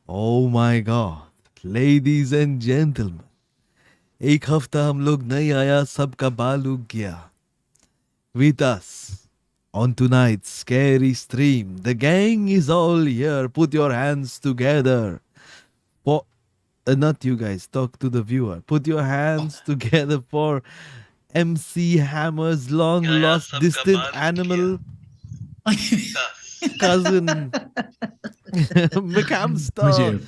Oh my God, ladies and gentlemen, एक हफ्ता हम लोग नहीं आया, सबका बाल उग गया. With us on tonight's scary stream, the gang is all here. Put your hands together for not you guys. Talk to the viewer. Put your hands together for MC Hammer's long lost distant animal cousin Hamster.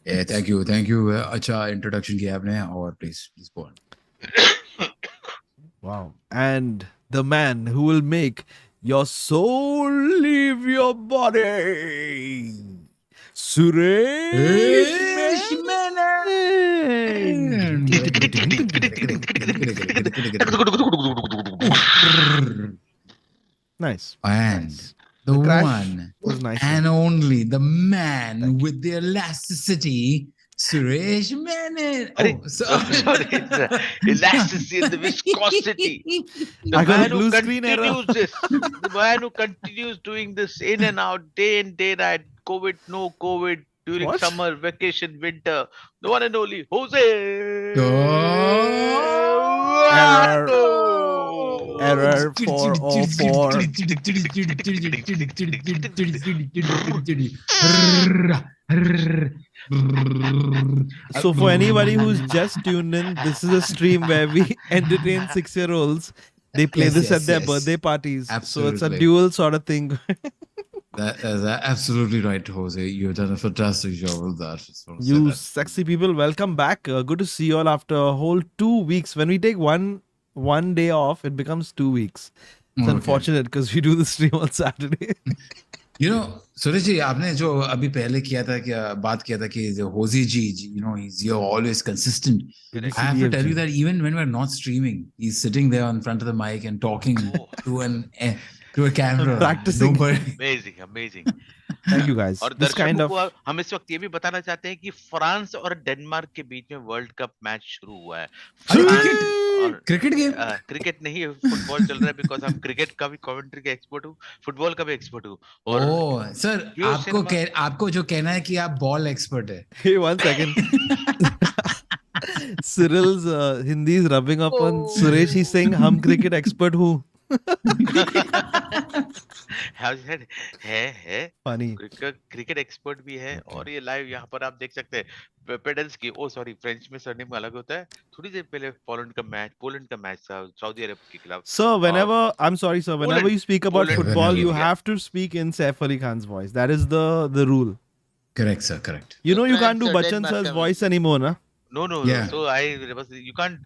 Yeah, thank you. अच्छा introduction किया आपने और please go on. Wow. And the man who will make your soul leave your body. Suresh Menon. Nice. And the crash one was nice. and only the man with the elasticity, Suresh Menon. Arey, Oh, sorry. Elasticity and the viscosity. The I got a man blue who screen error. continues this. The man who continues doing this in and out, day in, day night, COVID, no COVID, during What? summer, vacation, winter. The one and only Hoezaay. Error 404. So for anybody who's just tuned in, this is a stream where we entertain 6-year-olds. They play Yes, this yes, at their yes. birthday parties. So it's a Absolutely. dual sort of thing. That is absolutely right, Jose. You've done a fantastic job with that. Just want to say You that. sexy people, welcome back. Good to see you all after a whole 2 weeks. When we take one day off, it becomes 2 weeks. It's Okay. unfortunate because we do the stream on Saturday. You know, Suresh ji, आपने जो अभी पहले किया था कि बात किया था कि जो Hoezaay ji, you know, you're always consistent. I have to tell you that even when we're not streaming, he's sitting there in front of the mic and talking to a camera. Practicing. Nobody. Amazing. Thank you guys. और This kind दर्शकों of को हम इस वक्त ये भी बताना चाहते हैं कि फ्रांस और डेनमार्क के बीच में वर्ल्ड कप मैच शुरू हुआ है. क्रिकेट गेम क्रिकेट नहीं है, फुटबॉल चल रहा है बिकॉज हम क्रिकेट का भी कमेंट्री का एक्सपर्ट हूँ, फुटबॉल का भी एक्सपर्ट हूँ. और ओह सर क्यों आपको जो कहना है कि आप बॉल एक्सपर्ट है. Hey, 1 second. Cyril's Hindi is rubbing up on Suresh. He's saying, "हम cricket expert हूँ." है Funny. क्रिकेट एक्सपर्ट भी है. और ये लाइव यहाँ पर आप देख सकते हैं पेडल्स की. ओ सॉरी, फ्रेंच में सरनेम अलग होता है. थोड़ी देर पहले पोलैंड का मैच था सऊदी अरब के खिलाफ. Sir, I'm sorry, sir. Whenever you speak about Poland. football, you Yeah. have to speak in Saif Ali Khan's voice. That is the rule. Correct, sir. Correct. You know, you France can't do or Bachchan Denmark sir's are- voice anymore, na? No. Yeah. So you can't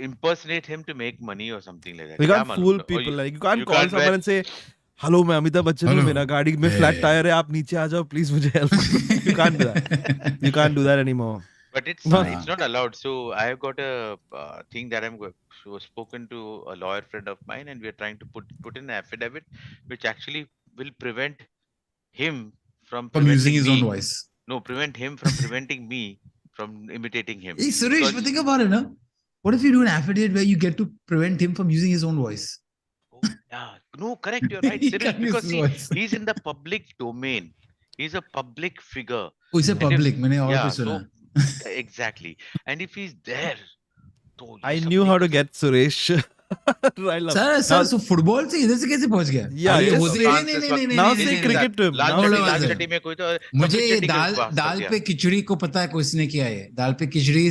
impersonate him to make money or something like that. You क्या can't मालूम? fool Or people. Like you can't you call can't someone and say, "Hello, मैं अमिताभ बच्चन हूँ. Hello. मेरा गाड़ी में flat Yeah. tire है. आप नीचे आ जाओ, please मुझे help." You can't do that. You can't do that anymore. But it's not allowed. So I have got a thing that was spoken to a lawyer friend of mine, and we are trying to put in an affidavit, which actually will prevent him from From using his me. own voice. No, prevent him from preventing me from imitating him. Hey, Suresh, Because- but think about it, no? What if you do an affidavit where you get to prevent him from using his own voice? Oh, yeah. No, correct. You're right. He Serious, can't use because his see, voice. he's in the public domain. He's a public figure. Oh, he's a And if- public. मैंने और Yeah, कुछ सुना. exactly. And if he's there, तो ये I सब knew how नहीं to get Suresh. Right now. Sir so football से इधर से कैसे पहुंच गया? Yeah, अरे, yes. Hoezaay- France नहीं, इस नहीं, वक्त- नहीं, Now नहीं, say नहीं, cricket to him. Lal Now hold Chatti on, Lal sir. चट्टी में कोई तो मुझे कपिल ये शेट्टी के दाल पास दाल कर पे दिया. खिचड़ी को पता है किसने किया है. दाल पे खिचड़ी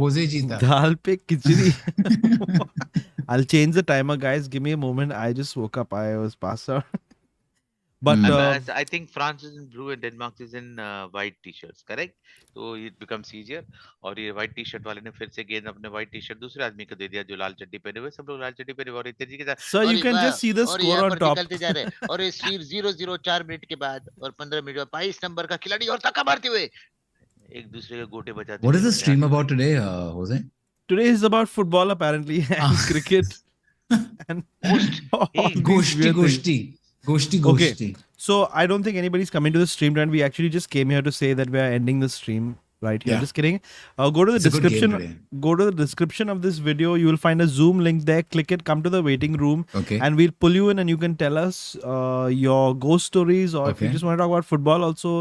Hoezaay जी था. Dal pe khichdi. I'll change the timer, guys. Give me a moment. I just woke up. I was passed out. But I think France is in blue and Denmark is in white t-shirts, correct? So it becomes easier. और ये white t-shirt वाले ने फिर से गेंद अपने white t-shirt दूसरे आदमी को दे दिया जो लाल चड्डी पहने हुए, सब लोग लाल चड्डी पहने हुए और इतने जी के साथ sir, you अरे can वाह just see the और ये score यहाँ on पर top. निकलते जा रहे हैं और ये सिर्फ 0-0 4 मिनट के बाद और 15 मिनट बाद 22 नंबर का खिलाड़ी और धक्का मारते हुए एक दूसरे के गोटे बजाते What is हुए the stream about today, Jose? Today is about football apparently and cricket and all Hey, these weird things. Goshti. Okay. So I don't think anybody's coming to the stream tonight. We actually just came here to say that we are ending the stream right here. Yeah. Just kidding. Go to the It's a good game description. today. Go to the description of this video. You will find a Zoom link there. Click it. Come to the waiting room, Okay. and we'll pull you in, and you can tell us your ghost stories, or if you Okay. just want to talk about football. Also,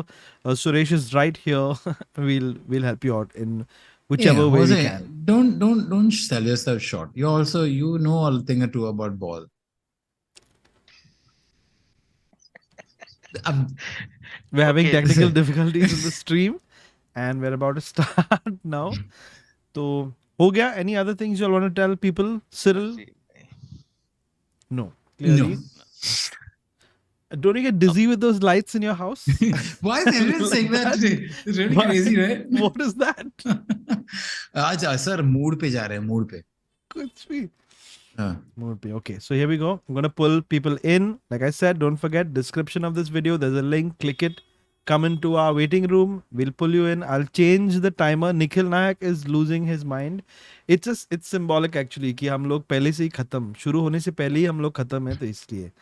Suresh is right here. we'll help you out in whichever way Jose, we can. Don't sell yourself short. You know a thing or two about ball. We're having Okay. technical difficulties in the stream, and we're about to start now. So, ho gaya? Any other things you all want to tell people? Cyril? No. Clearly. Don't you get dizzy with those lights in your house? Why is everyone saying that today? It's really Why? crazy, right? What is that? आज sir mood पे जा रहे हैं mood पे. Kuch bhi. हाँ. Okay, so here we go. I'm going to pull people in. Like I said, don't forget, description of this video, there's a link. Click it. Come into our waiting room. We'll pull you in. I'll change the timer. Nikhil Nayak is losing his mind. It's symbolic actually कि हम लोग पहले से ही खत्म. शुरू होने से पहले ही हम लोग खत्म है तो इसलिए.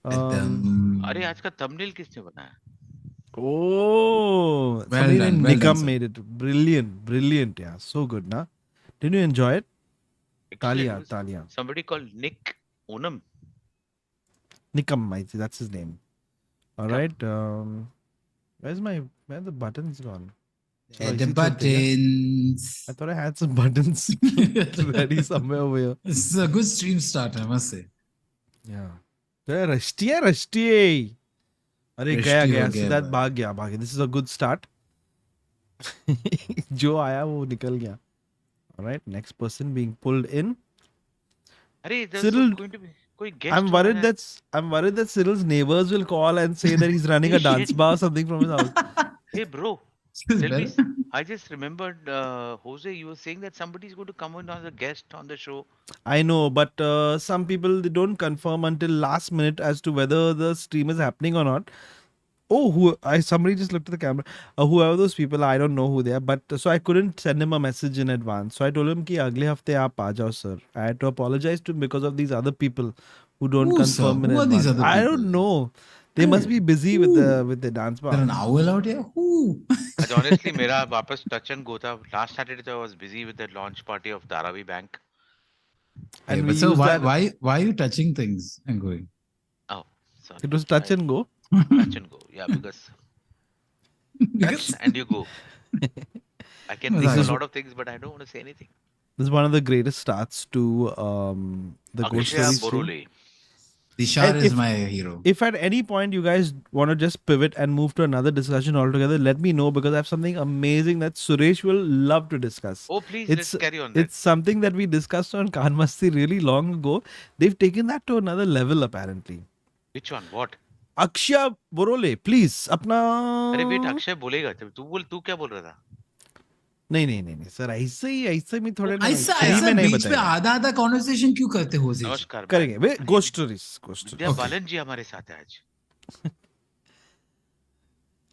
अरे आज का thumbnail किसने बनाया? Oh, Well somebody done, named well done, Nikam sir. made it. Brilliant. Yeah, so good, na? Did you enjoy it? Actually, it Talia, was Talia. Somebody called Nick Onam. Nikam, I think that's his name. All right. Where are the buttons gone? Oh, I The see something, yeah. buttons. I thought I had some buttons ready somewhere over here. This is a good stream start, I must say. Yeah. Rashti. अरे गया Rashti गया हो गया सिद्धार्थ भाई. भाग गया. This is a good start. जो आया वो निकल गया. All right, next person being pulled in. अरे there's Cyril, going to be कोई guest I'm हो worried रहा है. I'm worried that Cyril's neighbors will call and say that he's running a dance bar or something from his house. Hey bro, tell me. I just remembered, Jose, you were saying that somebody is going to come in as a guest on the show. I know, but some people they don't confirm until last minute as to whether the stream is happening or not. Oh, somebody just looked at the camera. Whoever those people are, I don't know who they are. But so I couldn't send him a message in advance. So I told him कि अगले हफ्ते आप आ जाओ sir. I had to apologize to him because of these other people who don't Who, sir? confirm in Who are advance. these other I people? don't know. They must be busy with the dance Is there bar. an owl out here? Who? But honestly, मेरा वापस touch and go था. Last Saturday I was busy with the launch party of Dharavi Bank. And Hey, we but so used that- why are you touching things and going? Oh, sorry. It was touch and go. Touch and go. Yeah, because Because touch and you go. I can Well, think that's- a lot of things, but I don't want to say anything. This is one of the greatest starts to the Ghost Akshaya Stories stream. Borole. Dishar And is if- my hero. If at any point you guys want to just pivot and move to another discussion altogether, let me know because I have something amazing that Suresh will love to discuss. Oh, please, It's- let's carry on that. It's something that we discussed on Khan Masti really long ago. They've taken that to another level apparently. Which one? What? Akshaya Borole, please, अपना अरे wait Akshay बोलेगा जब तू क्या बोल रहा था? नहीं सर ऐसे में थोड़े ऐसा free में नहीं बीच में बताएंगे. आधा कॉन्वर्सेशन क्यों करते हो जी? नमस्कार. करेंगे वे Ghost Stories. विद्या बालन जी हमारे साथ है आज.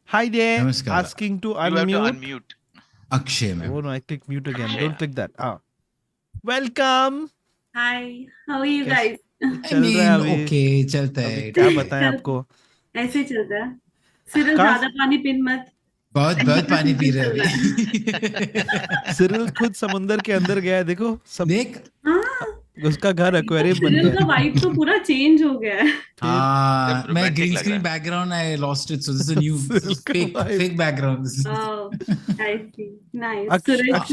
Hi there, Namaskar. asking to You have to unmute. unmute. Akshay man. Oh no, I clicked mute again. Akshaya. Don't click that. Welcome. Hi, how are you Yes. guys? I चल रहा है mean, अभी. okay, चलता अभी है. क्या बताएं आपको? ऐसे ही चलता है. सिर्फ कहाँ- ज्यादा पानी पीन मत. बहुत पानी पी रहे हैं अभी. सिरिल खुद समुंदर के अंदर गया है देखो सब देख. हाँ, उसका घर एक्वेरियम बन सिरिल गया का वाइब तो पूरा चेंज हो गया है. हाँ, एकदम मैं romantic green लग screen रहा है. background I lost it, so this is a new Silk vibe. fake background. This is Oh, I see. Nice. Akshay Suresh,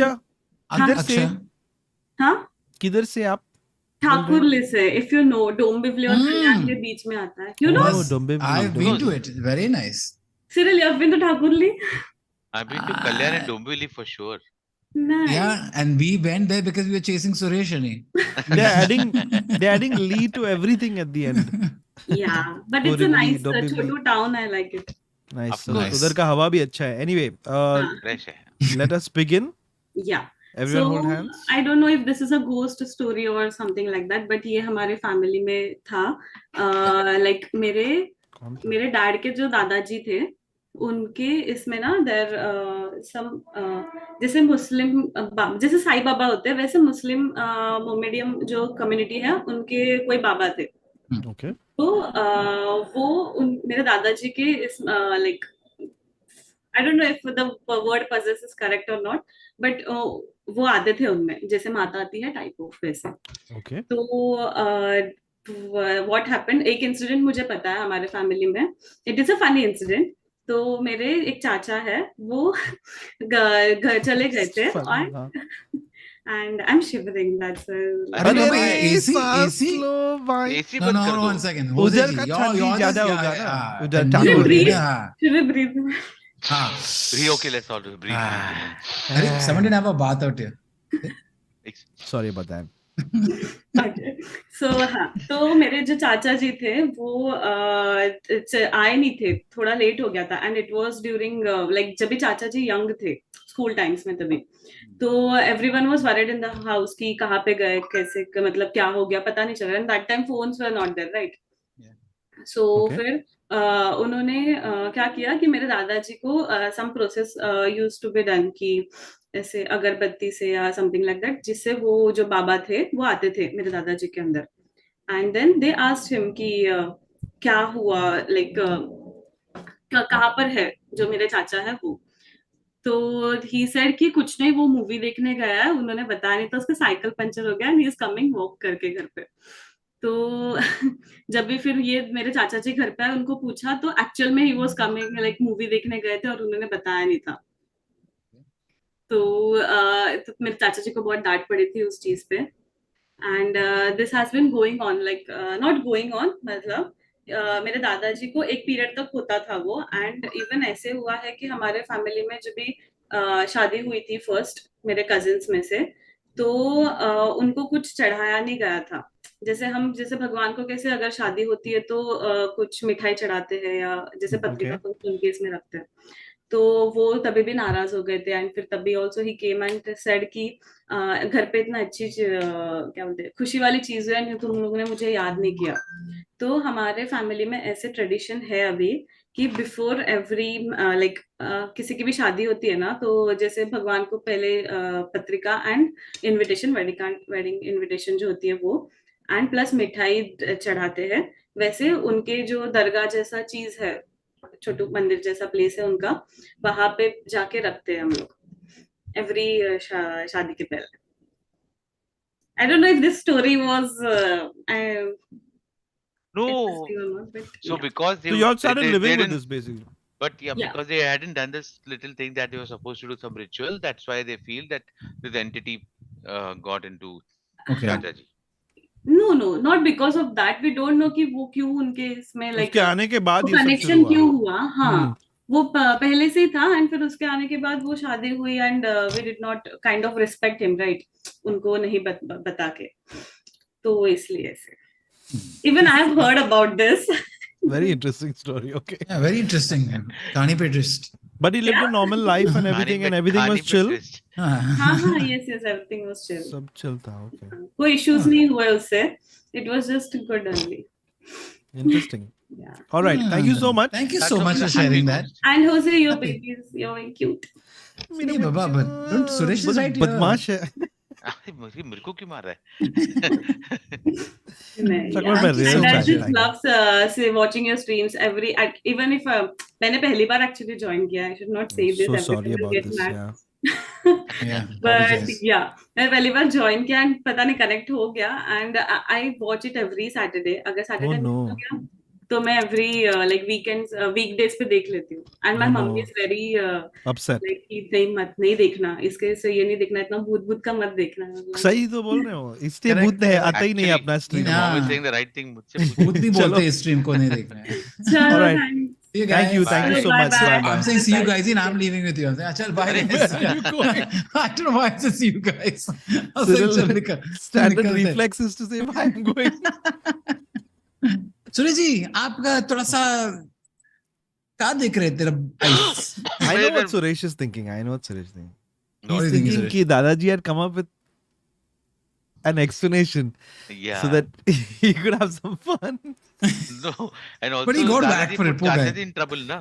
किधर से Akshay. हाँ, किधर से आप ठाकुरले से. If you know, डोंबिवली और Hmm. कल्याण के बीच में आता है. You know, Oh, Dombivli. I've been to it. Very nice. Cyril, you've been to Thakurli? I've been to Kalyan and Dombivli for sure. Nice. Yeah, and we went there because we were chasing Suresh. Ani. they're adding Lee to everything at the end. Yeah, but it's a Borivali, nice Dombivli. Chhotu town. I like it. Nice. Of So course. उधर का हवा भी अच्छा है. Anyway, हाँ. fresh है. let us begin. Yeah. Everyone So hold hands. I don't know if this is a ghost story or something like that, but ये हमारे family में था. Like कौन था? मेरे डैड के जो दादाजी थे उनके इसमें ना देर सम जैसे मुस्लिम जैसे साईं बाबा होते हैं वैसे मुस्लिम मोमेडियम जो कम्युनिटी है उनके कोई बाबा थे. Okay. तो वो मेरे दादाजी के इस like I don't know if the word possess is correct और नॉट, बट वो आते थे उनमें जैसे माता आती है टाइप ऑफ वैसे. Okay. तो व्हाट हैपेंड, एक इंसिडेंट मुझे पता है हमारे फैमिली में. It is a funny incident. तो मेरे एक चाचा है वो घर चले गए थे और and I'm shivering. That's अरे अरे बाबा, रे, AC सांस AC लो भाई. AC No, बंद no, कर no, दो. one second. उधर का ठंडी ज्यादा होगा ना. उधर Should we ठाकुर breathe? है. Should we breathe? हाँ. Breathe, okay, let's all breathe. अरे, someone didn't have a bath out here. Sorry about that. Okay. So हाँ, तो मेरे जो चाचा जी थे वो आए नहीं थे, थोड़ा लेट हो गया था. And it was during like जब भी चाचा जी यंग थे स्कूल टाइम्स में तभी. तो everyone was worried in the house कि कहाँ पे गए, कैसे मतलब क्या हो गया पता नहीं चल रहा. And that time phones were not there, right. So Okay. फिर उन्होंने क्या किया कि मेरे दादाजी को some process used to be done कि ऐसे अगरबत्ती से या समथिंग लाइक दैट, जिससे वो जो बाबा थे वो आते थे मेरे दादाजी के अंदर. And then they asked him कि क्या हुआ, लाइक कहाँ पर है जो मेरे चाचा है वो. तो ही सेड कि कुछ नहीं, वो मूवी देखने गया है, उन्होंने बताया नहीं था, उसका साइकिल पंचर हो गया and he is coming walk करके घर पे. तो जब भी फिर ये मेरे चाचा जी घर पे आए उनको पूछा तो एक्चुअल में he was coming, like movie देखने गए थे और उन्होंने बताया नहीं था. तो मेरे चाचा जी को बहुत डांट पड़ी थी उस चीज पे. And this has been going on, like not going on मतलब मेरे दादाजी को एक पीरियड तक होता था वो. एंड इवन ऐसे हुआ है कि हमारे फैमिली में जब भी शादी हुई थी फर्स्ट मेरे कजिन्स में से, तो उनको कुछ चढ़ाया नहीं गया था. जैसे भगवान को कैसे अगर शादी होती है तो कुछ मिठाई चढ़ाते हैं या जैसे पत्नी का फंक्शन केस में रखते हैं. तो वो तभी भी नाराज हो गए थे. एंड फिर तभी also he came and said कि घर पे इतना अच्छी क्या बोलते हैं खुशी वाली चीज है, तुम लोगों ने मुझे याद नहीं किया. तो हमारे फैमिली में ऐसे ट्रेडिशन है अभी कि बिफोर एवरी लाइक किसी की भी शादी होती है ना, तो जैसे भगवान को पहले पत्रिका एंड इनविटेशन, वेडिंग इनविटेशन जो होती है वो, एंड प्लस मिठाई चढ़ाते हैं. वैसे उनके जो दरगाह जैसा चीज है, छोटू मंदिर जैसा प्लेस है उनका, वहां पे जाके रखते हैं हम लोग एवरी शादी के पहले. I don't know if this story was No. interesting or not, but So yeah. because So you all started living with didn't- this basically. But yeah, Yeah. because they hadn't done this little thing that they were supposed to do some ritual, that's why they feel that this entity got into Okay. Chacha ji. No, not because of that. We don't know कि वो क्यों उनके इसमें like उसके आने के बाद वो ये सब कनेक्शन शुरू क्यों हुआ. हुआ. हाँ, वो पहले से ही था. एंड फिर उसके आने के बाद वो शादी हुई and we did not kind of respect him, right, उनको नहीं बता के. तो इसलिए ऐसे. Even I have heard about this. Very interesting story. Okay. Yeah, very interesting. Kani pe twist. But he lived a normal life and everything, and everything was chill. हाँ, yes, everything was chill. सब chill था. Okay. कोई issues नहीं हुए उससे. It was just good only. Interesting. Yeah. All right. Thank you so much. Thank you so much for sharing that. And Hoezaay, your babies, you're very cute. नहीं बाबा, but don't Suresh is right here. बदमाश है. मेरे को क्यों मार रहा है? Chakma, मैं real And I fan just है. loves watching your streams even if मैंने पहली बार actually join किया. I should not say this. So everyone sorry will about get this. mad. Yeah. Yeah. But apologize. yeah, मैं पहली बार join किया and पता नहीं connect हो गया. And I watch it every Saturday. अगर Saturday Oh, no. miss हो गया तो मैं every like weekends weekdays पे देख लेती हूँ. And my Oh, mummy no. is very Upset. like कि नहीं देखना, इसके से ये नहीं देखना, इतना भूत का मत देखना. सही तो बोल रहे हो. इसलिए Correct, भूत है correct. आता ही नहीं है अपना stream. Yeah. Mom is saying the right thing. मुझसे भूत भी बोलते हैं इस stream को नहीं देखना है. चलो, All right. thanks. See you Thank you. guys. Thank you so Bye, much. bye. Bye bye. I'm saying see you guys and I'm leaving with you. I'm saying, "Achal, bye guys." Where are you going? I don't know why I said see you guys. I was like, Cyril, "Chal, nikal." Standard निकलते हैं. reflex is to say, "Why I'm going." Suresh ji आपका थोड़ा सा क्या देख रहे हैं तेरा eyes? I know what Suresh is thinking. What He's do you think, thinking Suresh? कि दादाजी had come up with an explanation Yeah. so that he could have some fun. No, and also But he got back Dadaji for it, put poor guy. Chachaji in trouble, na?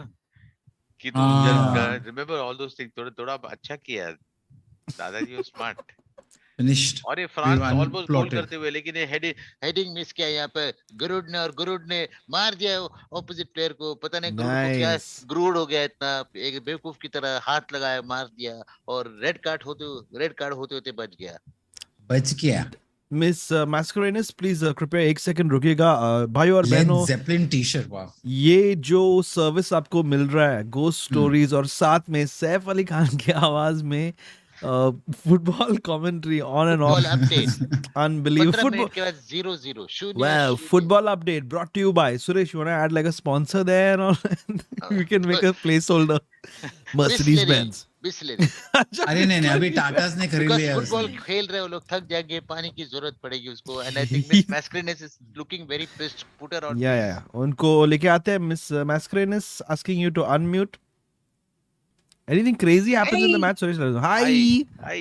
कि तू हाँ. remember all those things. थोड़ा अच्छा किया. दादाजी was smart. Finished. और ये We France were almost goal unplotted. करते हुए, लेकिन ये हेडिंग मिस किया यहाँ पे. गुरुड ने मार दिया ऑपोजिट प्लेयर को. पता नहीं गुरुड को क्या Nice. गुरुड हो गया इतना, एक बेवकूफ की तरह हाथ लगाया, मार दिया, और रेड कार्ड होते होते बच गया. बच गया. Miss Mascarenas, please कृपया एक सेकंड रुकिएगा. भाई और Led बहनों, Zeppelin t-shirt. Wow. ये जो सर्विस आपको मिल रहा है, गोस्ट स्टोरीज और साथ में सैफ अली खान की आवाज में football commentary on end of, football update unbelievable. 15 football, minute के बाद 0-0 शून्य. well, football update brought to you by Suresh. You want to add like a sponsor there, or we can make a placeholder. Mercedes Benz. Bisleri. अरे नहीं अभी टाटास ने खरीद लिया football उसने. खेल रहे हो लोग, थक जाएंगे, पानी की जरूरत पड़ेगी उसको. And I think miss Mascarenhas is looking very pissed. Put her on. Yeah. उनको लेके आते हैं. Miss Mascarenas asking you to unmute. Anything crazy happens in the match, Suresh? Hi.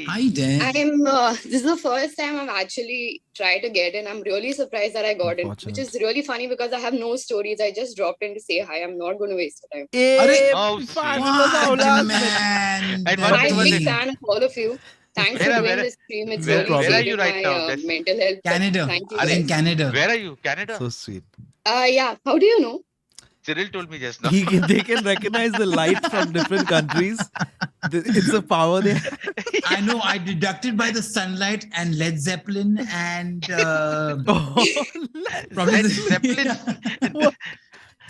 Hi Dan. This is the first time I've actually tried to get in. I'm really surprised that I got in, which is really funny because I have no stories. I just dropped in to say hi. I'm not going to waste your time. अरे What, man. And I'm what a was big it? fan of all of you. Thanks for doing this stream. It's where- really where are you saving right my now? That's- mental health. Canada. Thank you. Are in guys. Canada. Where are you? Canada? So sweet. Yeah. How do you know? Cyril told me just now. They can recognize the light from different countries. It's a power they have. I know. I deducted by the sunlight and Led Zeppelin and probably Led the- Zeppelin.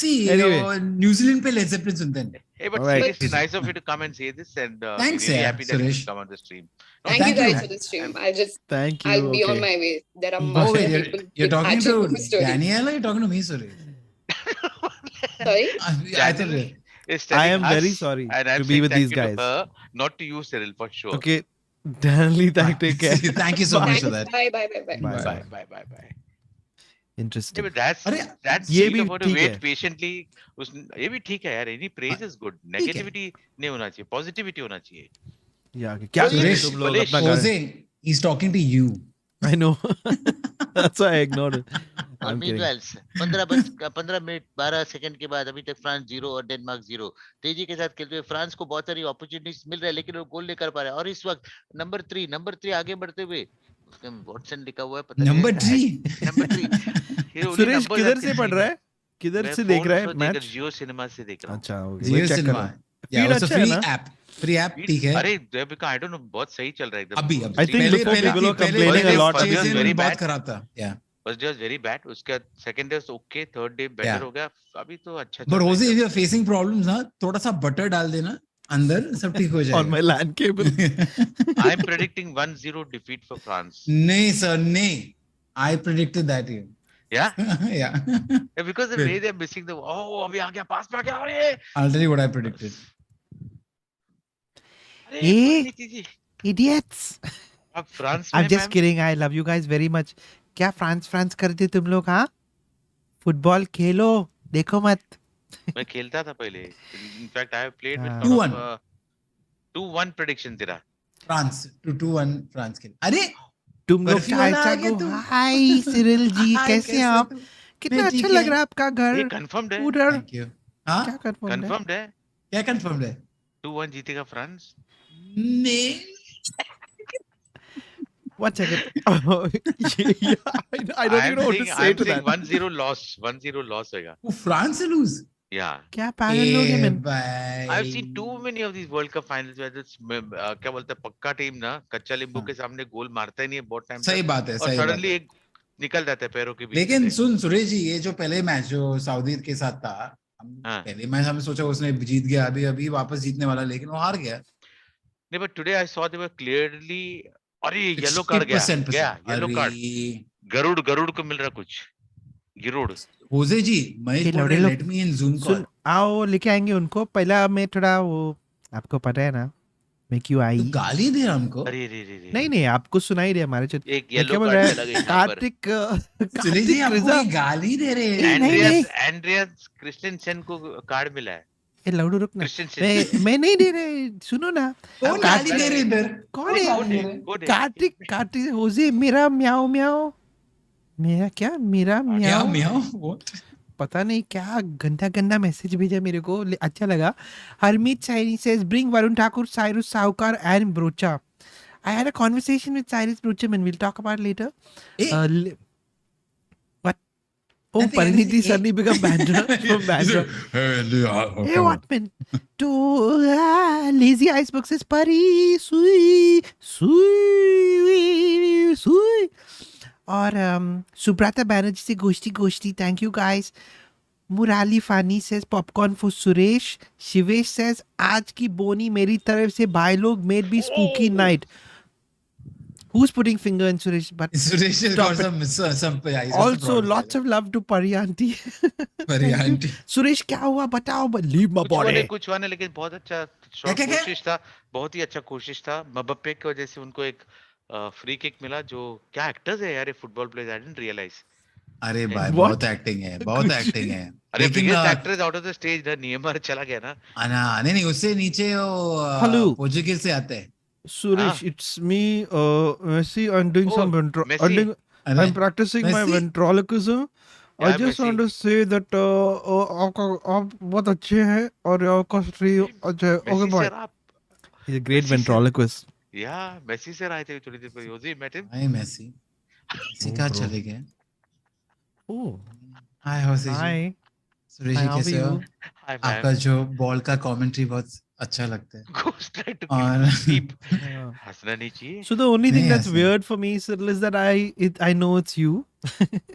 See, Anyway. New Zealand पे Led Zeppelin सुनते हैं. Hey, but Alright. seriously, nice of you to come and say this, and Thanks, really yeah, happy that you Suresh. could come on the stream. Thank you thank you. guys for the stream. Thank you. I'll be on Okay. my way. There are Oh, much wait, more people. you're with talking actual to good stories. Danielle or you're talking to me, sorry? Sorry. I thought Is I telling am very us, sorry and I'm to be saying with thank these you to guys. her, not to you, Cyril, for sure. Okay. Danley, take care. Thank you so much Thanks. for that. Bye. Bye. Bye. Bye. Interesting. Yeah, but that's अरे, ये sweet भी of her to ठीक wait है. patiently. ये भी ठीक है यार. Any praise is good. Negativity नहीं होना चाहिए. Positivity होना चाहिए. Yeah, okay. क्या कर रहे Suresh, तुम लोग Suresh, अपना Jose, he's talking to you. I know. That's why I ignored it. और I'm kidding. Meanwhile 15 minute 12 second के बाद अभी तक फ्रांस 0 और डेनमार्क 0 तेजी के साथ खेलते हुए. फ्रांस को बहुत सारी अपॉर्चुनिटीज मिल रहा है, लेकिन वो गोल नहीं कर पा रहा है. और इस वक्त नंबर 3 आगे बढ़ते हुए, उसके वॉटसन लिखा हुआ है, पता नहीं. Number 3. नंबर 3. सुरेश किधर से पढ़ रहा है? किधर से देख रहा है मैच? जियो सिनेमा से देख रहा हूँ. अच्छा, okay. Zio वही check कर Cinema. रहा हूँ. Yeah, Feed it's a अच्छा है free ना? app. Free app, ठीक है. अरे because I don't know, बहुत सही चल रहा है एकदम. अभी I think before people were complaining a lot. First day was very बहुत bad. खराब था. Yeah. First day was very bad. उसका second day was okay, third day better Yeah. हो गया. अभी तो अच्छा. But Jose, if you're facing problems ना, थोड़ा सा butter डाल देना अंदर, सब ठीक हो जाएगा. On my LAN cable. I'm predicting 1-0 defeat for France. नहीं sir, नहीं. I predicted that here. Yeah? Yeah. Yeah, because the Good. way they're missing the अभी आ गया, पास में आ गया. अरे I'll tell you what I predicted. अरे Idiots. अब France I'm में just kidding. I love you guys very much. क्या France करते तुम लोग? हाँ, फुटबॉल खेलो, देखो मत. मैं खेलता था पहले. In fact, I have played with हाँ. 2-1. 2-1 prediction तेरा. France 2-1 France के. अरे तुम लोग बर्फी वाला चाचा आ गया को तू. हाय सिरिल जी, Hi, कैसे हैं आप? तू? कितना मैं अच्छा ठीक लग है. रहा है आपका घर. ये confirmed है. उधर Thank you. हाँ? क्या confirmed है? Confirmed है. क्या confirmed है? 2-1 जीतेगा फ्रांस. नहीं. One second. Yeah, I don't even know what to say I'm to saying that. 1-0 loss. 1-0 loss होगा. वो France से lose. Yeah. क्या पागल लोग हैं ए मैन. भाई. I've seen too many of these World Cup finals where this क्या बोलते हैं, पक्का टीम ना कच्चा नींबू हाँ. के सामने गोल मारता ही नहीं है बहुत टाइम सही तक, बात है, और सही बात सडनली है. एक निकल जाता है पैरों के बीच लेकिन से. सुन सुरेश जी, ये जो पहले मैच जो सऊदी के साथ था, हाँ. पहले मैच हमने सोचा उसने जीत गया, अभी वापस जीतने वाला, लेकिन वो हार गया. नहीं, but today I saw they were clearly. अरे येलो कार्ड 60% गया येलो कार्ड. अरे गरुड़ को मिल रहा कुछ. गिरुड़. होजे जी, महेश ये बोल लौड़े रहे लोग- लेट मी इन जूम सुन, कॉल. आओ लेके आएंगे उनको. पहला मैं थोड़ा वो, आपको पता है ना, मैं क्यों आई? तू गाली दे रहा हमको? अरे रे रे रे। नहीं नहीं, आपको सुनाई दिया हमारे चैट। एक मैं येलो क्या बोल कार्ड रहा चला है? गया यहाँ पर। कार्तिक सुरेश जी कार्तिक आपको रिजा। ये गाली दे रहे नहीं, हैं। नहीं, नहीं। एंड्रियस क्रिस्टियनसन को कार्ड मिला है। ए लाउडो रुक ना। क्रिस्टियनसन। मैं नहीं दे रहे, सुनो ना। कौन गाली दे रहे इधर? कौन है? गाली दे रहे? कार्तिक कार्तिक होजे मेरा म्याओ म्याओ। मेरा क्या? मेरा क्या म्याओ। म्याओ? What? पता नहीं क्या गंदा गंदा मैसेज भेजा मेरे को, अच्छा लगा। Harmeet Saini says bring Varun Thakur, Cyrus Sahukar and Broacha. I had a conversation with Cyrus Brochaman. We'll talk about it later. Eh? What? Oh, Nothing, Pariniti anything. suddenly become Bandra from Bandra. Hey, what man? To Lazy Icebox says Pari Sui Sui Sui. और सुब्रता बैनर्जी से गोष्ठी गोष्ठी, thank you guys. Murali Fani says popcorn for Suresh. Shivesh says आज की बोनी मेरी तरफ से भाई लोग, made be spooky night. Who's putting finger in Suresh? But Suresh has Stop got some also lots of love to Pari aunty. aunty. Suresh क्या हुआ बताओ, but leave my body. कुछ हुआ नहीं, लेकिन बहुत अच्छा शॉट क्या? कोशिश था, बहुत ही अच्छा कोशिश था. मबप्पे की वजह से उनको एक फ्री किक मिला. जो क्या एक्टर्स है यार ये football players, I didn't realise. अरे भाई What? बहुत एक्टिंग है, बहुत एक्टिंग है. अरे लेकिन biggest actor is out of the stage. The नियमर चला गया ना. नहीं उससे नीचे वो Hello. पोर्चुगीज से आते हैं. Suresh, it's me. Messi, I'm doing Oh, some Messi. I'm practicing my Messi? ventriloquism. I Yeah, just Messi. want to say that आप बहुत अच्छे हैं और आपका स्ट्रीम अच्छा है. Okay, Messi bye. सर आप. He's a great Messi, sir. ventriloquist. या मेसी सर आए थे थोड़ी देर पहले. योजी मेट हिम. हाय मेसी. मेसी कहाँ bro. चले गए? Oh, हाय हौसी जी. hi. Suresh Hi, ji how are कैसे हो? you? हाय आपका मैम. जो बॉल का कमेंट्री बहुत अच्छा लगता है. गोस्ट ट्राई टू और कीप. Yeah. हंसना नहीं चाहिए. So the only thing नहीं, that's ऐसा weird for me, Cyril, is that I know it's you.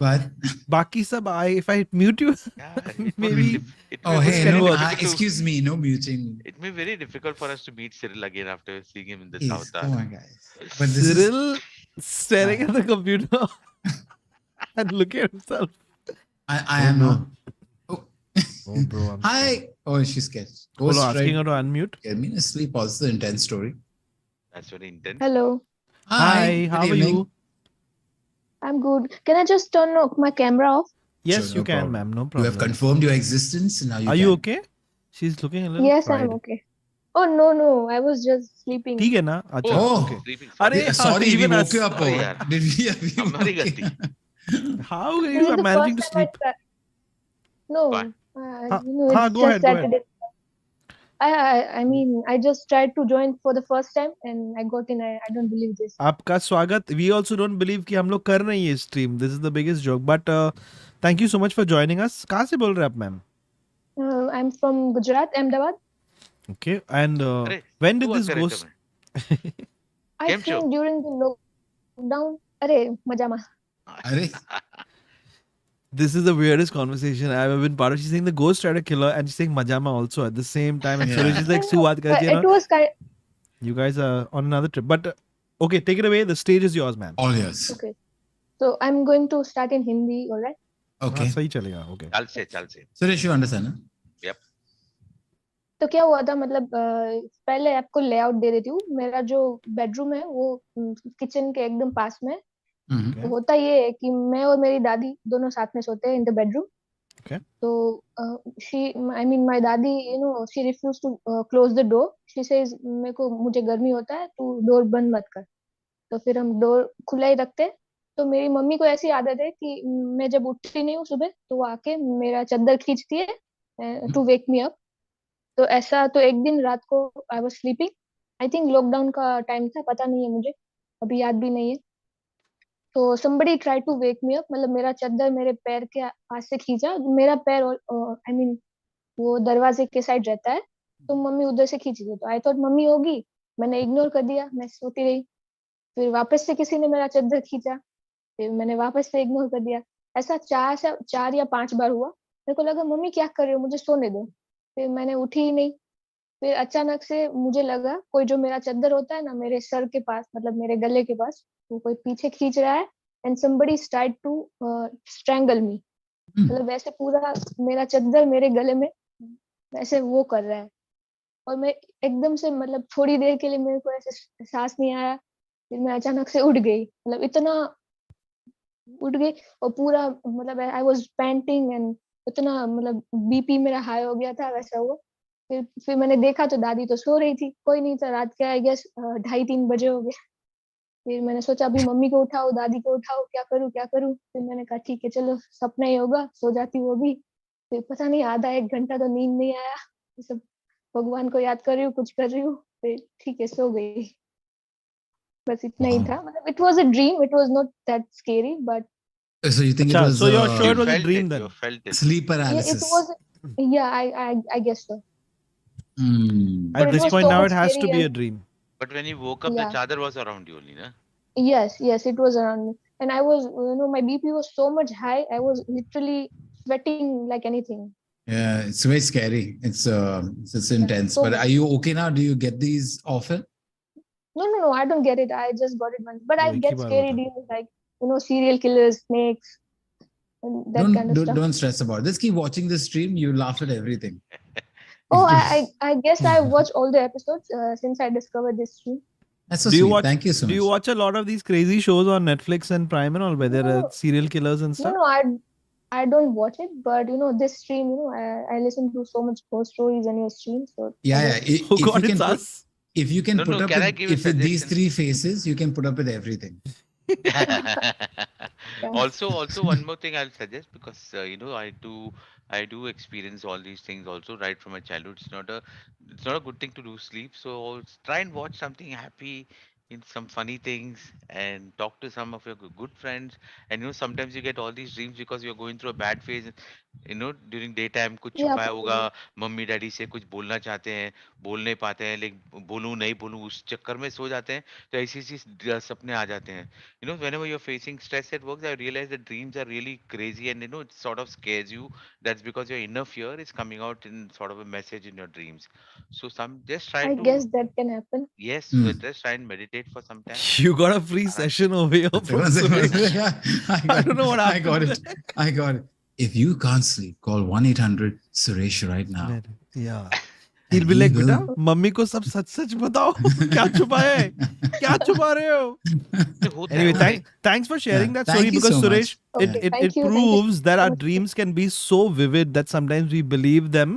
but बाकी सब if I mute you, Yeah, maybe. it oh may hey very no difficult to- excuse me, no muting. It may be very difficult for us to meet Cyril again after seeing him in the Please, South. come on guys. But this is Cyril staring at the computer and looking at himself. I Oh, am no. not. Oh. Oh, bro, I'm Hi. scared. Oh, she's scared. Hold Ghost on, asking tried her to unmute. to get me to sleep. Also, intense story. That's very intense. Hello, Hi, good how are evening. you? I'm good. Can I just turn my camera off? Yes, Sure, you no can, problem. ma'am. No You problem. have confirmed your existence. Now you Are can. you okay? She's looking a little Yes, fried. I'm okay. Oh no, I was just sleeping. ठीक है ना? अच्छा, Oh. okay. Sleeping. अरे Yeah, sorry, we even woke us. you up. Sorry, Oh, yaar. did we? Have you हमारी woke गलती. you? How are This you is the managing to first time sleep? No, Why? it's go just ahead, go ahead. Saturday. I mean, I just tried to join for the first time and I got in. I don't believe this. आपका स्वागत. We also don't believe कि हम लोग कर रहे हैं ये stream. This is the biggest joke. But thank you so much for joining us. कहाँ से बोल रहे हैं आप ma'am? I'm from Gujarat, Ahmedabad. Okay. And अरे, when did तू this आते ghost? रहते हैं. I Game show. think during the lockdown. अरे मजामा. अरे This is the weirdest conversation I've ever been part of. She's saying the ghost tried to kill her, and she's saying Majama also at the same time. And Yeah. Suresh is like, No, Suwat but you it know, was kind. you guys are on another trip. But okay, take it away. The stage is yours, ma'am. all yours. Okay. So I'm going to start in Hindi, all right? Okay. हाँ, सही चलेगा. Okay. चल से. Suresh, you understand? Huh? तो क्या हुआ था मतलब पहले आपको लेआउट दे देती हूँ. मेरा जो बेडरूम है वो किचन के एकदम पास में. Mhm. Okay. होता ये है कि मैं और मेरी दादी दोनों साथ में सोते हैं इन द बेडरूम. Okay. तो I mean my dadi she refuse to close the door. She says मुझे गर्मी होता है, तू डोर बंद मत कर. तो फिर हम डोर खुला ही रखते हैं. तो मेरी मम्मी को ऐसी आदत है कि मैं जब उठती नहीं हूँ सुबह तो वो आके मेरा चादर खींचती है टू वेक मी अप. तो ऐसा तो एक दिन रात को I was sleeping. I think lockdown का टाइम था, पता नहीं है मुझे, अभी याद भी नहीं है. तो somebody tried to wake me up. मतलब मेरा चादर मेरे पैर के पास से खींचा. मेरा पैर आई मीन वो दरवाजे के साइड रहता है, तो मम्मी उधर से खींची थी. तो आई थॉट मम्मी होगी, मैंने इग्नोर कर दिया, मैं सोती रही. फिर वापस से किसी ने मेरा चादर खींचा, फिर मैंने वापस से इग्नोर कर दिया. ऐसा 4 या 5 बार हुआ. मेरे को लगा मम्मी क्या कर रही हो, मुझे सोने दो. फिर मैंने उठी ही नहीं. फिर अचानक से मुझे लगा कोई जो मेरा चादर होता है ना मेरे सर के पास, मतलब मेरे गले के पास, वो कोई पीछे खींच रहा है. And somebody tried to strangle me. मतलब वैसे पूरा मेरा चादर मेरे गले में वैसे वो कर रहा है. और मैं एकदम से मतलब थोड़ी देर के लिए मेरे को ऐसे सांस नहीं आया, फिर मैं अचानक से उठ गई, मतलब इतना उठ गई और पूरा मतलब आई वाज पैंटिंग एंड इतना मतलब बीपी मेरा हाई हो गया था, वैसा हुआ। फिर मैंने देखा तो दादी तो सो रही थी, कोई नहीं था, रात के आई गेस 2:30-3 बजे हो गए। फिर मैंने सोचा अभी मम्मी को उठाओ, दादी को उठाओ, क्या करूँ क्या करूँ? फिर मैंने कहा ठीक है चलो सपना ही होगा, सो जाती वो भी। फिर पता नहीं आधा 1 घंटा तो नींद नहीं आया, ये सब भगवान को याद कर रही हूँ, कुछ कर रही हूँ, फिर ठीक है सो गई। बस इतना ही Wow. था, मतलब it was a dream, it was not that scary but So you think it Acha, was so you're sure You it was a felt dream it. then? You felt it. sleep yeah, it paralysis? was, yeah, I guess so. Hmm. At But it this was point so now much it has to scary be a and dream. But when you woke up, the yeah, chadar was around you only, na? yes, it was around me. And I was, my BP was so much high, I was literally sweating like anything. Yeah, it's very scary. It's intense. So But much. are you okay now? Do you get these often? No, I don't get it. I just got it once. But वो I एक ही get बार scary होता है. dreams like, serial killers, snakes, and that kind Don't of don't, stuff. don't stress about it. Just keep watching the stream. You laugh at everything. Oh, I guess I watched all the episodes since I discovered this stream. That's so Do you sweet. watch Thank you so do much. you watch a lot of these crazy shows on Netflix and Prime and all where there are No, serial killers and stuff? no, I don't watch it. But this stream, I listen to so much ghost stories on your stream. So I Yeah, guess, yeah. Oh If you god, can it's put us. if you can No, put no. up Can I with give a if with these suggestion? 3 faces, you can put up with everything. yeah. Also one more thing I'll suggest, because I do experience all these things also right from my childhood. It's not a good thing to do sleep, so try and watch something happy, in some funny things, and talk to some of your good friends. And sometimes you get all these dreams because you're going through a bad phase. During daytime कुछ Yeah, छुपाया होगा, possibly. Mummy daddy से कुछ बोलना चाहते हैं, बोल नहीं पाते हैं, लेकिन बोलूं नहीं बोलूं उस चक्कर में सो जाते हैं, तो ऐसी ऐसी सपने आ जाते हैं. Whenever you're facing stress at work, I realize that dreams are really crazy, and it sort of scares you. That's because your inner fear is coming out in sort of a message in your dreams. So some just try I to, guess that can happen. yes, so Hmm. just try and meditate for some time. You got a free Aram session se. over here from Suresh. Yeah, I don't know what I happened got it. there. I got it. If you can't sleep, call 1-800 Suresh right now. Yeah. He'll And be he like, will. बेटा mummy को सब सच सच बताओ. क्या छुपाया है? क्या छुपा रहे हो? नहीं, होता है Anyway, होता है. thanks for sharing Yeah, that thank story, you because so Suresh, much. it, Yeah. it, Thank it you. proves that so our much. dreams can be so vivid that sometimes we believe them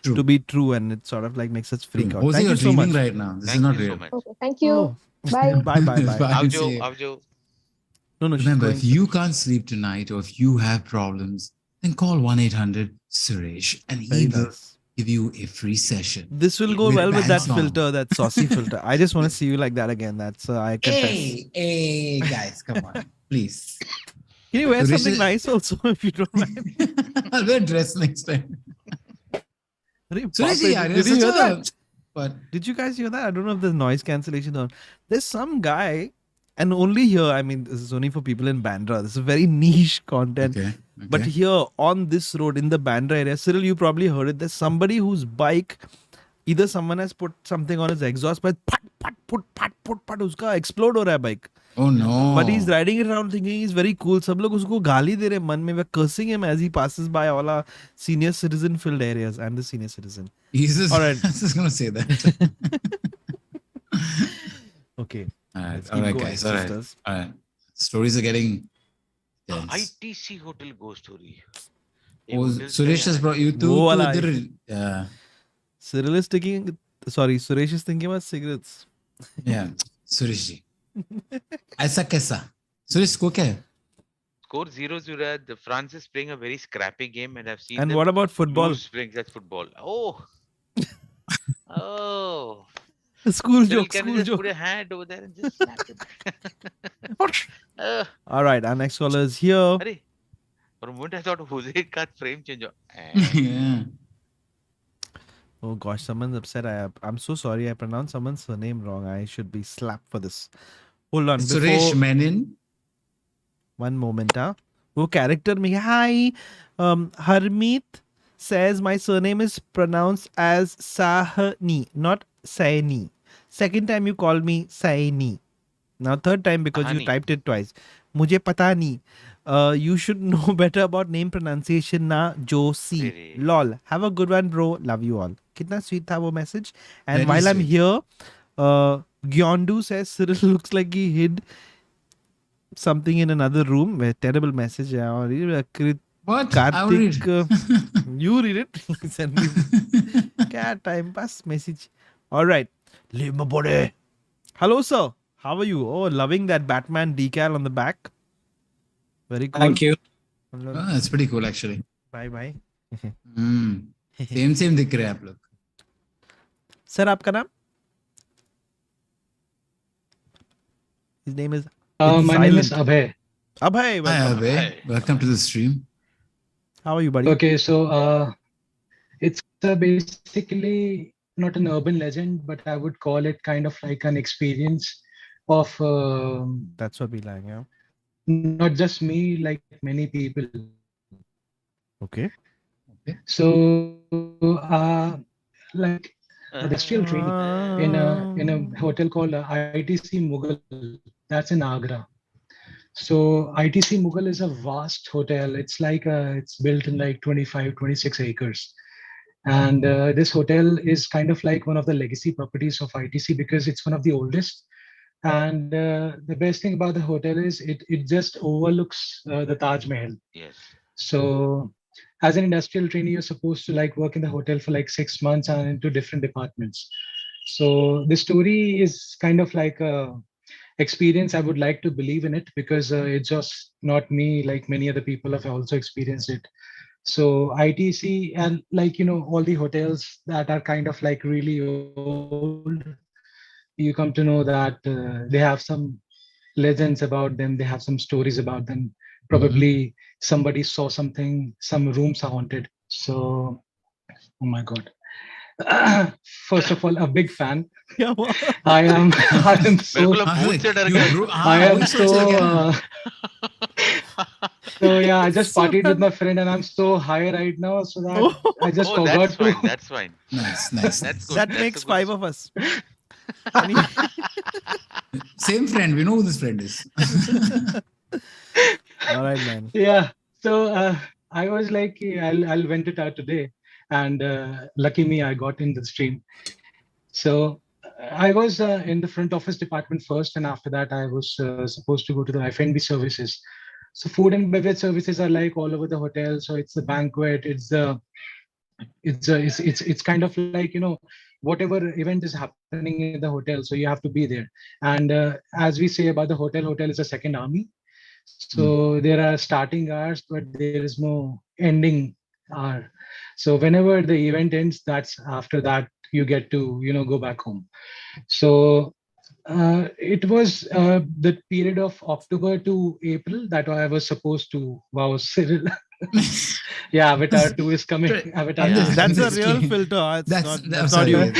True. to be true, and it sort of like makes us freak out. Jose, Thank you're you so dreaming much. right now. This is Thank not you so real. much. Okay, thank you. Oh. Bye. Bye. Bye. Avjo, See you. avjo. No, she's Remember, going. if you can't sleep tonight or if you have problems, then call 1-800 Suresh and he Very will nice. give you a free session. This will go with well with band that song. filter, that saucy filter. I just want to see you like that again. That's I confess. Hey, guys, come on, please. Can you wear Suresh something is- nice also if you don't mind? I'll wear dress next time. Arey Suresh, baap re, yeah, did you hear that? But Did you guys hear that? I don't know if there's noise cancellation on. There's some guy, and only here, I mean, this is only for people in Bandra. This is very niche content. okay. But here on this road in the Bandra area, Cyril, you probably heard it. There's somebody whose bike, either someone has put something on his exhaust, but pat, uska explode हो रहा है bike. Oh no. But he's riding it around thinking he's very cool. सब लोग उसको गाली दे रहे हैं मन में. We're cursing him as he passes by all our senior citizen filled areas. I'm the senior citizen. He's just, All right. I was just gonna say that. Okay. All right, Let's all keep right, going, guys. All right, sisters. all right. Stories are getting tense. ITC hotel ghost story. ये Oh, hotels Suresh का has यार. brought you to वो वाला उधर. Yeah, Cyril is taking. Sorry, Suresh is thinking about cigarettes. yeah. Suresh ji. ऐसा कैसा? Suresh को क्या है? Score 0-0. The France is playing a very scrappy game, and I've seen And them what about football? lose playing such football. Oh, oh. School Cyril, joke. can you School just joke. put a hand over there and just slap it? All right, our next caller is here. अरे, for a moment I thought Hoezaay का frame change हो. Yeah. Oh gosh, someone's upset. I'm so sorry. I pronounced someone's surname wrong. I should be slapped for this. Hold on. Suresh Menon. One moment, huh? वो character में hi, Harmeet says my surname is pronounced as Sahni, not Saini. Second time you called me Saini. Now third time because you Sahani. typed it twice. मुझे पता नहीं. You should know better about name pronunciation ना Josie. Really? Lol. Have a good one, bro. Love you all. कितना sweet था वो message. And Very while I'm sweet. here, Gyeondu says Cyril looks like he hid something in another room. A terrible message. और ये What? I will read. Karthik, you read it. Send me. क्या time pass message. All right. Leave my body. Hello, sir. How are you? Oh, loving that Batman decal on the back. Very cool. Thank you. Oh, that's pretty cool actually. Bye bye. Same दिख रहे हैं आप लोग. Sir, आपका नाम? His name is. My name is Abhay. Abhay. Hi Welcome. Abhay. Welcome to the stream. How are you, buddy? Okay, so it's basically not an urban legend, but I would call it kind of like an experience of That's what we like, yeah. not just me, like many people. Okay. So, like industrial training in a hotel called ITC Mughal. That's in Agra. So ITC Mughal is a vast hotel. It's like it's built in like 25, 26 acres. And this hotel is kind of like one of the legacy properties of ITC because it's one of the oldest. And the best thing about the hotel is it just overlooks the Taj Mahal. Yes. So as an industrial trainee, you're supposed to like work in the hotel for like 6 months and into different departments. So the story is kind of like a experience. I would like to believe in it because it's just not me, like many other people have also experienced it. So ITC and like, you know, all the hotels that are kind of like really old, you come to know that they have some legends about them. They have some stories about them. Probably somebody saw something, some rooms are haunted. So, oh my God. First of all, a big fan. Yeah, well, I am so, बिल्कुल भूत से डर गए. I am so, so yeah, I just So partied with fun. my friend and I'm so high right now. So that Oh, I just Oh, forgot that's to. fine. That's fine. Nice, nice. That's good. that That's makes a good 5 of us. Any- Same friend. We know who this friend is. All right, man. Yeah. So I was like, I'll vent it out today. And lucky me, I got in the stream. So I was in the front office department first, and after that, I was supposed to go to the F&B services. So food and beverage services are like all over the hotel. So it's the banquet, it's kind of like, you know, whatever event is happening in the hotel, so you have to be there. And as we say about the hotel is a second army. So there are starting hours, but there is no ending hour. So whenever the event ends, that's after that you get to, you know, go back home. So it was the period of October to April that I was supposed to. Wow, Cyril. Yeah, Avatar 2 is coming. Avatar 2 Yeah. is That's a coming. real filter. It's That's not sorry. you.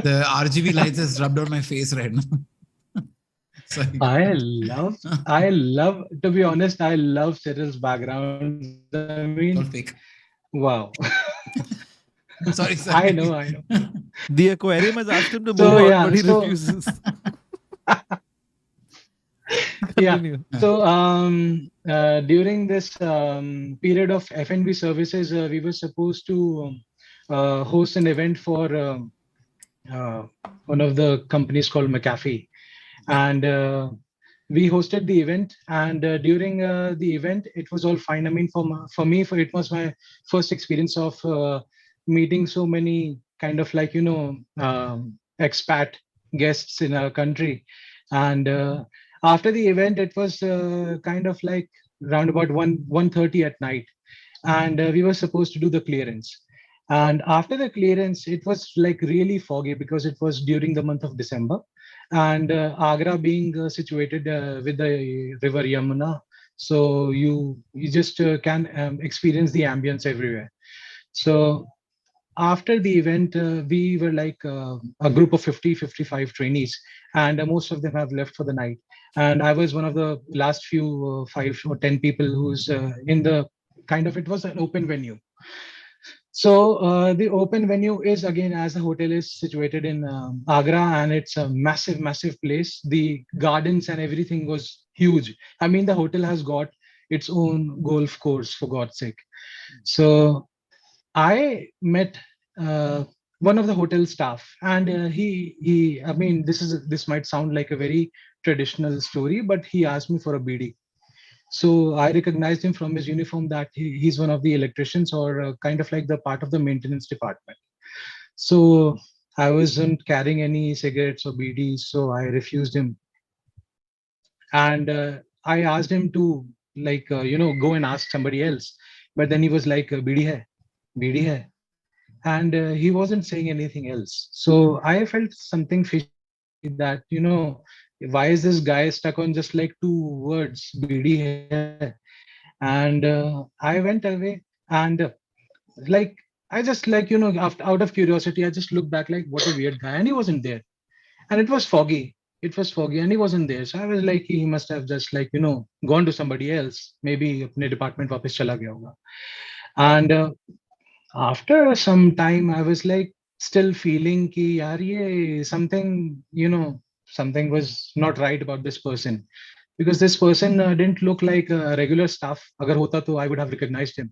The RGB lights has rubbed on my face right now. Sorry. I love, to be honest, I love Cyril's background. I All mean, fake. wow. Sorry. I know. The aquarium has asked him to So, move out, yeah, but he so- refuses. Yeah. Continue. So during this period of F&B services, we were supposed to host an event for one of the companies called McAfee. And we hosted the event. And during the event, it was all fine. I mean, for me, it was my first experience of meeting so many kind of like, you know, expat guests in our country. And after the event, it was kind of like round about 1:30 at night, and we were supposed to do the clearance. And after the clearance, it was like really foggy because it was during the month of December, and Agra being situated with the river Yamuna, so you just can experience the ambience everywhere. So after the event, we were like a group of 50-55 trainees, and most of them have left for the night. And I was one of the last few 5 or 10 people who's in the kind of, it was an open venue. So the open venue is, again, as the hotel is situated in Agra, and it's a massive place. The gardens and everything was huge. I mean, the hotel has got its own golf course, for God's sake. So I met one of the hotel staff, and he I mean, this might sound like a very traditional story, but he asked me for a BD. So I recognized him from his uniform that he's one of the electricians, or kind of like the part of the maintenance department. So I wasn't carrying any cigarettes or BDs, so I refused him. And I asked him to, like, go and ask somebody else. But then he was like, BD hai, BD hai. And he wasn't saying anything else. So I felt something fishy that, why is this guy stuck on just like two words, BD hai? And I went away, and like, I just like, out of curiosity, I just looked back like, what a weird guy. And he wasn't there. And it was foggy. It was foggy and he wasn't there. So I was like, he must have just like, gone to somebody else. Maybe apne department वापस चला गया होगा. And after some time, I was like still feeling कि यार ये something, something was not right about this person. Because this person didn't look like a regular staff. Agar hota to I would have recognized him.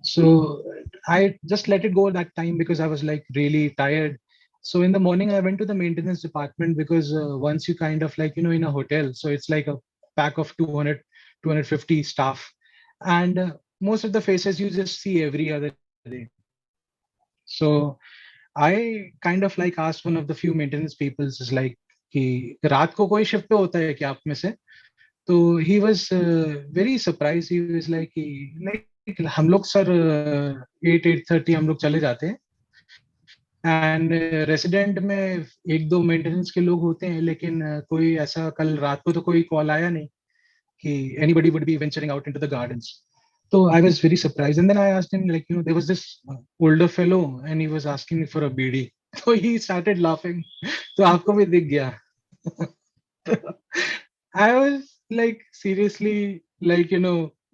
So I just let it go that time because I was like really tired. So in the morning, I went to the maintenance department because once you kind of like, in a hotel, so it's like a pack of 200, 250 staff. And most of the faces you just see every other day. So I kind of like asked one of the few maintenance people, is like, कि रात को कोई shift पे होता है क्या आप में से? तो he was very surprised. He was like, like हम लोग सर 8-8:30 हम लोग चले जाते हैं, एंड रेसिडेंट में एक दो मेंटेनेंस के लोग होते हैं, लेकिन कोई ऐसा कल रात को तो कोई कॉल आया नहीं कि anybody would be venturing out into the gardens. So I was very surprised, and then I asked him, like, there was this older fellow and he was asking me for a BD. So he started laughing. So आपको भी दिख गया. I was like, seriously, like,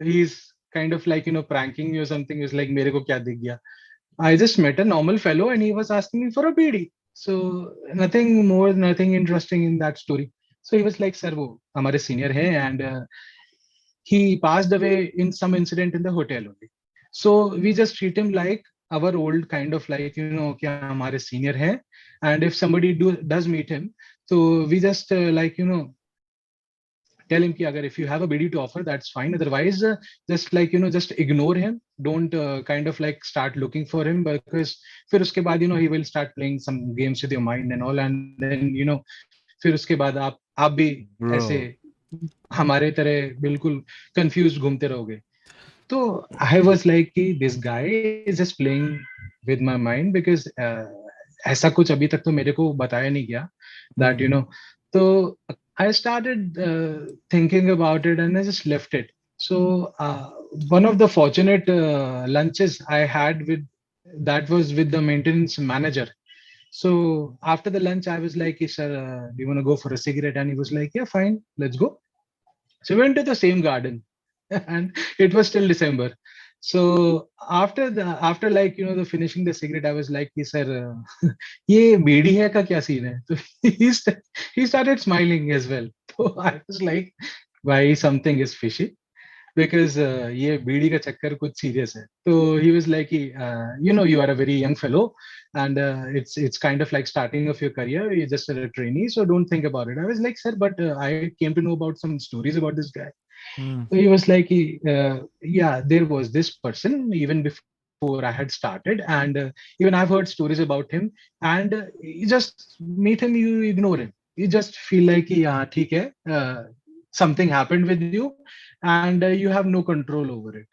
he's kind of like, pranking me or something. He was like, मेरे को क्या दिख गया? I just met a normal fellow and he was asking me for a BD. So nothing more, nothing interesting in that story. So he was like, sir, वो हमारे senior है, and he passed away in some incident in the hotel only. So we just treat him like our old kind of like, क्या हमारे senior है, and if somebody does meet him, so we just like, tell him कि अगर if you have a BD to offer, that's fine. Otherwise, just like, just ignore him. Don't kind of like start looking for him, because फिर उसके बाद, he will start playing some games with your mind and all, and then, फिर उसके बाद आप भी ऐसे Bro. हमारे तरह बिल्कुल confused घूमते रहोगे. तो I was like कि this guy is just playing with my mind, because ऐसा कुछ अभी तक तो मेरे को बताया नहीं गया that, तो I started thinking about it and I just left it. So one of the fortunate lunches I had that was with the maintenance manager. So after the lunch, I was like, sir, do you want to go for a cigarette? And he was like, yeah, fine, let's go. So we went to the same garden, and it was still December. So after like, the finishing the cigarette, I was like, sir, ये बीड़ी है का क्या scene है? So he started smiling as well. So I was like, why something is fishy? Because ये बीड़ी का चक्कर कुछ serious है. So he was like, you are a very young fellow, and it's kind of like starting of your career. You're just a trainee, so don't think about it. I was like, sir, but I came to know about some stories about this guy. So he was like, yeah, there was this person even before I had started, and even I've heard stories about him. And you just meet him, you ignore him. You just feel like, yeah, ठीक है, something happened with you, and you have no control over it.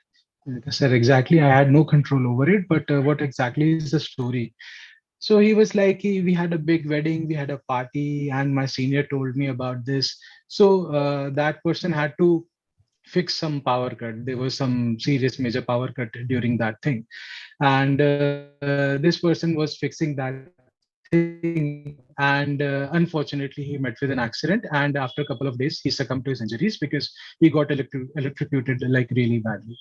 Sir, exactly, I had no control over it, but what exactly is the story? So he was like, we had a big wedding, we had a party, and my senior told me about this. So that person had to fix some power cut. There was some serious major power cut during that thing. And this person was fixing that thing. And unfortunately, he met with an accident. And after a couple of days, he succumbed to his injuries because he got electrocuted like really badly.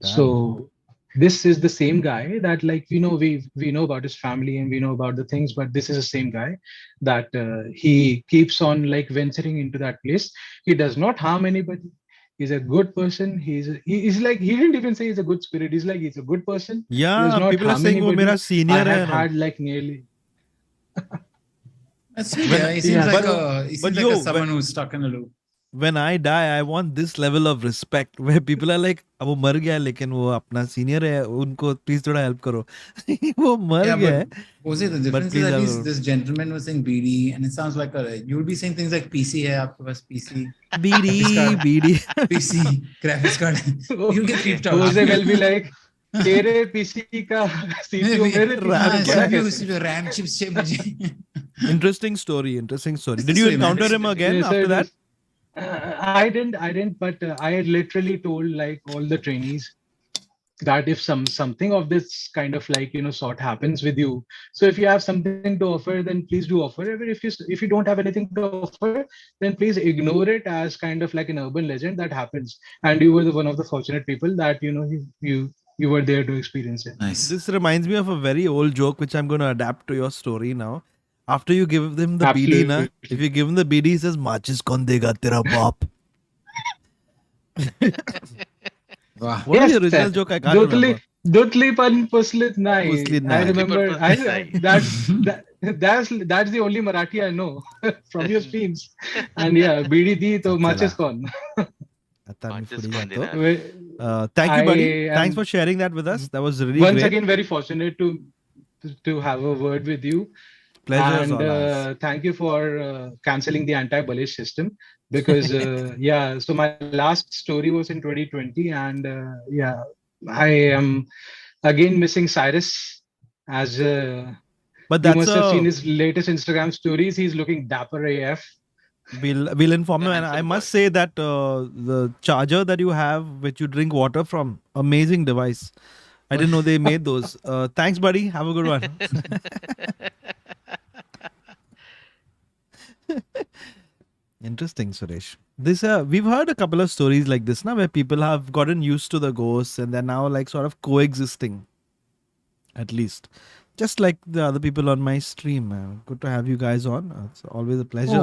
So Damn. this is the same guy that, like, we know about his family and we know about the things, but this is the same guy that he keeps on like venturing into that place. He does not harm anybody. He's a good person. He's like, he didn't even say he's a good spirit. He's like, he's a good person. He does Yeah, not people are harm saying वो anybody. मेरा senior I है have and all. had like nearly. That's sweet. When- Yeah, he seems Yeah. like But a yo, someone who's stuck in a loop. when I die, I want this level of respect where people are like, अब वो मर गया है, लेकिन वो अपना senior है, उनको please थोड़ा help करो. वो मर Yeah, गया है. but Jose, the difference is please at have least a- this gentleman was saying BD, and it sounds like you'll be saying things like PC hai, aapke paas PC, BD, BD. PC, graphics card. You'll get creeped out. Jose will be like, तेरे PC का CPU मेरे RAM PC क्या में है? कैसे? RAM chips चाहिए मुझे. Interesting story, interesting story. It's Did the you same, man. encounter him again Yes, after it that? is. I didn't, but I had literally told like all the trainees that if something of this kind of like sort happens with you, so if you have something to offer, then please do offer. If you don't have anything to offer, then please ignore it as kind of like an urban legend that happens. And you were one of the fortunate people that you were there to experience it. Nice. This reminds me of a very old joke which I'm going to adapt to your story now. After you give them the BD, na, Absolutely. if you give him the BD, he says, "Machis kaun dega tera baap." Wow. What is the original joke? I can't remember. Dutli pan puslit nai. Puslit I nai. remember. Puslit nai. That's the only Marathi I know from your streams. And yeah, BD di to matches kon. Matches kaun dena? Thank you, buddy. I Thanks am for sharing that with us. That was really once great. again very fortunate to have a word with you. Pleasure is And all ours. thank you for canceling the anti-bullish system because yeah, so my last story was in 2020 and yeah, I am again missing Cyrus as But you that's must have seen his latest Instagram stories. He's looking dapper AF. We'll inform you. And I Handsome must boy. say that the charger that you have, which you drink water from, amazing device. I didn't know they made those. Thanks, buddy. Have a good one. Interesting, Suresh. This we've heard a couple of stories like this now, where people have gotten used to the ghosts and they're now like sort of coexisting. At least, just like the other people on my stream. Good to have you guys on. It's always a pleasure.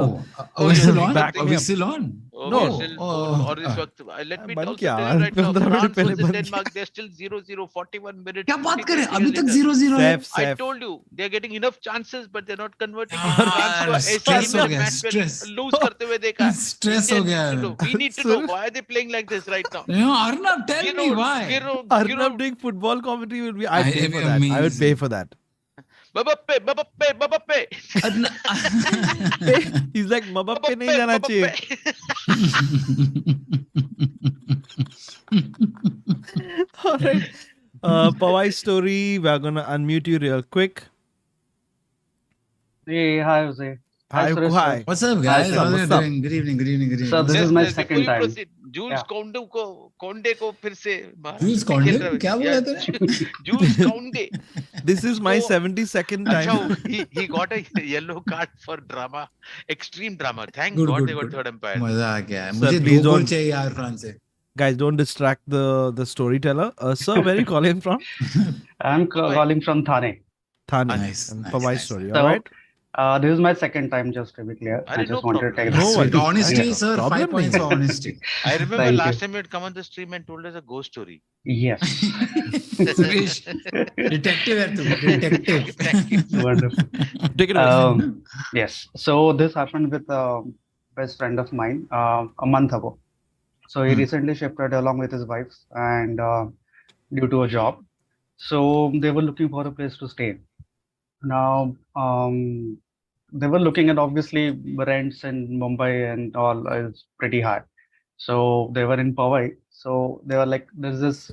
Are we still on? Back Are me we up. still on? Oh, No. we're still और इस वक्त let me बंद also किया, tell you right now 15 minute France पहले versus बंद Denmark they're still 0-0 41 minutes क्या बात 53 करें? seconds अभी तक later. 0-0 है. Safe, I safe. told you they're getting enough chances but they're not converting it. यार, France को ऐसे stress हो Indian गया, match stress. में lose करते हुए देखा है. Stress हो Indians गया need to है. know. We need to know why are they playing like this right now. You know, Arnab, tell me why. Arnab doing football commentary would be. I'd pay It'd for be that. I would pay amazing. for that. Babappe. He's like, Mabappe नहीं जाना चाहिए. All right. Pawai story. We're gonna unmute you real quick. Hey, hi, Hoezaay. Hi, Suresh, hi. What's up, guys? What's up? How are you What's up? doing? Good evening, good evening, good evening. Sir, this is my Yes, second before you time. proceed, Jules Yeah. Konde को फिर से मारा. Jules खेल Konde? रहा है. क्या बोला Yeah. तूने? Jules Konde. This is my So, 72nd अच्छा, time. he got a yellow card for drama, extreme drama. Thank Good, God good, they got good. third umpire. मजा आ गया है. Sir, मुझे please दो गोल don't- चाहिए यार फ्रांस से. Guys, don't distract the storyteller. Sir, where are you calling from? I'm calling from Thane. Thane. Nice, And nice, Pawai nice, story. So, All right. this is my second time, just to be clear. Arey, I just no wanted to problem. take No this. worries. Honesty, Yeah. sir. Problem 5 points नहीं. for honesty. I remember Thank last you. time you had come on the stream and told us a ghost story. Yes. Suresh, detective है तू. Detective. Wonderful. Take it away. Yes. So this happened with a best friend of mine a month ago. So he recently shifted along with his wife and due to a job. So they were looking for a place to stay. Now they were looking at obviously rents in Mumbai and all is pretty high. So they were in Powai. So they were like, there's this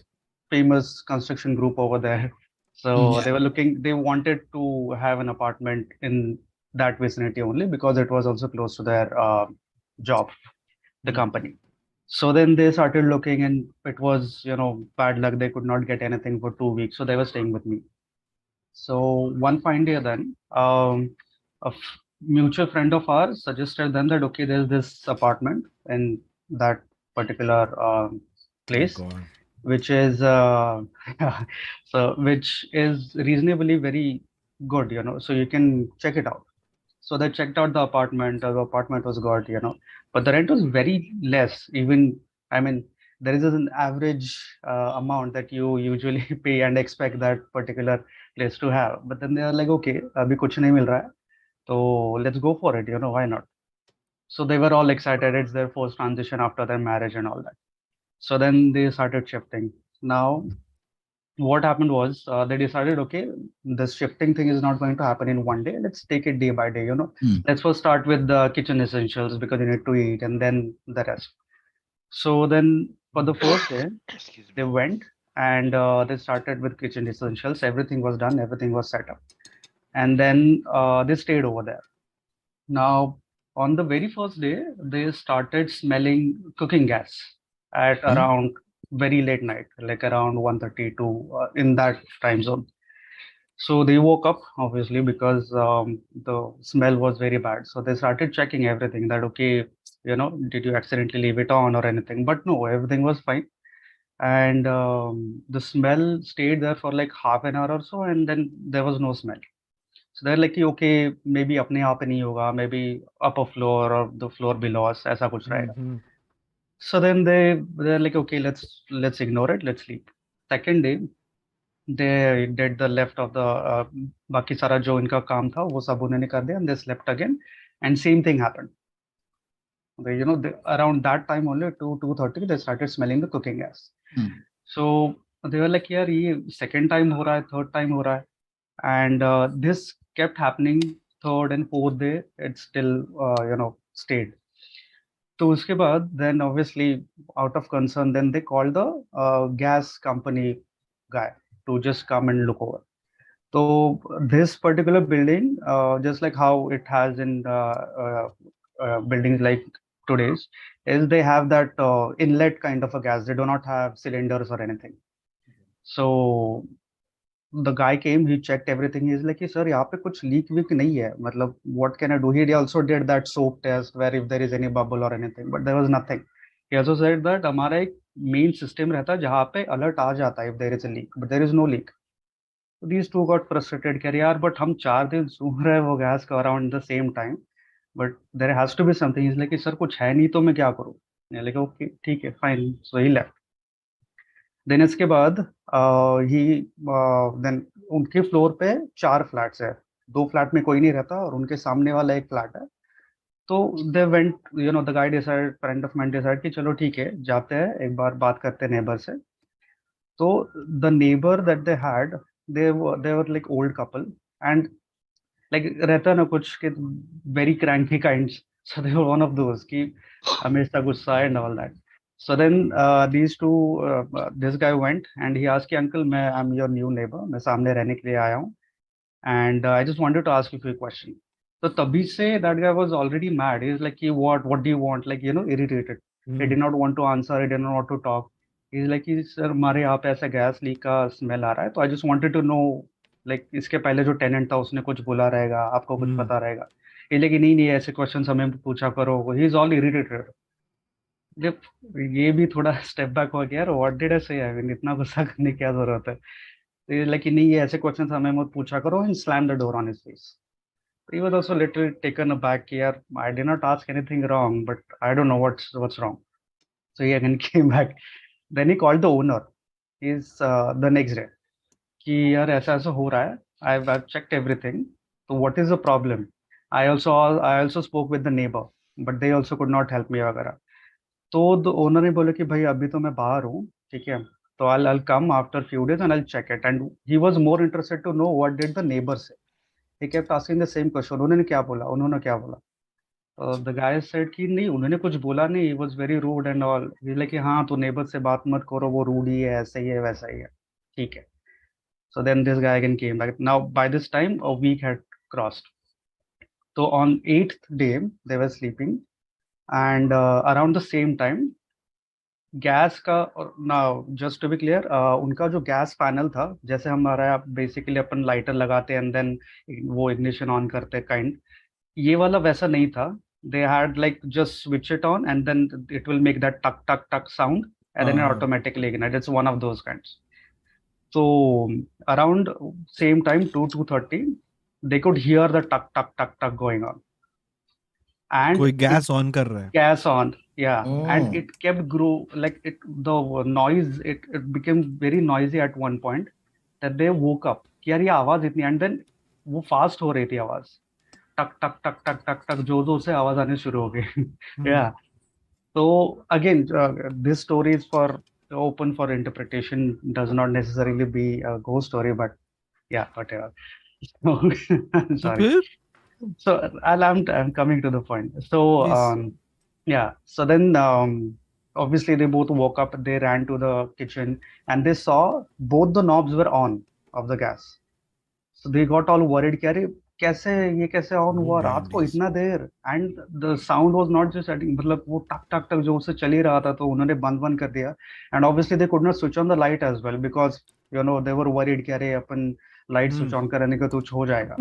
famous construction group over there. So Yeah. they wanted to have an apartment in that vicinity only because it was also close to their job, the company. So then they started looking and it was, bad luck. They could not get anything for 2 weeks. So they were staying with me. So one fine day then, mutual friend of ours suggested them that, okay, there's this apartment in that particular place, which is which is reasonably very good, so you can check it out. So they checked out the apartment was good, but the rent was very less, even I mean, there is an average amount that you usually pay and expect that particular place to have. But then they are like, okay, abhi kuch nahi mil raha hai, so let's go for it. Why not? So they were all excited. It's their first transition after their marriage and all that. So then they started shifting. Now, what happened was they decided, okay, the shifting thing is not going to happen in one day. Let's take it day by day. Let's first start with the kitchen essentials because you need to eat, and then the rest. So then for the first day, Excuse me. they went and they started with kitchen essentials. Everything was done, everything was set up. And then they stayed over there. Now, on the very first day, they started smelling cooking gas at around very late night, like around 1:32 in that time zone. So they woke up obviously because the smell was very bad. So they started checking everything that, okay, did you accidentally leave it on or anything? But no, everything was fine. And the smell stayed there for like half an hour or so, and then there was no smell. So they're like, okay, maybe अपने आप पे नहीं होगा, maybe upper floor or the floor below us, ऐसा कुछ रहेगा. Mhm. So then they're like, okay, let's ignore it, let's sleep. Second day, they did the left of the बाकी सारा जो इनका काम था वो सब उन्होंने कर दिया, and they slept again, and same thing happened. Around that time only 2:30 they started smelling the cooking gas. So they were like, यार ये second time हो रहा है, third time हो रहा है, and this kept happening third and fourth day. It still stayed. तो उसके बाद then obviously out of concern then they called the gas company guy to just come and look over. So this particular building, just like how it has in buildings like today's, is they have that inlet kind of a gas. They do not have cylinders or anything. So the guy came, he checked everything. He's like, sir, यहाँ पे कुछ leak weak नहीं है. मतलब, what can I do? He also did that soap test where if there is any bubble or anything, but there was nothing. He also said that हमारा एक main system रहता है जहाँ पे alert आ जाता है if there is a leak, but there is no leak. So these two got frustrated. कह रहे यार, but हम 4 दिन सूंघ रहे हैं वो gas को around the same time, but there has to be something. He's like, sir कुछ है नहीं तो मैं क्या करूँ? like, okay, ठीक है, fine. So he left. Then इसके बाद देन उनके फ्लोर पे 4 फ्लैट्स है, 2 फ्लैट में कोई नहीं रहता और उनके सामने वाला एक फ्लैट है. तो they went, the guy decide, friend of mine decide कि चलो ठीक है, जाते हैं एक बार बात करते हैं नेबर से. तो the neighbour that they had, they were like old couple and like रहता ना कुछ कि very cranky kinds. So they were one of दोस कि हमेशा गुस्सा and all that. So then these two, this guy went and he asked, uncle, I'm your new neighbor, मैं सामने रहने के लिए आया हूँ, and I just wanted to ask you a question. So तभी से that guy was already mad. He's like, what do you want? Like, irritated. He did not want to answer. He did not want to talk. He's like, sir, हमारे यहाँ पे ऐसा gas leak का smell आ रहा है, तो I just wanted to know, like, इसके पहले जो टेनेंट था उसने कुछ बोला रहेगा, आपको कुछ पता रहेगा. He's like, नहीं ऐसे क्वेश्चन हमें पूछा करो. He's all irritated. जब ये भी थोड़ा स्टेप बैक हो गया, व्हाट डिड आई से, आई मीन इतना गुस्सा करने की क्या जरूरत है. लेकिन नहीं, ये ऐसे क्वेश्चंस हमें मत पूछा करो, and slam the door on his face. He was also little taken aback कि यार, I did not ask anything wrong, but I don't know what's wrong. So he again came back. Then he called the owner is the next day कि यार ऐसा ऐसा हो रहा है, I have checked everything, तो what is the problem. I also spoke with the neighbour, but they also could not help me वगैरह. तो द ओनर ने बोला कि भाई अभी तो मैं बाहर हूँ, ठीक है, तो I'll come after few days and I'll check it. And he was more interested to know what did the neighbor say. He kept asking the same question. उन्होंने क्या बोला, उन्होंने क्या बोला. The guy said कि नहीं, उन्होंने कुछ बोला नहीं. He was very rude and all. He's like कि हाँ, तो neighbor से बात मत करो, वो rude ही है, ऐसा ही है, वैसा ही है, ठीक है. So then this guy again came back. Now by this time a week had crossed. So on 8th day they were sleeping. And around the same time, gas का, ना जस्ट टू बी क्लियर, उनका जो gas panel था, जैसे हमारा basically अपन lighter लगाते हैं and then वो इग्निशन ऑन करते हैं काइंड, ये वाला वैसा नहीं था. They had like just switch it on and then it will make that टक टक टक sound and then automatically ignite. It's one of those kinds. So around same time 2:30 they could hear the tuck tuck tuck tuck going on. And कोई gas on कर रहा है. gas on, Yeah, and Oh. it kept grow like it the noise it became very noisy at one point that they woke up कि यार ये आवाज इतनी and then वो फास्ट हो रही थी आवाज टक टक टक टक टक टक जोर जोर से आवाज आने शुरू हो गई yeah so again this story is for open for interpretation does not necessarily be a ghost story but yeah whatever तो sorry फिर so I'm coming to the point so please yeah so then obviously they both woke up they ran to the kitchen and they saw both the knobs were on of the gas so they got all worried कि अरे कैसे ये कैसे on ओ हुआ रात को बैंडीज इतना there and the sound was not just मतलब वो टक टक टक जोर से चल ही रहा था तो उन्होंने बंद बंद कर दिया and obviously they could not switch on the light as well because you know they were worried कि अरे अपन लाइट स्विच ऑन कराने का कुछ हो जाएगा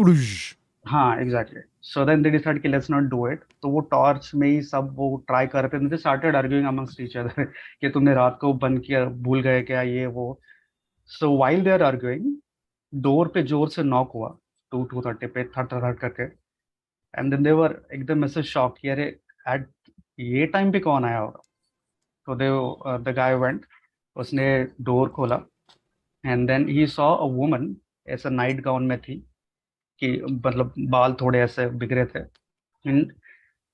हाँ exactly so then they decide कि लेट्स नॉट डू इट तो वो टॉर्च में ही सब वो ट्राई कर रहे थे they started arguing amongst each other कि तुमने रात को बंद किया भूल गए क्या ये वो so while they are arguing door पे जोर से नॉक हुआ 2:30 पे थट थट थट करके एंड देन दे वर एकदम ऐसे शॉक कि अरे एट ये टाइम पे कौन आया होगा तो दे द गाय वेंट उसने डोर खोला and then he saw a woman ऐसा नाइट गाउन में थी कि मतलब बाल थोड़े ऐसे बिगड़े थे and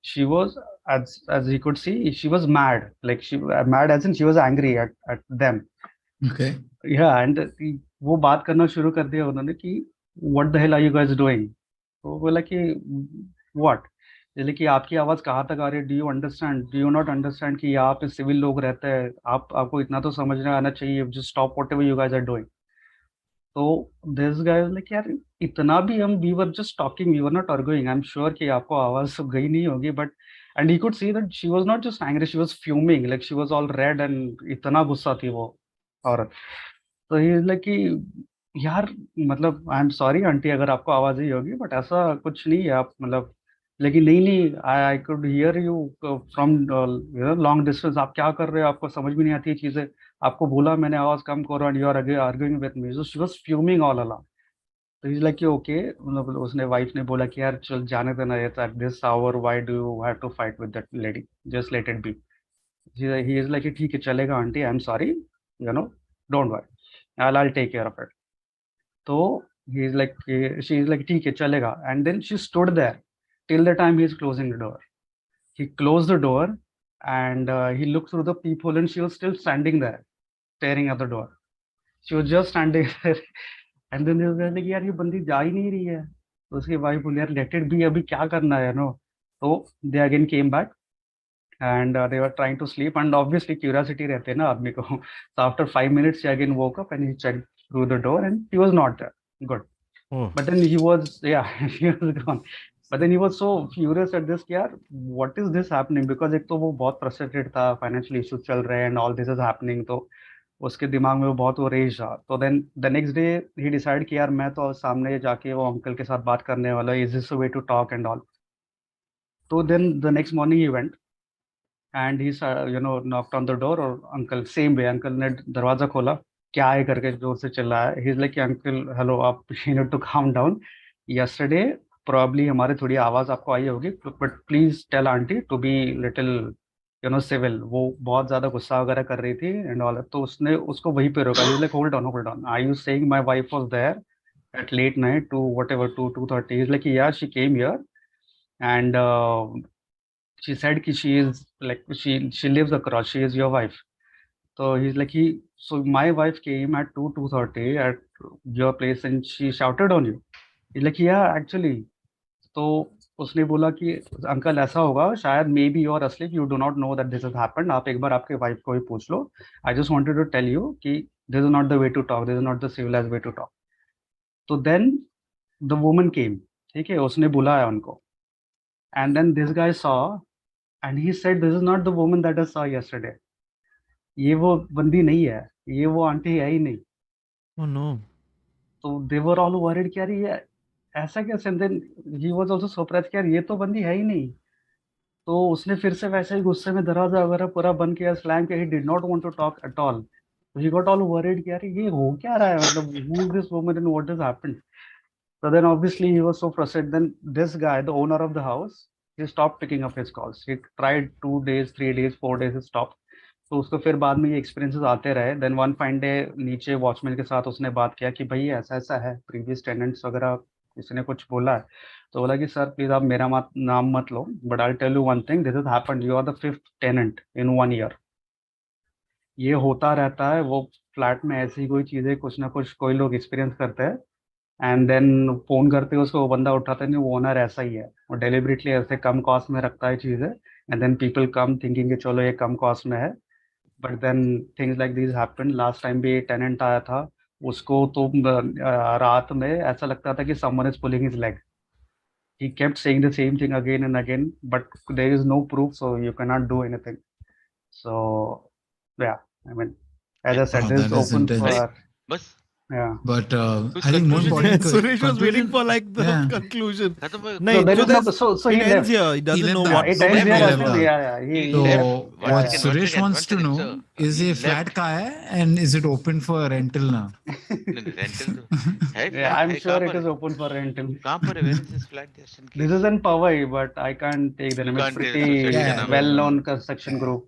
she was as he could see she was mad like she mad as in she was angry at them Okay. yeah and वो बात करना शुरू कर दिया उन्होंने कि what the hell are you guys doing तो वो बोला कि what जैसे कि आपकी आवाज कहाँ तक आ रही है do you understand do you not understand कि यहाँ पे सिविल लोग रहते हैं आपको इतना तो समझना आना चाहिए just stop whatever you guys are doing तो दिस गाय वाज लाइक यार इतना भी हम we were just talking we were not arguing I am sure कि आपको आवाज सब गई नहीं होगी but and he could see that she was not just angry she was fuming like she was all red and इतना गुस्सा थी वो औरत तो ही इज लाइक कि यार मतलब आई एम सॉरी आंटी अगर आपको आवाज ही होगी बट ऐसा कुछ नहीं है आप मतलब लेकिन नहीं नहीं I I could hear you from long distance आप क्या कर रहे हो आपको समझ में नहीं आती चीजें आपको बोला मैंने आवाज कम करो and you are arguing with me so she was fuming all along तो इज लाइक कि ओके मतलब उसने वाइफ ने बोला कि यार चल जाने देना ये at this hour why do you have to fight with that lady just let it be he is like ठीक है चलेगा aunty I am sorry you know don't worry I take care of it तो he is like she is like ठीक है चलेगा and then she stood there till the time he is closing the door he closed the door and he looked through the peephole and she was still standing there staring at the door she was just standing there and then they were like यार ये बंदी जा ही नहीं रही है तो उसकी wife बोली यार लेट इट बी अभी क्या करना है नो तो they again came back and they were trying to sleep and obviously curiosity रहते हैं ना आदमी को so after 5 minutes he again woke up and he checked through the door and he was not there good but then he was yeah he was gone but then he was so furious at this कि यार what is this happening because एक तो वो बहुत frustrated था financial issues चल रहे हैं and all this is happening तो उसके दिमाग में वो बहुत वो रेज था तो then the next day he decided कि यार मैं तो सामने जाके वो अंकल के साथ बात करने वाला is this a way to talk and all तो then the next morning he went and he knocked on the door और अंकल सेम वे अंकल ने दरवाजा खोला क्या है करके जोर से चिल्लाया he is like uncle hello आप you need to calm down yesterday probably हमारे थोड़ी आवाज आपको आई होगी but please tell aunty to be little civil वो बहुत ज्यादा गुस्सा वगैरह कर रही थी एंड ऑल तो उसने उसको वहीं पे रोका like hold on I you saying my wife was there at late night to whatever 2:30 he's like yeah she came here and she said ki she is like she lives across she is your wife so he's like he so my wife came at 2:30 at your place and she shouted on you he's like yeah actually तो उसने बोला कि uncle ऐसा होगा शायद maybe you're asleep you do not know that this has happened आप एक बार आपके वाइफ को ही पूछ लो I just wanted to tell you कि this is not the way to talk this is not the civilised way to talk तो देन द वुमन केम ठीक है उसने बुलाया उनको and then this guy saw and he said this is not the woman that I saw yesterday ये वो बंदी नहीं है ये वो आंटी है ही नहीं oh no तो they were all worried कि यार ये ऐसा कैसे and then he was also surprised कि यार ये तो बंदी है ही नहीं तो उसने फिर से वैसे ही गुस्से में दरवाजा वगैरह पूरा बंद किया स्लैम किया he did not want to talk at all so he got all worried कि यार ये हो क्या रहा है मतलब who is this woman and what has happened so then obviously he was so frustrated then this guy the owner of the house he stopped picking up his calls. He tried 2 days, 3 days, 4 days, he stopped. तो उसको फिर बाद में ये experiences आते रहे. Then one fine day नीचे watchman के साथ उसने बात किया कि भाई ऐसा ऐसा है, प्रीवियस टेनेंट्स वगैरह किसी ने कुछ बोला है. तो बोला कि सर प्लीज आप मेरा नाम मत लो, but I tell you one thing, this is happened, you are the 5th tenant in 1 year. ये होता रहता है. वो फ्लैट में ऐसी कोई चीजें कुछ ना कुछ कोई लोग एक्सपीरियंस करते हैं, एंड देन फोन करते हैं उसको, वो बंदा उठाता नहीं, वो ओनर ऐसा ही है, वो डेलिबरेटली ऐसे कम कॉस्ट में रखता है चीजें, and then people come thinking कि चलो ये कम कॉस्ट में है, but then things like this happen. Last time भी टेनेंट आया था, उसको तो रात में ऐसा लगता था कि someone is pulling his leg. He kept saying the same thing again and again, but there is no proof, so you cannot do anything. So, yeah, I mean, as I said, Wow, this that is is open intense. for, बस yeah. But Whose I think more conclusion important. Suresh was waiting conclusion- for like the Yeah. conclusion. खत्म हो- नहीं, So there so is no, there's- so it he ends left. here. He doesn't left know that. what. It So ends he here, left actually, that. yeah, yeah. He So left. Once what again, Suresh once wants to again, know sir, is he ये left. flat का है and is it open for rental now? नहीं, rental तो है Yeah, flat, I'm है sure कहाँ it पर is है? open for rental. कहाँ पर है? Where is this flat just in This case? is in Powai, but I can't take the You name. It's can't tell pretty society का नाम है। well-known construction group.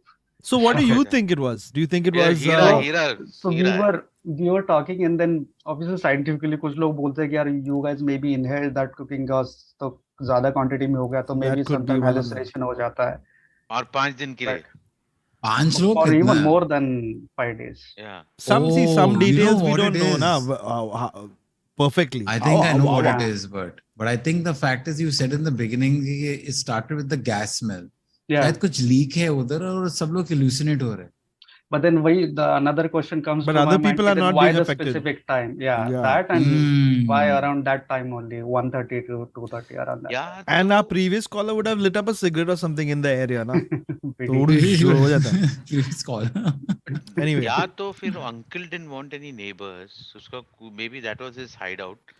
So what do you think it was? Do you think it Yeah, was? Hira, So- Hira, So Hira. we were talking, and then obviously scientifically कुछ लोग बोलते हैं कि यार you guys maybe inhaled that cooking gas, तो ज्यादा quantity में हो गया, तो That maybe could be sometimes one of them. hallucination हो जाता है, और 5 दिन के लिए. Right. 5 लोग or कितना even है? more than 5 days. Yeah. Some Oh, some you know details we what don't it know is. now perfectly. I think I know what yeah. it is, but I think the fact is you said in the beginning it started with the gas smell. Yeah, शायद कुछ leak है उधर और सब लोग hallucinate हो रहे हैं. but then another question comes But to other my mind, people are then not why being the affected. specific time? Yeah, Yeah. that, and Hmm. why around that time only, 1:30 to 2:30 around that. Yeah. And तो- our previous caller would have lit up a cigarette or something in the area, na? Pretty. तो उड़ शुरू हो जाता है. Please call. Anyway, या तो फिर uncle didn't want any neighbors. उसका maybe that was his hideout.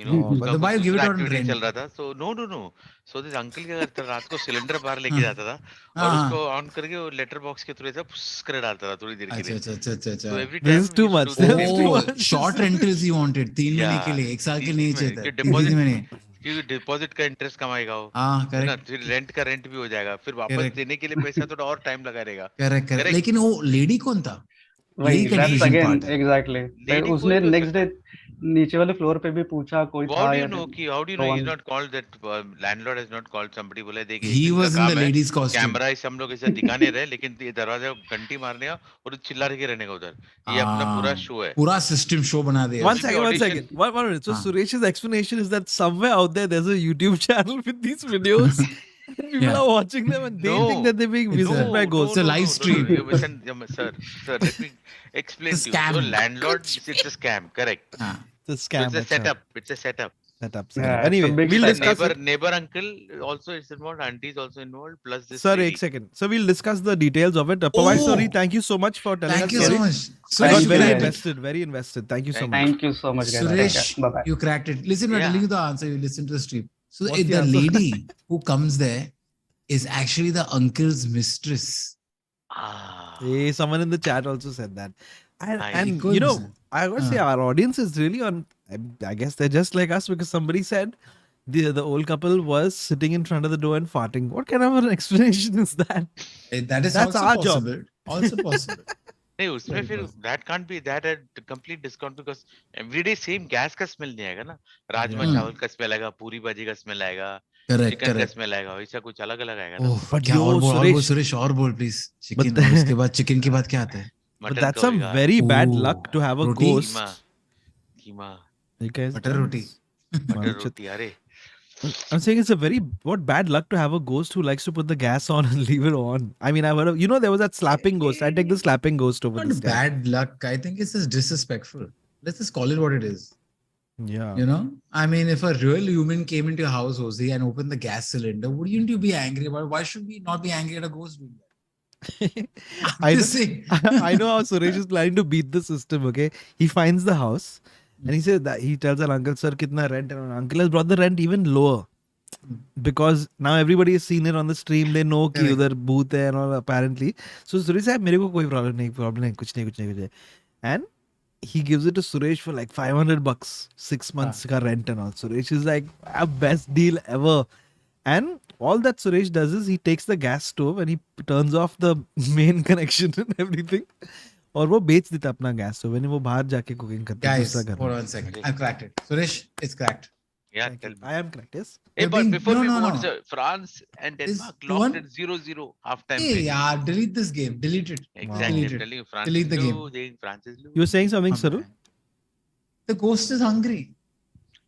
You know, Oh, उसका but why कुछ give it दूसरा on activity rent? चल रहा था. So no. So this uncle क्या करता था, रात को सिलेंडर बाहर लेके जाता था और हाँ. उसको ऑन करके वो लेटर बॉक्स के थ्रू ऐसा फुस कर डालता था थोड़ी देर के अच्छा लिए. अच्छा. So every This time is too he used much. to do This that. is too Oh, much. short rentals he wanted 3 महीने Yeah. के लिए, 1 साल के 3 नहीं महीने चाहिए के था. 3 महीने. क्योंकि डिपॉजिट का इंटरेस्ट कमाएगा वो. हाँ, है ना, correct. फिर रेंट का रेंट भी हो जाएगा, फिर वापस Correct. देने के लिए पैसा थोड़ा और टाइम लगा रहेगा. Correct. Correct. लेकिन वो लेडी कौन था? वही, यही that's confusion again part है. exactly. फिर Lady उसने कोई भी हो नेक्स्ट डे नीचे वाले फ्लोर पे भी पूछा कोई How था do या you know कि how do you know no he's one- not called that landlord has not called somebody, बोले देख एक He दिन का was in the काम है, lady's costume. कैमरा इसे हम लोग ऐसे दिखाने रहे, लेकिन ये दरवाजा घंटी मारने का और चिल्ला के रहने का उधर. ये अपना पूरा शो है. पूरा सिस्टम शो बना दिया. one second. audition. One minute. So हाँ. Suresh's explanation is that somewhere out there there's a YouTube channel with these videos. And people Yeah. are watching them and they No. think that they're being It's visited by ghosts. It's a live stream. Listen, sir, let me explain It's to a you. So scam. landlord, it's a scam, correct. हाँ. It's a So scam. it's a अच्छा. setup. It's a setup. Setup. Yeah, Anyway, it's a big we'll setup. discuss it. Neighbor uncle also is involved. Auntie is also involved. Plus this Sir, lady. एक second. So we'll discuss the details of it. Pawai, Oh. sorry, thank you so much for telling Thank us. you so Sorry. much. I Suresh, got you very cracked it. invested. Very invested. Thank you so much. Thank you so much, guys. Suresh, Bye bye. you cracked it. Listen, we're Yeah. telling you the answer. You listen to the stream. So What's the the answer? lady who comes there is actually the uncle's mistress. Ah. Hey, someone in the chat also said that. And, I and could you know, say. I gotta say, our audience is really on. I guess they're just like us because somebody said the old couple was sitting in front of the door and farting. What kind of an explanation is that? That is That's also our job. possible. Also possible. नहीं उसमें Very फिर possible. that can't be that at complete discount because everyday same gas का smell नहीं आएगा ना. Rajma Yeah. चावल का smell आएगा, पूरी भाजी का smell आएगा, Correct, चिकन का correct. smell आएगा, ऐसा कुछ अलग अलग आएगा ना. Oh, But क्या yo, और बोल Suresh- सुरेश और बोल प्लीज चिकन But- और उसके बाद चिकन के बाद क्या आता है But मटन that's का some होएगा, very bad Ooh. luck to have a Roti. ghost. Keema, You guys, butter roti butter roti. अरे I'm saying it's a very what bad luck to have a ghost who likes to put the gas on and leave it on. I mean, I've heard of, there was that slapping ghost. I take the slapping ghost over this not guy. bad luck. I think it's just disrespectful. Let's just call it what it is. Yeah. You know, I mean, if a real human came into your house, Hoezaay, and opened the gas cylinder, wouldn't you be angry about it? Why should we not be angry at a ghost doing that? I I'm just know- saying. I know how Suresh is planning to beat the system. Okay, he finds the house and he says that he tells an uncle, "Sir, kitna rent?" And uncle has brought the rent even lower because now everybody has seen it on the stream. They know कि Correct. उधर भूत है and all apparently. So Suresh said, "मेरे को कोई problem नहीं, कुछ नहीं." And he gives it to Suresh for like $500, 6 months ka rent and all. Suresh is like, best deal ever. And all that Suresh does is he takes the gas stove and he turns off the main connection and everything. और वो बेच देता अपना gas stove, वो बाहर जाके cooking करता है Guys, दूसरा घर hold में. on a second. I've cracked it. Suresh, it's cracked. Yeah, Thank tell you. me. I am correct, yes. Hey, You're but being- before no, we no, move on, no. sir, France and Denmark the locked one- at 0-0 halftime. Hey, period. yeah, delete this game. Delete it. Exactly. Delete I'm it. telling you, France Delete is the game. losing. France is losing. You were saying something, Oh, Cyril? man. The ghost is hungry.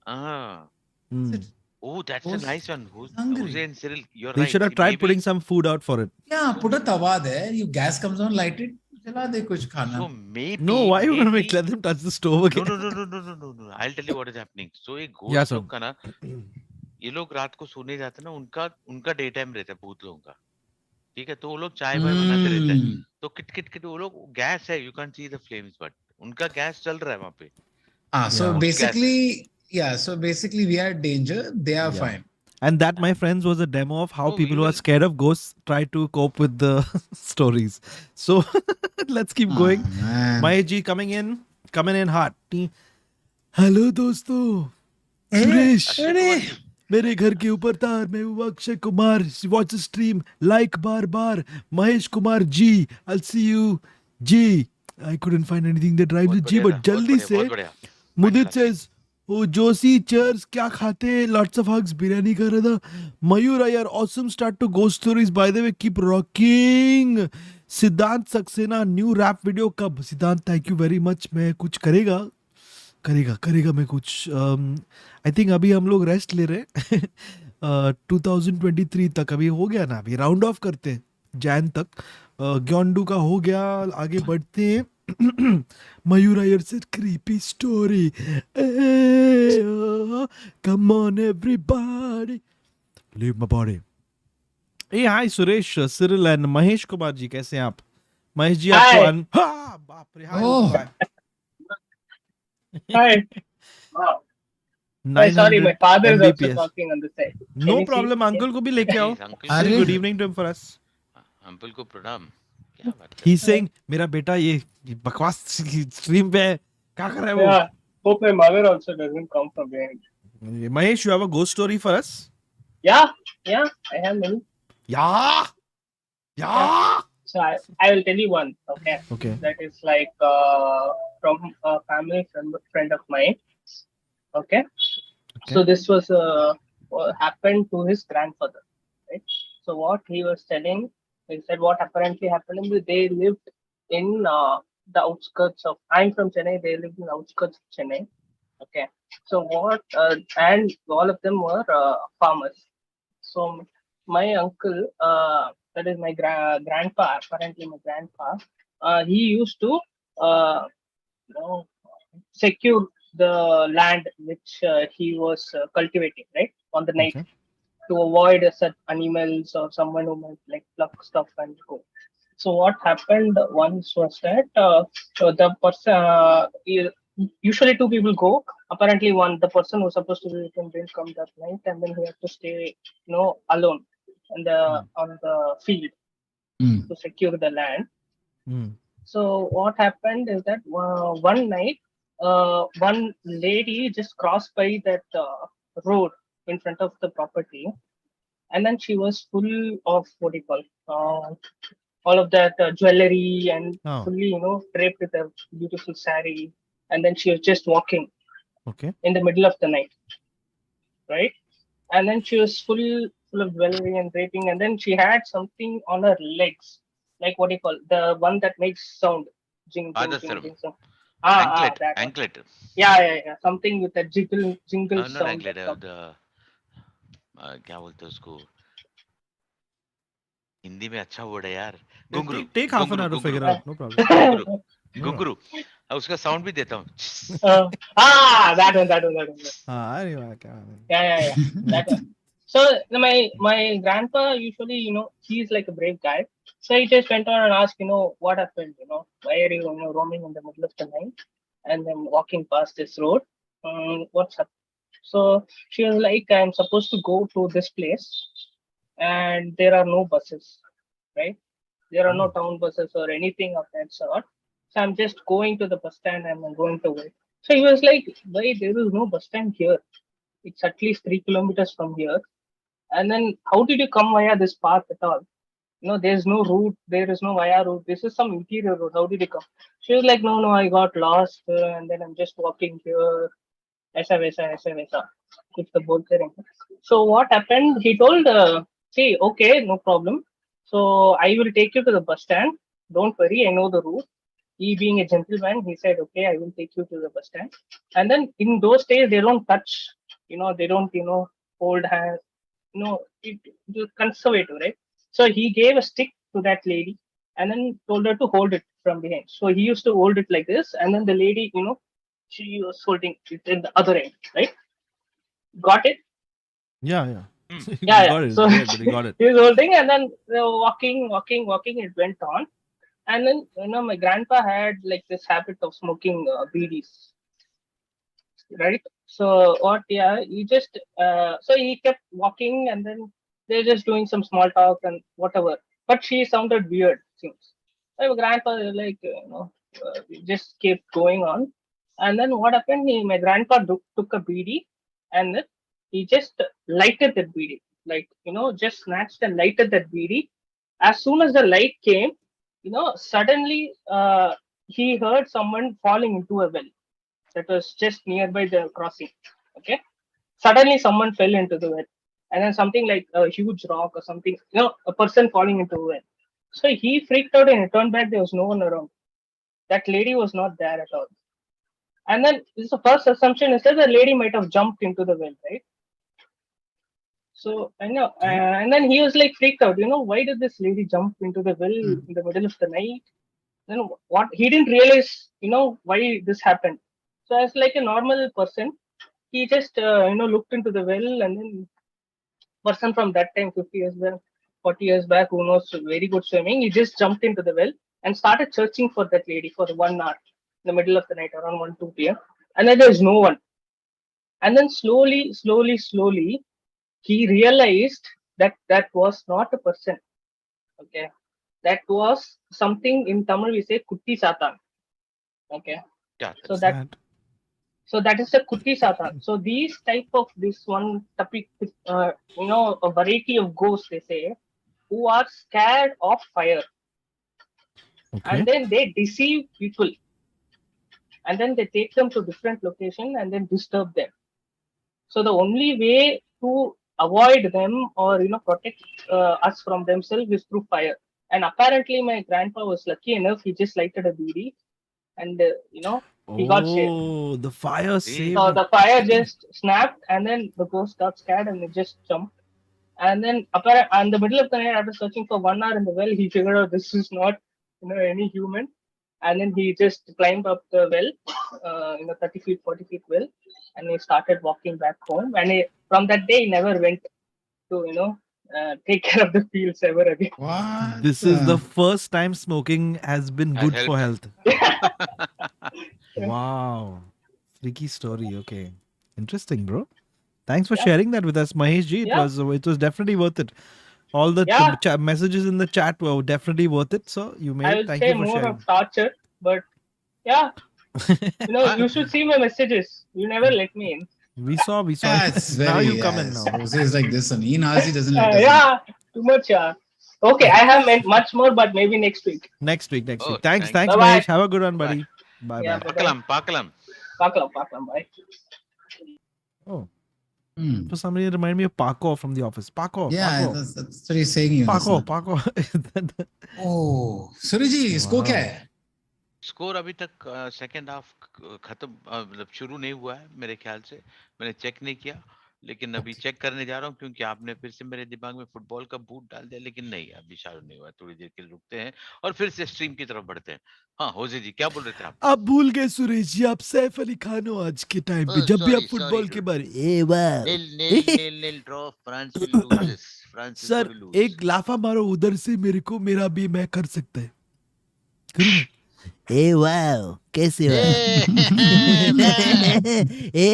Ah. Hmm. That's it. Oh, that's Ghost a nice one. hungry. Jose and Cyril, you're They right. should have See, tried maybe- putting some food out for it. Yeah, put a tawa there. You gas comes on, light it. Jala de kuch khana. So maybe. No, why you gonna maybe- let them touch the stove No, again? no. I'll tell you what is happening. So एक Yeah, ghost sir. लोग का ना, ये लोग रात को सोने जाते हैं ना, उनका डे टाइम रहता है भूत लोगों का. ठीक है, तो वो लोग चाय वाय बनाते रहते हैं. तो किट किट किट वो लोग गैस है, you can't see the flames, but उनका गैस चल रहा है वहाँ पे. So Yeah. basically, yeah. So basically, we are in danger. They are Yeah. fine. And that, my friends, was a demo of how No, people we who are will- scared of ghosts try to cope with the stories. So let's keep going. Oh, man. Mahesh ji coming in hot. Hello दोस्तों, सुरेश अरे मेरे घर के ऊपर तार, मैं हूँ Akshay Kumar. Watch the stream, like bar Mahesh Kumar ji. I'll see you ji. I couldn't find anything that rhymes with G, but जल्दी से. बहुत बढ़िया. Mudit says, oh, Josie, cheers, क्या खाते हैं? Lots of hugs, biryani खा रहा था. Mayur यार, awesome start to ghost stories. By the way, keep rocking. सिद्धांत सक्सेना, new rap video कब? सिद्धांत, thank you very much. मैं कुछ करेगा मैं कुछ. I think अभी हम लोग रेस्ट ले रहे हैं. 2023 तक अभी हो गया ना, अभी राउंड ऑफ करते हैं जैन तक. ग्योंडू का हो गया, आगे बढ़ते हैं. Mayur Iyer said creepy story. Come on everybody. Leave my body. Hey, hi Suresh, Cyril and Mahesh Kumar ji, कैसे हैं आप? महेश जी आपको हाँ, बाप रे, hi. Oh. Hi. Wow. Sorry, 900 my father is also Mbps. talking on the side. No Can you see? problem, uncle को भी लेके आओ. Please, uncle, Say अरे. good evening to him for us. uncle को प्रणाम. क्या बात है? He's saying मेरा बेटा ये बकवास स्ट्रीम पे है, क्या कर रहा है वो? Yeah. Hope my mother also doesn't come from behind. Mahesh, you have a ghost story for us? Yeah, I have many. Yeah. So I will tell you one. Okay. That is like from a family friend of mine. Okay. So this was what happened to his grandfather. Right. So what he was telling, he said what apparently happened. They lived in the outskirts of. I'm from Chennai. They lived in the outskirts of Chennai. Okay. So what? And all of them were farmers. So my uncle, that is my grandpa. Apparently my grandpa, he used to secure the land which he was cultivating, right, on the night, to avoid such animals or someone who might like pluck stuff and go. So what happened once was that so the person, usually two people go. Apparently the person was supposed to be with him didn't come that night, and then he had to stay, alone on the field to secure the land. So what happened is that one night, one lady just crossed by that road in front of the property, and then she was full of what do you call all of that jewelry and fully draped with a beautiful sari, and then she was just walking in the middle of the night, right? And then she was full of jewelry and draping, and then she had something on her legs, like what do you call the one that makes sound, jing jing jing jing sound. Anklet. Yeah, something with a jingle not sound. anklet, the क्या बोलते हैं उसको हिंदी में अच्छा word है यार. घुंघरू. Take half an hour to figure out, no problem. घुंघरू. उसका साउंड भी देता हूँ. That one. अरे वाह, क्या Yeah. That one. So my grandpa usually, he's like a brave guy. So he just went on and asked, what happened, why are you, roaming in the middle of the night and then walking past this road? What's up? So she was like, I'm supposed to go to this place and there are no buses, right? There are no town buses or anything of that sort. So I'm just going to the bus stand and I'm going to wait. So he was like, why there is no bus stand here? It's at least 3 kilometers from here. And then, how did you come via this path at all? There's no route, there is no via route. This is some interior road. How did you come? She was like, no, I got lost, and then I'm just walking here. Aisa vaisa, aisa vaisa. It's the both there. So what happened? He told, see, okay, no problem. So I will take you to the bus stand. Don't worry, I know the route. He being a gentleman, he said, okay, I will take you to the bus stand. And then in those days, they don't touch, they don't, hold hands, it's conservative, right? So he gave a stick to that lady and then told her to hold it from behind. So he used to hold it like this, and then the lady, she was holding it in the other end, right? Got it? Yeah. Hmm. You Yeah, got yeah. it. So Yeah, but you got it. he was holding, and then they were walking, it went on. And then, my grandpa had like this habit of smoking BDs, right? So what? Yeah, he just so he kept walking, and then they're just doing some small talk and whatever. But she sounded weird, seems. My grandpa like just kept going on, and then what happened? My grandpa took a BD, and then he just lighted that BD, like just snatched and lighted that BD. As soon as the light came, suddenly he heard someone falling into a well that was just nearby the crossing. Okay. Suddenly someone fell into the well. And then something like a huge rock or something, a person falling into a well. So he freaked out and he turned back. There was no one around. That lady was not there at all. And then this is the first assumption is that the lady might have jumped into the well, right? So I know, and then he was like freaked out. Why did this lady jump into the well in the middle of the night? Then what? He didn't realize, why this happened. So as like a normal person, he just looked into the well, and then person from that time, 50 years back, 40 years back, who knows, very good swimming, he just jumped into the well and started searching for that lady for 1 hour in the middle of the night around 1 2 p.m. And then there's no one. And then slowly he realized that that was not a person. Okay, that was something. In Tamil we say kutti satan. Okay, Yeah, so that's that Sad. so that is a kuti satan. So these type of this one topic, a variety of ghosts, they say, who are scared of fire, Okay. and then they deceive people, and then they take them to different location and then disturb them. So the only way to avoid them or protect us from themselves is through fire. And apparently my grandpa was lucky enough, he just lighted a beedi, and he got saved. Oh, the fire see. So saved. the fire just snapped, and then the ghost got scared and it just jumped. And then in the middle of the night, after searching for 1 hour in the well, he figured out this is not any human. And then he just climbed up the well, 30 feet, 40 feet well, and he started walking back home. And from that day, he never went to take care of the fields ever again. What? This is the first time smoking has been Has good for helped. health. Wow. Freaky story. Okay. Interesting, bro. Thanks for Yeah. sharing that with us, Mahesh ji. Yeah. It was definitely worth it. All the Yeah. messages in the chat were definitely worth it. So you made I it. would Thank say you for more sharing. of torture, but yeah, you should see my messages. You never let me in. we saw. Yeah, it's very. Now you come in now. Jose is like this, and he doesn't let us in. Yeah, too much. Yeah. Okay, I have meant much more, but maybe next week. Next week. Oh, Thanks, thank you. Mahesh. Have a good one, Bye. buddy. Bye. Yeah, Bye. bye-bye. Pakalam. Paklam, bye. Oh, Hmm. for some reason, remind me of Paco from the office. Paco. Yeah, Paco. that's what he's saying. Paco. Oh, Suriji, इसको क्या है? Score अभी तक second half खत्म मतलब शुरू नहीं हुआ है मेरे ख्याल से मैंने चेक नहीं किया लेकिन अभी चेक करने जा रहा हूँ क्योंकि आपने फिर से मेरे दिमाग में फुटबॉल का बूट डाल दिया लेकिन नहीं अभी चालू नहीं हुआ थोड़ी देर के लिए रुकते हैं और फिर से स्ट्रीम की तरफ बढ़ते हैं हाँ होजे जी क्या बोल रहे थे आप आप भूल गए सुरेश जी आप सैफ अली खान हो आज के टाइम पे जब भी आप फुटबॉल के बारे nil draw France will lose this France is sir एक लाफा मारो उधर से मेरा भी मैं कर सकता है करूँ मैं? ए वाओ कैसे हो ए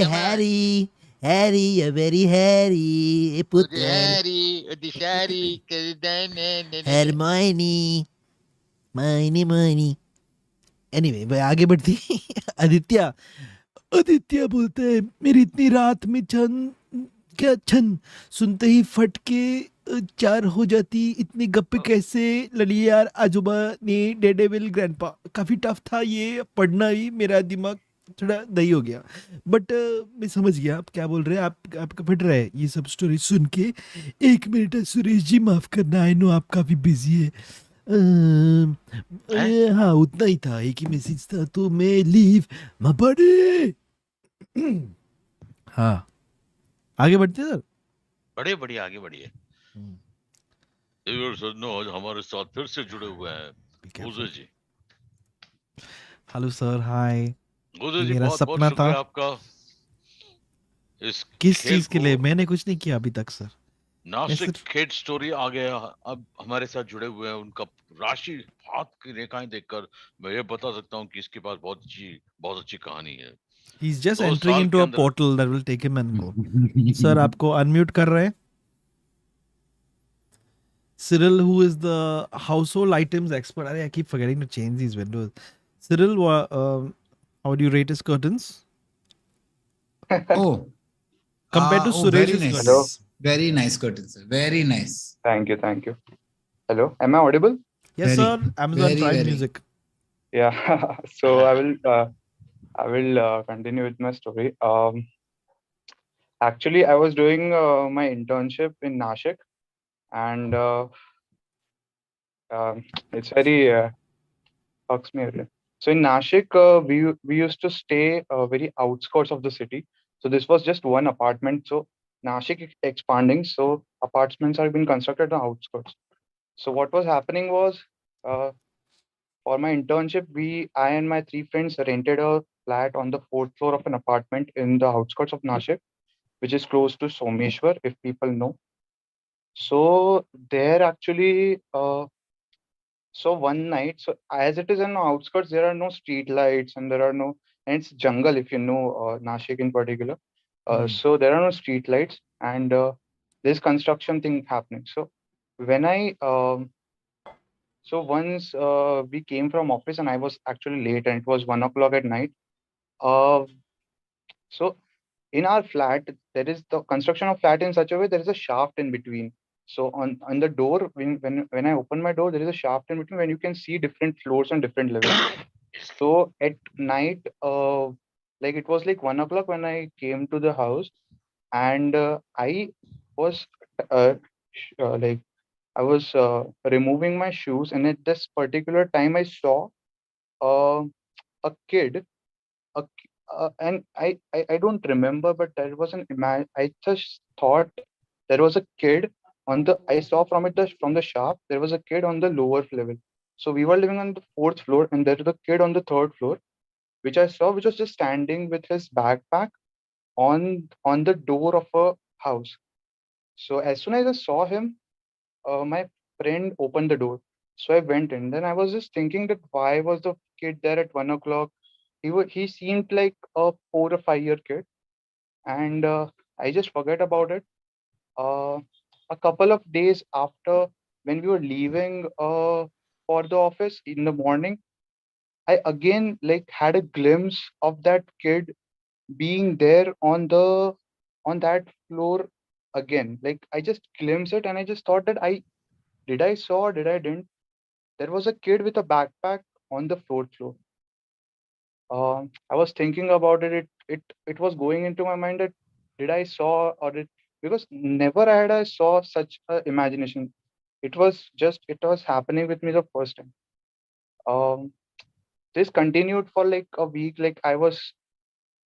हैरी you're very hairy ए पुत्र Hermione anyway भाई आगे बढ़ती आदित्य बोलते हैं मेरी इतनी रात में चंद क्या छन सुनते ही फट के चार हो जाती, इतने गप्पे कैसे लड़ी यार आजूबा ने डेडेविल ग्रैंडपा। काफी टफ था ये पढ़ना, ही मेरा दिमाग थोड़ा दही हो गया। बट मैं समझ गया आप क्या बोल रहे हैं। आप आपका फट रहा है ये सब स्टोरी सुन के। एक मिनट सुरेश जी, माफ करना, आई नो आप काफी बिजी है। हैं? हाँ उतना ही था, एक ही मैसेज था, तो मैं लीव माय बॉडी। हाँ आगे बढ़ते हैं सर। बड़े बढ़िया, आगे बढ़िए। आज हमारे साथ फिर से जुड़े हुए हैं होजे जी। हेलो सर, हाय। होजे ये जी, मेरा बहुत बहुत सपना था। शुक्रिया आपका इस किस खेल चीज के को। लिए? मैंने कुछ नहीं किया अभी तक सर। मैं नासिक सिर्फ खेड स्टोरी आ गया, अब हमारे साथ जुड़े हुए हैं। उनका राशि हाथ की रेखाएं देखकर मैं ये बता सकता हूँ कि इसके पास बहुत अच्छी कहानी है। ही इज जस्ट 2 एंटरिंग साल इनटू के अ अंदर portal that will take him and go. Sir आपको अनम्यूट कर रहे हैं। Cyril, who is the household items expert. I keep forgetting to change these windows. Cyril, how do you rate his curtains Oh, compared to oh, very Suresh's nice. curtains? Hello. Very nice curtain, sir. Very nice. Thank you. Thank you. Hello. Am I audible? Yes, Very, sir. Amazon very, Prime very. Music. Yeah. So I will continue with my story. Actually, I was doing my internship in Nashik, and it's very fucks me again. So in Nashik, we used to stay very outskirts of the city. So this was just one apartment. So Nashik is expanding, so apartments are being constructed on outskirts. So what was happening was, uh, for my internship, I and my three friends rented a flat on the fourth floor of an apartment in the outskirts of Nashik, which is close to Someshwar, if people know. So there actually, so one night, so as it is in the outskirts, there are no street lights and there are no, and it's jungle if you know Nashik in particular. So there are no street lights and there's construction thing happening. So when so once we came from office and I was actually late and it was 1 o'clock at night. Uh, so in our flat, there is the construction of flat in such a way there is a shaft in between. So on the door, when I open my door, there is a shaft in between when you can see different floors on different levels. So at night, like it was like 1 o'clock when I came to the house, and I was like I was removing my shoes, and at this particular time, I saw uh, a kid, and I don't remember, but there was an image. I just thought there was a kid on the. I saw from the shaft. There was a kid on the lower level. So we were living on the fourth floor, and there was a kid on the third floor, which I saw, which was just standing with his backpack on the door of a house. So as soon as I saw him, my friend opened the door. So I went in. Then I was just thinking that why was the kid there at 1 o'clock? He seemed like a 4 or 5 year kid, and I just forget about it. Uh, a couple of days after, when we were leaving for the office in the morning, I again like had a glimpse of that kid being there on that floor again. Like I just glimpsed it, and I just thought that I saw or did I didn't. There was a kid with a backpack on the fourth floor. I was thinking about it. It was going into my mind that did I saw or did, because never had I saw such a imagination. It was happening with me the first time. Um, this continued for like a week. Like I was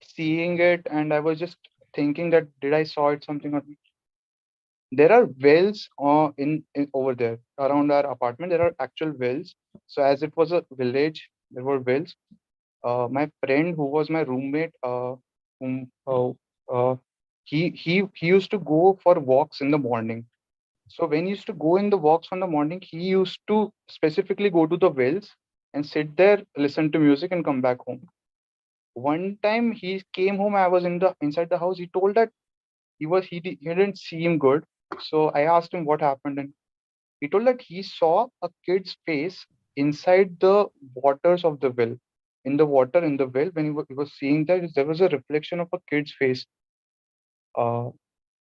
seeing it and I was just thinking that did I saw it something or there are wells in over there around our apartment. There are actual wells. So as it was a village, there were wells. My friend who was my roommate, whom, he used to go for walks in the morning. So when he used to go in the walks in the morning, he used to specifically go to the wells and sit there, listen to music, and come back home. One time he came home, I was inside the house. He told that he didn't seem good. So I asked him what happened, and he told that he saw a kid's face inside the waters of the well. In the water in the well, when he was seeing that, there was a reflection of a kid's face. Uh,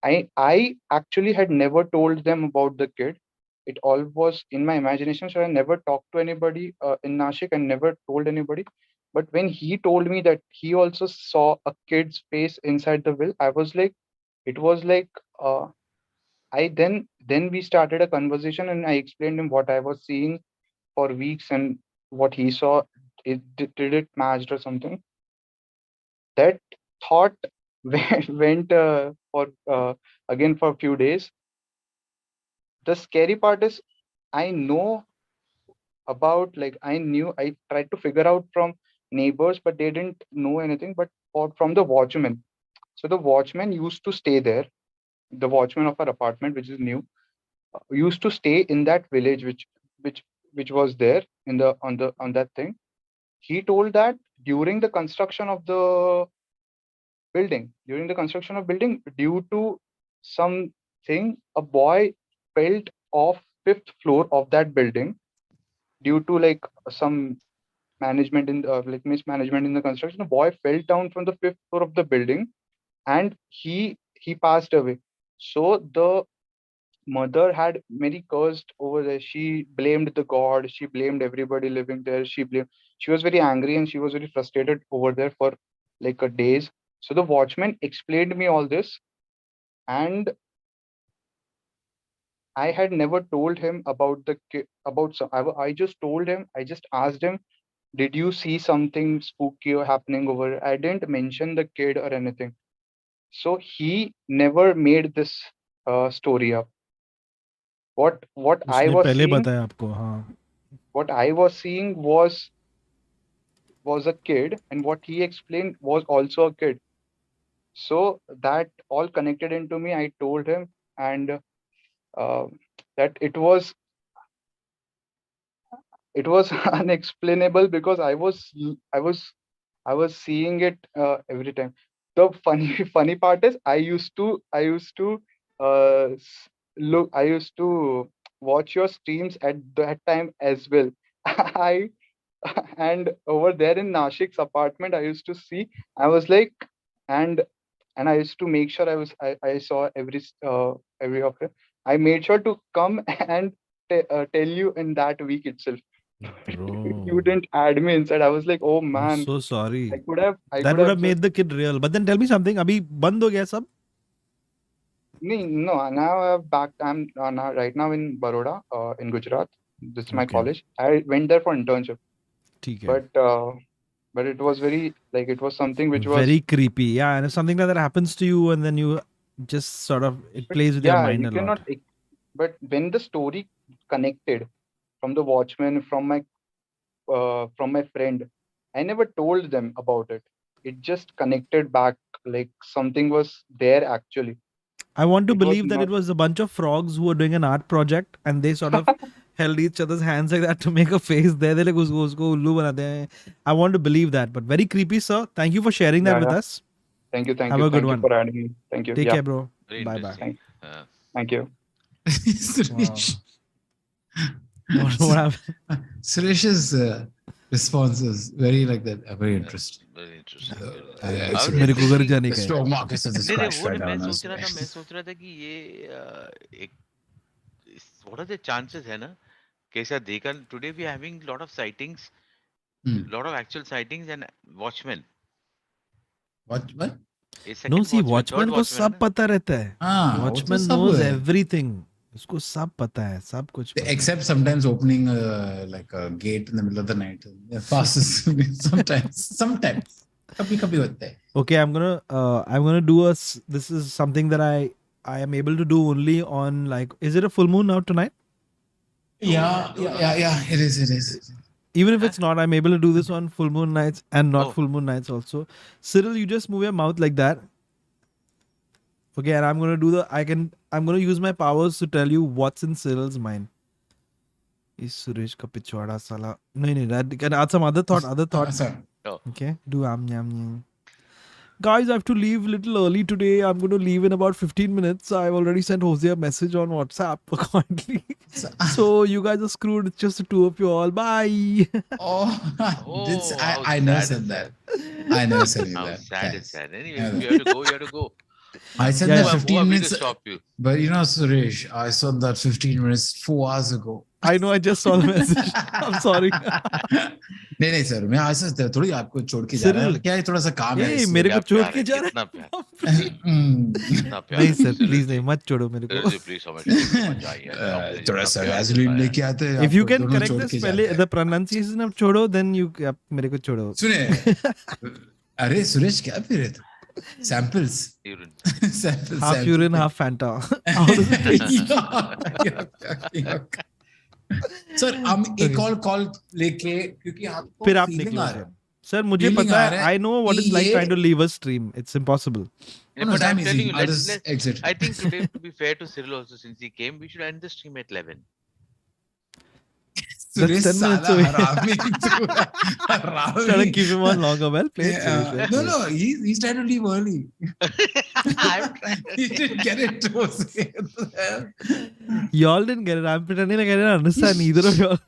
I actually had never told them about the kid. It all was in my imagination, so I never talked to anybody in Nashik and never told anybody. But when he told me that he also saw a kid's face inside the will, I was like, it was like, I then we started a conversation, and I explained him what I was seeing for weeks and what he saw. Did it matched or something? That thought went for again for a few days. The scary part is, I know about, like, I tried to figure out from neighbors, but they didn't know anything. But from the watchman. So the watchman used to stay there. The watchman of our apartment, which is new, used to stay in that village, which which was there in the on that thing. He told that during the construction of the building, due to something, a boy felt off fifth floor of that building due to like some management in like mismanagement in the construction. The boy fell down from the fifth floor of the building, and he passed away. So the mother had very cursed over there. She blamed the god. She blamed everybody living there. She was very angry, and she was very frustrated over there for like a days. So the watchman explained me all this, and I had never told him about about some. I just told him. I just asked him, "Did you see something spooky or happening over?" I didn't mention the kid or anything. So he never made this story up. What I उसने was पहले seeing, बताया आपको, हाँ. what I was seeing was a kid, and what he explained was also a kid. So that all connected into me. I told him, and uh, that it was unexplainable, because I was seeing it every time. The funny funny part is, I used to look I used to watch your streams at that time as well. I and over there in Nashik's apartment, I used to see. I was like, and I used to make sure I saw every of it. I made sure to come and tell you in that week itself. You Bro, didn't add me inside. I was like, oh I'm man, so sorry. I That could would have have just made the kid real. But then tell me something. अभी बंद हो गया सब? no. Now I'm now, right now in Baroda, in Gujarat. This is my Okay. college. I went there for internship, ठीक है. but it was very, like, it was something which was, Very creepy. Yeah, and if something like that happens to you, and then you just sort of, it but plays with your yeah, mind you a lot. cannot. But when the story connected from the watchman, from my friend, I never told them about it. It just connected back, like something was there actually. I want to It was believe that it not. was a bunch of frogs who were doing an art project, and they sort of held each other's hands like that to make a face there. They're like, usko ullu banate hain. I want to believe that, but very creepy, sir. Thank you for sharing that Yeah, with yeah. us. Thank you, Have a good thank you one. for adding me. Thank you. Take Yeah, care, bro. Very Bye bye. interesting. thank you. Suresh. What happened? Suresh's response is very like that, very interesting. Very interesting. It's मेरे को घर really- जाने the का है. stock market has just नहीं crashed वो right मैं now. सोच रहा था कि ये एक what are the chances है ना कैसा देखा today we are having lot of sightings, lot of actual sightings and watchmen. What? A No, second see, watchman, watchman third को watchman है सब ना? पता रहता है. हाँ, वो तो Watchman सब knows है. everything. उसको सब पता है, सब कुछ पता है. Except sometimes opening like a gate in the middle of the night. Fastest sometimes. कभी होता है. Okay, I'm gonna do this is something that I am able to do only on, like, is it a full moon now tonight? Yeah. It is. Even if it's not, I'm able to do this on full moon nights and not Oh. full moon nights also. Cyril, you just move your mouth like that. Okay, and I'm gonna use my powers to tell you what's in Cyril's mind. Is Suresh ka pichwada sala? No, that can add some other thought. Sorry. Okay, do am. Guys, I have to leave a little early today. I'm going to leave in about 15 minutes. I've already sent Hoezaay a message on WhatsApp accordingly. So you guys are screwed. It's just the two of you all. Bye. I never said that. I never said How that. sad is Thanks. that? Anyway, Yeah. you have to go. I said Yeah, that yeah. 15 to minutes, stop you. but you know, Suresh, I saw that 15 minutes 4 hours ago. I know, I just saw the message. I'm sorry. नहीं sir, मैं ऐसा थोड़ी आपको छोड़ के जा रहा Cyril, है, क्या है, थोड़ा सा काम है ए इसलिए। मेरे को क्या छोड़ प्यार के है, जा कितना रहा प्यार, है। कितना प्यार नहीं है, सर, Cyril प्लीज जी। नहीं, मत छोड़ो मेरे Cyril को. जी, please हमें मजा आई है, आपने थोड़ा जितना सा प्यार वैसलीन दिखाया लेके है। आते हैं, If you आपको can दोनों correct छोड़ this के पहले जाते the हैं। pronunciation of छोड़ो, then you आप मेरे को छोड़ो. सुने, अरे सुरेश क्या पी रहे थे? Samples. Urine. Samples. Half urine, half Fanta. How does it taste? yuck. Sir हम एक और कॉल लेके, क्योंकि आपको फिर आप फीलिंग निकलो आ सर. रहा है, सर मुझे Feeling पता आ है. रहा है I know what कि it's like ये- trying to leave a stream. It's impossible. No, But time I'm telling easy. you, I'll let's, just exit. I think today, to be fair to Cyril also, since he came, we should end the stream at 11. Suresh 10 minutes साला away. हरामी तू, हरामी। Trying to keep him on longer. Well played, Suresh. Well No, played. no, he's trying to leave early. I'm trying. He didn't get it. Y'all didn't get it. I'm pretending like I didn't understand either of y'all.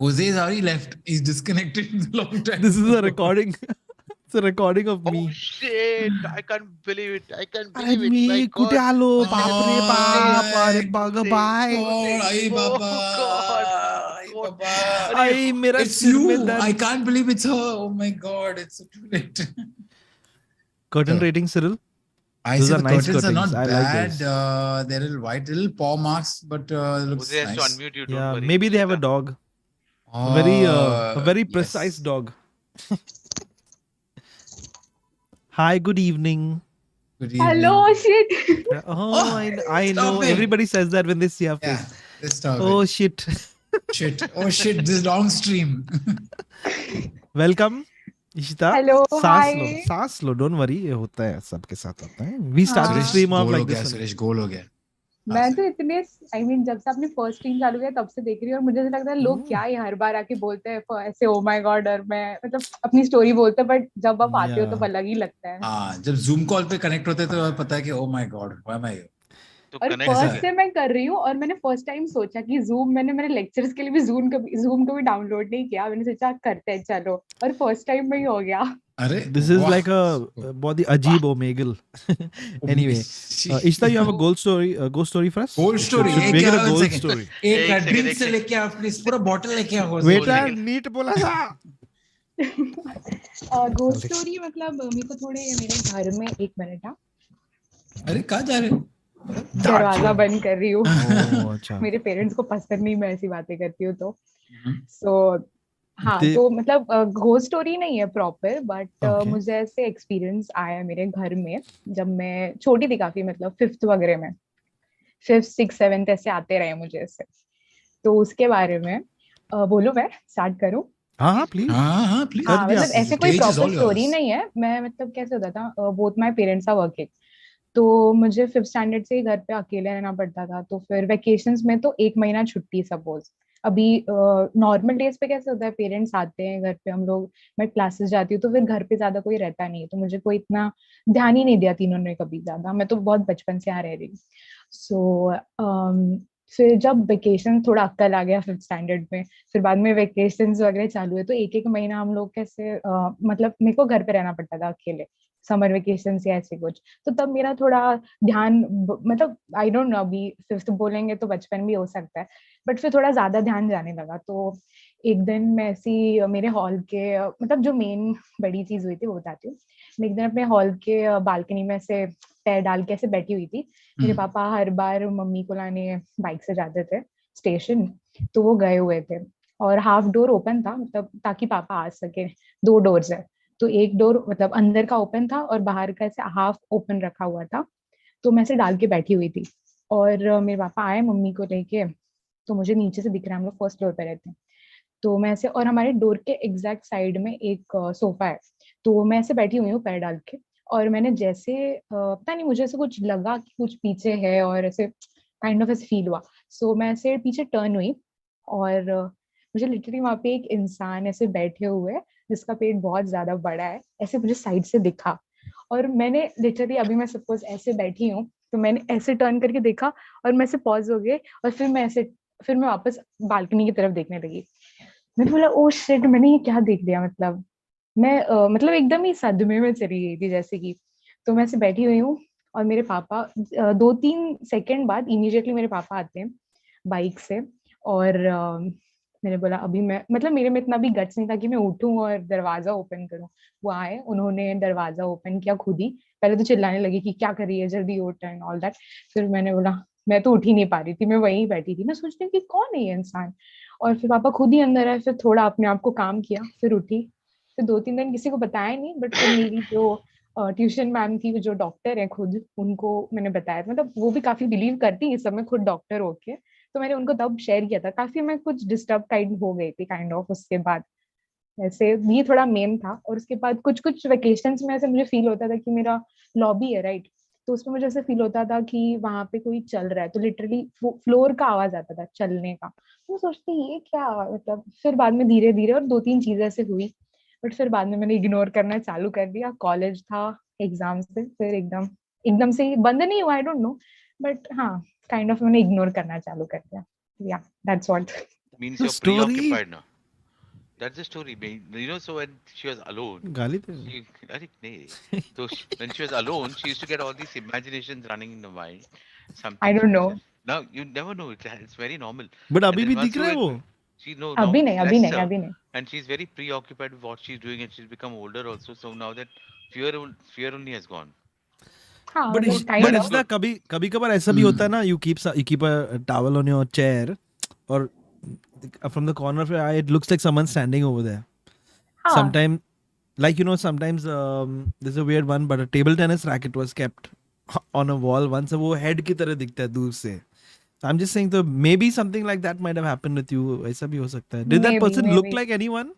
Hoezaay has already left. He's disconnected long time. This is a ago. recording. It's a recording of me. Oh shit! I can't believe it. I can't अरे believe it. My me God. कुठे आलो? बाप रे बाप! अरे Insane, बघ insane. Bye! God, ay Oh, baba, God. ay God. baba. आई मेरा It's सिर में you. दर्द. I can't believe it's her. Oh my God, it's too late. Curtain So- rating, Cyril. I Those say are the nice curtains are curtains. not I like bad. those. They're little white, little paw marks, but it looks Hoezaay has to nice. unmute you. Don't Yeah, worry. maybe they have a Shweta. dog. Oh, A very precise yes. dog. Hi, good evening. Good evening. Hello, shit. Oh, I know. stop it. Everybody says that when they see our Yeah, face. let's stop Oh it. shit. Shit. Oh shit, this long stream. Welcome, Ishita. Hello, सांस लो. Don't worry. ये होता है, सबके साथ होता है. We start the हाँ. stream off गोल हो like गया, this. सुरेश गोल हो गया। मैं तो इतने जब से आपने फर्स्ट स्ट्रीम चालू किया तब से देख रही हूँ और मुझे ऐसा लगता है लोग क्या ही हर बार आके बोलते हैं ऐसे ओ माय गॉड, और मैं मतलब अपनी स्टोरी बोलते हैं, बट जब आप आते हो तो Yeah. अलग ही लगता है. हाँ, जब जूम कॉल पे कनेक्ट होते हैं तो पता है कि oh my God, why am I hear? तो और connect फर्स्ट है। से मैं कर रही हूँ और मैंने फर्स्ट टाइम सोचा कि जूम, मैंने मेरे लेक्चर्स के लिए भी जूम को भी डाउनलोड नहीं किया. मैंने सोचा करते हैं चलो, और फर्स्ट टाइम में ही हो गया. अरे This is वाह। like a बहुत ही अजीब omegle. Anyway, Ishita, you have a ghost story for us? Gold story, Should एक make it क्या, a one gold second. story. एक एक second, ड्रिंक एक से second. लेके आओ प्लीज, पूरा बॉटल लेके आओ। बेटा second. नीट बोला था. घोस्ट स्टोरी मतलब मेरे को थोड़े मेरे घर में, एक मिनट, हाँ अरे कहाँ जा रहे हो? दरवाजा बंद कर रही हूँ. Oh, अच्छा. मेरे पेरेंट्स को पसंद नहीं मैं ऐसी बातें करती हूँ तो. सो हाँ, They- तो मतलब घोस्ट स्टोरी नहीं है प्रॉपर, बट Okay. मुझे ऐसे एक्सपीरियंस आया मेरे घर में जब मैं छोटी थी काफी, मतलब 5th वगैरह में, 5th 6th 7th ऐसे आते रहे मुझे ऐसे. तो उसके बारे में बोलूं, मैं स्टार्ट करूं? हाँ प्लीज. हाँ प्लीज। हाँ, मतलब ऐसे कोई Stage is proper all story yours. नहीं है. मैं मतलब कैसे होता था, both my parents are working, तो मुझे 5th स्टैंडर्ड से ही घर पे अकेले रहना पड़ता था. तो फिर वेकेशंस में तो 1 महीना छुट्टी सपोज. अभी नॉर्मल डेज पे कैसे होता है, पेरेंट्स आते हैं घर पे, हम लोग, मैं क्लासेस जाती हूँ, तो फिर घर पे ज्यादा कोई रहता नहीं है, तो मुझे कोई इतना ध्यान ही नहीं दिया तीनों ने कभी ज्यादा. मैं तो बहुत बचपन से यहाँ रह रही. सो फिर जब वेकेशन, थोड़ा अक्ल आ गया 5th स्टैंडर्ड में, फिर बाद में वेकेशंस वगैरह चालू है, तो एक महीना हम लोग कैसे मतलब मेरे को घर पे रहना पड़ता था अकेले, समर वेकेशन या ऐसे कुछ. तो तब मेरा थोड़ा ध्यान, मतलब आई डोंट नो, अभी 5th बोलेंगे तो बचपन भी हो सकता है, बट फिर थोड़ा ज्यादा ध्यान जाने लगा. तो एक दिन मैं ऐसी मेरे हॉल के, मतलब जो मेन बड़ी चीज हुई थी वो बताती हूँ. मैं एक दिन अपने हॉल के बालकनी में ऐसे पैर डाल के ऐसे बैठी हुई थी. मेरे पापा हर बार मम्मी को लाने बाइक से जाते थे स्टेशन, तो वो गए हुए थे और हाफ डोर ओपन था, मतलब ताकि पापा आ सके. 2 डोर्स है, तो एक डोर मतलब अंदर का ओपन था और बाहर का ऐसे हाफ ओपन रखा हुआ था. तो मैं ऐसे डाल के बैठी हुई थी और मेरे पापा आए मम्मी को लेके, तो मुझे नीचे से दिख रहा है, हम लोग 1st फ्लोर पे रहते हैं. तो मैं ऐसे, और हमारे डोर के एग्जैक्ट साइड में एक सोफा है, तो मैं ऐसे बैठी हुई हूँ पैर डाल के, और मैंने जैसे पता नहीं मुझे ऐसे कुछ लगा कि कुछ पीछे है, और ऐसे काइंड ऑफ ऐसे फील हुआ. सो मैं ऐसे पीछे टर्न हुई और मुझे लिटरली वहां पे एक इंसान ऐसे बैठे हुए जिसका पेट बहुत ज्यादा बड़ा है, ऐसे मुझे साइड से दिखा. और मैंने लिटरली, अभी मैं सपोज ऐसे बैठी हूँ, तो मैंने ऐसे टर्न करके देखा और मैं ऐसे पॉज हो गई, और फिर मैं वापस बालकनी की तरफ देखने लगी. मैंने बोला ओ शिट, मैंने ये क्या देख लिया. मतलब मैं मतलब एकदम ही सदमे में चली गई थी जैसे कि. तो मैं ऐसे बैठी हुई हूँ और मेरे पापा 2-3 सेकंड बाद इमीडिएटली मेरे पापा आते हैं बाइक से, और मैंने बोला अभी मैं, मतलब मेरे में इतना भी गट्स नहीं था कि मैं उठूं और दरवाजा ओपन करूं। वो आए, उन्होंने दरवाजा ओपन किया खुद ही। पहले तो चिल्लाने लगी कि क्या कर रही है, जल्दी उठ एंड ऑल दैट। फिर मैंने बोला, मैं तो उठ ही नहीं पा रही थी, मैं वहीं बैठी थी, मैं सोच रही थी कि कौन है ये इंसान। और फिर पापा खुद ही अंदर आए, फिर थोड़ा अपने आप को काम किया, फिर उठी। फिर 2-3 दिन किसी को बताया नहीं, बट फिर मेरी जो ट्यूशन मैम थी, जो डॉक्टर है खुद, उनको मैंने बताया। मतलब वो भी काफी बिलीव करती है इस सब में, खुद डॉक्टर होके। तो मैंने उनको तब शेयर किया था। काफी मैं कुछ डिस्टर्ब काइंड हो गई थी काइंड ऑफ उसके बाद। ऐसे ये थोड़ा मेन था। और उसके बाद कुछ कुछ वेकेशंस में ऐसे मुझे फील होता था कि मेरा लॉबी है राइट, तो उसमें मुझे ऐसे फील होता था कि वहां पे कोई चल रहा है, तो लिटरली फ्लोर का आवाज आता था चलने का। तो मैं सोचती ये क्या, मतलब फिर बाद में धीरे धीरे और 2-3 चीजें ऐसे हुई, बट फिर बाद में मैंने इग्नोर करना चालू कर दिया। कॉलेज था, एग्जाम से फिर एकदम एकदम से ही बंद नहीं हुआ, आई डोंट नो, बट हाँ काइंड ऑफ मैंने इग्नोर करना चालू कर दिया। या that's what. Means The you're story. preoccupied now. That's the story. So when she was alone, गाली दे। she, अरे नहीं, so when she was alone, she used to get all these imaginations running in the mind. I Something she don't know. was there. Now you never know. It's very normal. But And अभी then भी once दिख you रहा है went, वो। she no now अभी it's नहीं, अभी नहीं, lesser, अभी नहीं। and she's very preoccupied with what she's doing, and she's become older also. So now that fear only has gone. हाँ बट मतलब So kind that is of. It's कभी कभी कभार ऐसा भी होता है ना, you keep a towel on your chair, और from the corner of your eye it looks like someone standing over there. हाँ Sometimes, like sometimes there's a weird one, but a table tennis racket was kept on a wall once, वो head की तरह दिखता है दूर से. So I'm just saying, so maybe something like that might have happened with you. ऐसा भी हो सकता है. Did that may be person may look be. like anyone?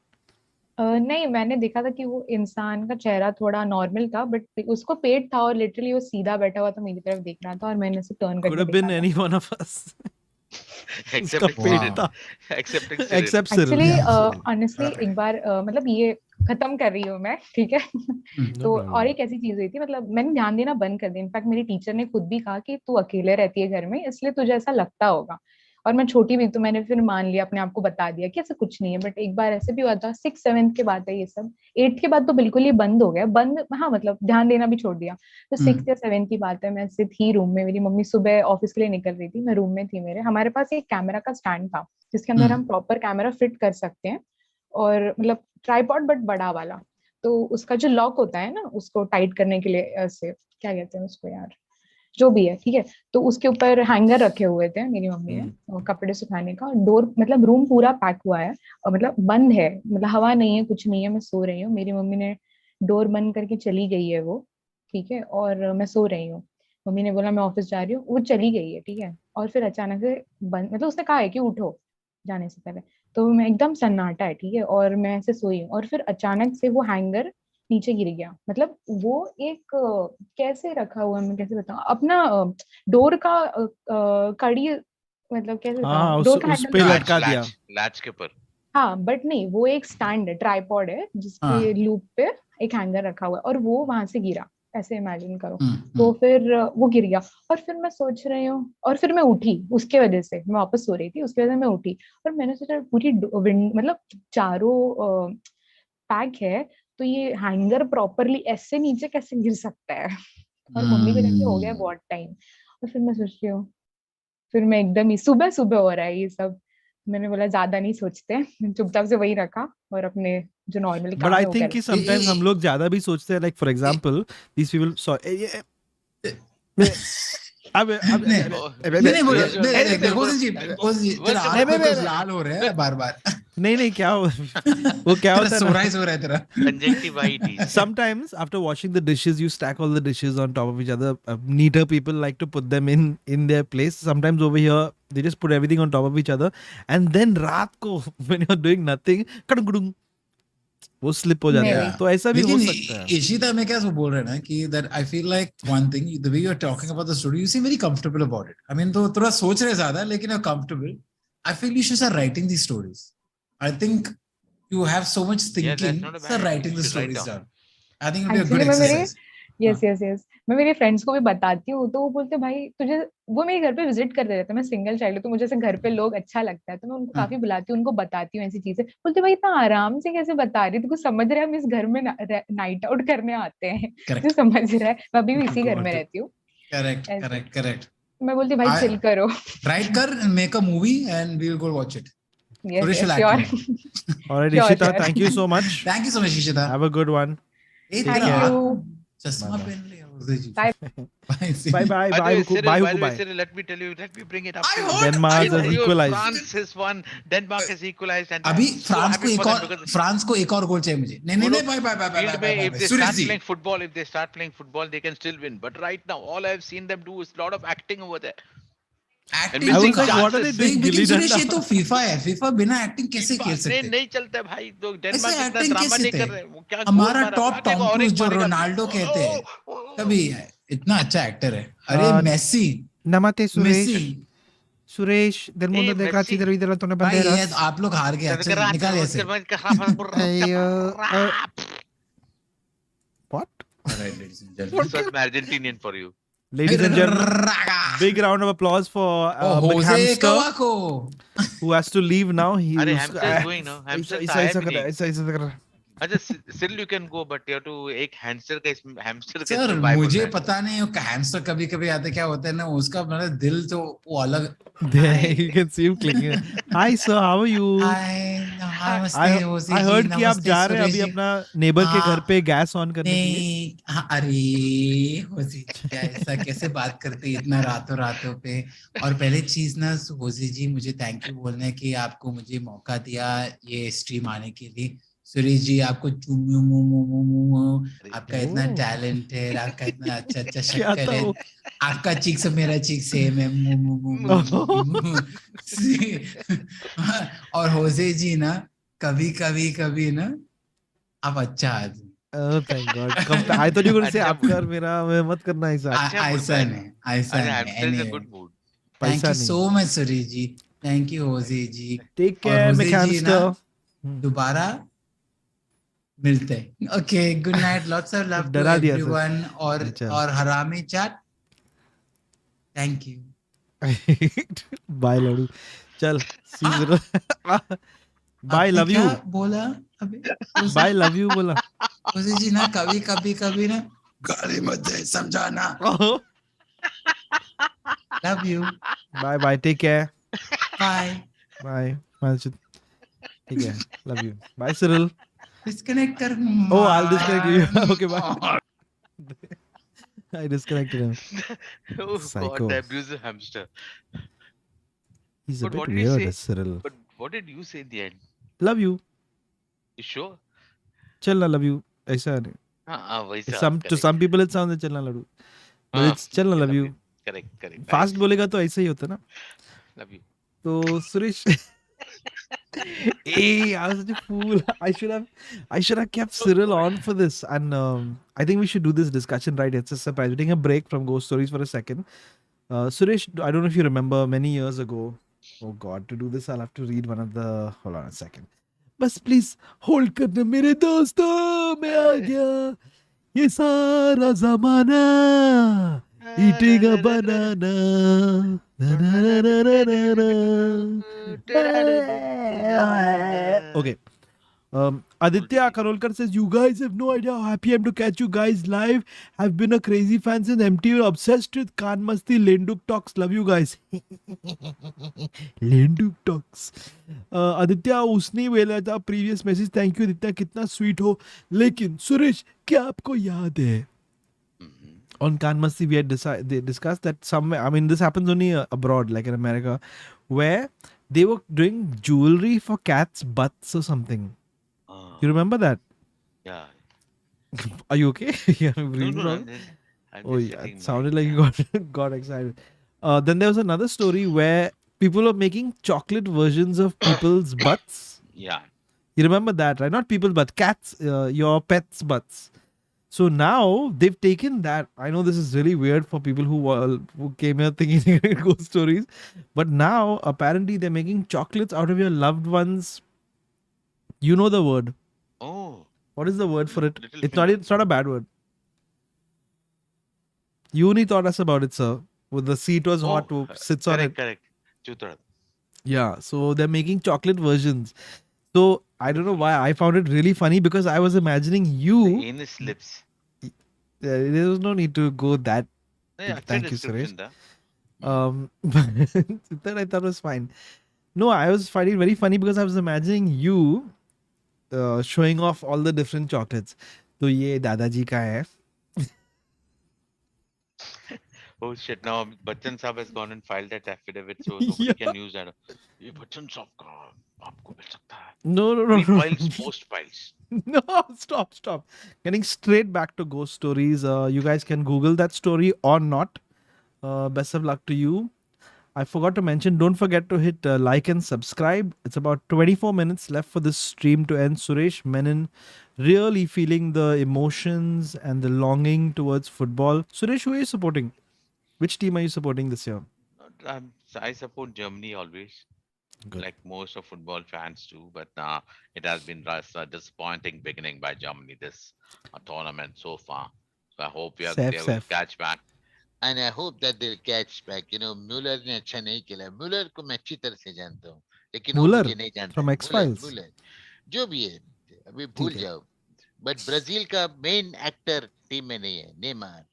नहीं, मैंने देखा था कि वो इंसान का चेहरा थोड़ा नॉर्मल था, बट उसको पेट था और लिटरली वो सीधा बैठा हुआ था, मेरी तरफ देख रहा था, और मैंने उसे टर्न Could करके have देखा been था। any one of us. उसका excepting पेट Cyril, था. excepting Cyril. Except Cyril. Actually Yeah. Honestly एक बार मतलब ये खत्म कर रही हूँ मैं, ठीक है। No तो problem. और एक ऐसी चीज हुई थी, मतलब मैंने ध्यान देना बंद कर दिया। इनफैक्ट मेरी टीचर ने खुद भी कहा कि तू अकेले रहती है घर में, इसलिए तुझे ऐसा लगता होगा। और मैं छोटी भी, तो मैंने फिर मान लिया, अपने आप को बता दिया कि ऐसा कुछ नहीं है। बट एक बार ऐसे भी हुआ था, 6th-7th के बाद है ये सब। 8th के बाद तो बिल्कुल ही बंद हो गया, बंद हाँ, मतलब ध्यान देना भी छोड़ दिया। तो 6th या 7th की बात है, मैं ऐसे थी रूम में, मेरी मम्मी सुबह ऑफिस के लिए निकल रही थी, मैं रूम में थी मेरे। हमारे पास एक कैमरा का स्टैंड था जिसके अंदर हम प्रॉपर कैमरा फिट कर सकते हैं, और मतलब ट्राइपॉड बट बड़ा वाला। तो उसका जो लॉक होता है ना, उसको टाइट करने के लिए ऐसे, क्या कहते हैं उसको यार, जो भी है, ठीक है। तो उसके ऊपर हैंगर रखे हुए थे मेरी मम्मी ने, और कपड़े सुखाने का। डोर, मतलब रूम पूरा पैक हुआ है, और मतलब बंद है, मतलब हवा नहीं है, कुछ नहीं है, मैं सो रही हूँ। मेरी मम्मी ने डोर बंद करके चली गई है वो, ठीक है, और मैं सो रही हूँ। मम्मी ने बोला मैं ऑफिस जा रही हूँ, वो चली गई है, ठीक है। और फिर अचानक से बंद, मतलब उसने कहा है कि उठो जाने से पहले। तो मैं एकदम सन्नाटा है, ठीक है, और मैं ऐसे सोई हूँ, और फिर अचानक से वो हैंगर नीचे गिर गया। मतलब वो एक कैसे रखा हुआ है, मैं कैसे बताऊं, अपना डोर का कड़ी, मतलब कैसे हाँ, बताऊं, डोर का उस हैंडल। पे latch लटका दिया. latch latch के ऊपर. हाँ बट नहीं, वो एक स्टैंड है, ट्राइपॉड है, जिसके लूप पे एक हैंगर रखा हुआ है, और वो वहां से गिरा, ऐसे इमेजिन करो। तो फिर वो गिर गया, और फिर मैं सोच रही हूँ, और फिर मैं उठी उसके वजह से, मैं वापस सो रही थी, उसकी वजह से मैं उठी। और मैंने सोचा पूरी मतलब चारों पैक है, तो ये हैंगर प्रॉपरली ऐसे नीचे कैसे गिर सकता है। और मम्मी को जाके हो गया बहुत टाइम। और फिर मैं सोच रही हूँ, फिर मैं एकदम ही सुबह सुबह हो रहा है ये सब। मैंने बोला ज्यादा नहीं सोचते, चुपचाप से वही रखा, और अपने जो नॉर्मली But काम I है वो think कर। कि sometimes हम लोग ज्यादा भी सोचते हैं. Like for example, these people saw. अब नहीं बोलो, देखो जी तेरा आंख में कुछ लाल हो रहा है बार-बार। नहीं क्या वो क्या होता है ना, सो रहा है तेरा Conjunctivitis. sometimes after washing the dishes you stack all the dishes on top of each other. Neater people like to put them in their place. Sometimes over here they just put everything on top of each other, and then रात को when you're doing nothing कड़ुंगड़ुंग वो slip हो जाता है. तो ऐसा भी हो सकता है. इशिता में क्या बोल रहे हैं ना कि that I feel like one thing, the way you're talking about the story, you seem very comfortable about it. I mean, तो थोड़ा सोच रहे ज्यादा, लेकिन you're comfortable. I feel you should start writing these stories. I think you have so much Yeah, that's thinking. not a bad Start idea. writing You the should write stories down. down. I think it'll be a good actually मैं मेरे exercise. Yes मैं मेरे friends को भी बताती हूँ, तो वो बोलते भाई तुझे, वो मेरे घर पे विजिट करते रहते हैं। मैं सिंगल चाइल्ड हूँ, तो मुझे ऐसे घर पे लोग अच्छा लगता है, तो मैं उनको काफी बुलाती हूँ, उनको बताती हूँ ऐसी चीजें। बोलते भाई इतना आराम से कैसे बता रही, तुमको समझ रहा है हम इस घर में नाइट आउट करने आते हैं, जो समझ रहा है। मैं अभी भी इसी घर में रहती हूँ, Correct, ऐसे। correct, correct. मैं बोलती भाई I- चिल करो. Write kar and make a movie and we will go watch it. Yes, Suresh yes, will sure. act in it. All right, Sure, Ishita, sure. thank you so much. Thank you so much, Ishita. Have a good one. Hey, Take Thank तेरा care. you. हाथ चश्मा Bye-bye. पहन लिया होजे जी. Bye. Bye. Bye bye. By the Bye, way, Huku. Cyril, Bye, by Huku. the way, Bye. Cyril, let me bring it up I to you. heard. Denmark I has heard. equalized. France has won. Denmark has equalized, and अभी I'm so France happy को एक for them और because France को एक और गोल चाहिए मुझे. नहीं नहीं Bolo, नहीं. Bye bye bye bye field bye mein, bye if bye. they Suresh start ji. playing football, if they start playing football, they can still win. But right now, all I've seen them do is a lot of acting over there. Acting I was missing like, what are they chances. doing? लेकिन गिल्ली सुरेश डंडा. ये तो FIFA है. FIFA बिना acting कैसे खेल नहीं सकते? नहीं चलता भाई. तो ऐसे डेनमार्क इतना एक्टिंग ड्रामा कैसे नहीं थे? कर रहे. वो क्या गोल हमारा मारा. टॉप हाँ, देखो टॉम और क्रूज एक जो मारेगा. रोनाल्डो कहते हैं कभी है. इतना अच्छा एक्टर है. अरे Messi. Namate Messi. Suresh. Suresh, del mundo de Messi. calcio y de la tona भाई ये banderas. आप लोग हार गए. चल निकाल ऐसे. What? Alright, ladies and gentlemen. This was Argentinian for you. Ladies and gentlemen, big round of applause for Jose Hamster, Cavaco. who has to leave now. He अरे was- Hamster is going now. Hamster ऐसा था ऐसा भी कर रहा है, नहीं. ऐसा कर रहा है. अच्छा Cyril, you can go, but you have to एक hamster का hamster का सर इसमें vibe मुझे होता है. पता नहीं वो हैमस्टर कभी कभी आता क्या होता है ना उसका मतलब दिल तो वो अलग. There, you can see him clicking. Hi sir, how are you? I heard कि आप जा रहे हैं अभी अपना neighbor के घर पे गैस ऑन करने के लिए. नहीं हाँ, अरे होजी क्या ऐसा कैसे बात करते हैं इतना रातों रातों पे. और पहले चीज ना होजी जी मुझे थैंक यू बोलना है कि आपको मुझे मौका दिया ये स्ट्रीम आने के लिए. सुरेश जी आपको आपका इतना टैलेंट है. आपका इतना अच्छा अच्छा शक्ल है. आपका चीक से मेरा चीक सेम है. और होजे जी ना कभी कभी कभी ना आप अच्छा आदमी. Oh, thank God. I thought you were going to say आपका और मेरा मैं मत करना ऐसा. ऐसा नहीं ऐसा अरे नहीं. hamster is a good mood. Thank पैसा यू नहीं. So much Suresh ji. Thank you Jose ji. Take और care, होजे जी McHamster. ना दोबारा मिलते हैं. Okay good night. Lots of love to डरा दिया सर. एवरीवन. अच्छा. और हरामी chat. Thank you. Bye Laddu. चल see you. Bye love you. बोला अबे Bye love you बोला. होजे जी ना कभी कभी कभी ना गाली मत दे समझाना. Love you. Bye bye. Take care. Bye. Bye. Malchut. ठीक है. Love you. Bye Cyril. Disconnect कर. Oh, I'll disconnect you. Okay, bye. I disconnected him. Oh Psycho. God, the abusive hamster. He's a But what bit did you weird, say? Cyril. But what did you say in the end? Love you. You sure? चलना love you. ऐसा नहीं. हाँ वैसा. To some people it sounds like चलना laddoo. But it's चलना love you. Correct. Fast बोलेगा तो ऐसा ही होता है ना. Love you. तो Suresh. Hey, I was such a fool. I should have kept Cyril on for this. And I think we should do this discussion right. It's a surprise. We're taking a break from ghost stories for a second. Suresh, I don't know if you remember many years ago. Oh God, to do this, I'll have to read one of the. Hold on a second. बस please hold करना मेरे दोस्तों मैं आ गया ये सारा जमाना eating a banana na, na, na, na, na, na, na. Okay. Aditya Karolkar says, you guys have no idea how happy I am to catch you guys live. I've been a crazy fan since MTV, obsessed with Khan Masti, Lenduk Talks. Love you guys. Lenduk Talks. Aditya, उसने बोला था previous message. Thank you Aditya, कितना sweet हो. लेकिन सुरेश, क्या आपको याद है? On Khan Masti, we had discussed that somewhere, I mean, this happens only abroad, like in America, where they were doing jewelry for cats' butts or something. You remember that? Yeah. Are you okay? Yeah, I'm breathing No, wrong. I'm Oh just yeah, checking it sounded like you got excited. Then there was another story where people were making chocolate versions of people's butts. Yeah. You remember that, right? Not people's butts, cats, your pets' butts. So now they've taken that. I know this is really weird for people who came here thinking ghost stories, but now apparently they're making chocolates out of your loved ones. You know the word. Oh. What is the word for it? Little It's not a bad word. You only taught us about it, sir. When the seat was hot, who sits on it. Correct. Chutara. Yeah, so they're making chocolate versions. So I don't know why I found it really funny because I was imagining you. Anus lips. There was no need to go that नहीं, अच्छा Thank you, Suresh. description था. That I thought was fine. No, I was finding it very funny because I was imagining you showing off all the different chocolates. तो ये दादाजी का है. Oh shit! Now Bachchan Saab has gone and filed that affidavit, so nobody Yeah. can use that. ये Bachchan Saab का आपको मिल सकता है. No, no, no, no. Pre-files, post-files. No, stop. Getting straight back to ghost stories. You guys can Google that story or not. Best of luck to you. I forgot to mention, don't forget to hit like and subscribe. It's about 24 minutes left for this stream to end. Suresh Menon really feeling the emotions and the longing towards football. Suresh, who are you supporting? Which team are you supporting this year? I support Germany always, Good. like most of football fans do. But it has been a disappointing beginning by Germany this tournament so far. So I hope they will Safe. catch back. And I hope that they'll catch back. You know, Mueller ने अच्छा नहीं खेला. Mueller को मैं अच्छी तरह से जानता हूँ, लेकिन वो Mueller मुझे नहीं जानता. from X-Files. Mueller, जो भी है, अभी भूल ठीक है. जाओ. But ब्राजील का मेन एक्टर टीम में नहीं है,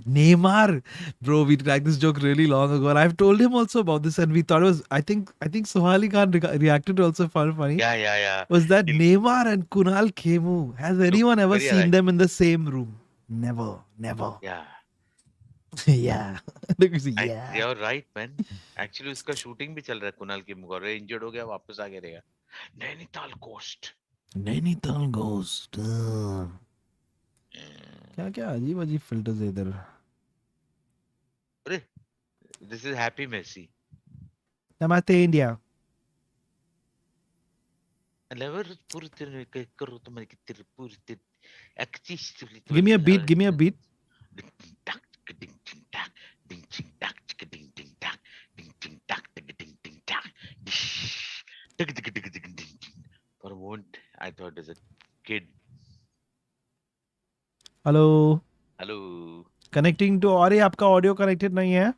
Neymar, bro, we cracked this joke really long ago, and I've told him also about this, and we thought it was. I think Sohali Khan reacted also found funny. Yeah. Was that Neymar and Kunal Khemu? Has anyone ever very seen alike. them in the same room? Never. Yeah. Yeah. Yeah. You're right, man. Actually, उसका shooting भी चल रहा है. कुणाल की मुगरे injured हो गया, वापस आगे रहेगा. नैनीताल Ghost. Nainital Ghost. क्या अजीब filters है इधर. अरे, this is Happy Messi. Namaste India. Give me a beat. For a moment, I thought as a kid. Hello. Connecting to अरे आपका audio connected नहीं है.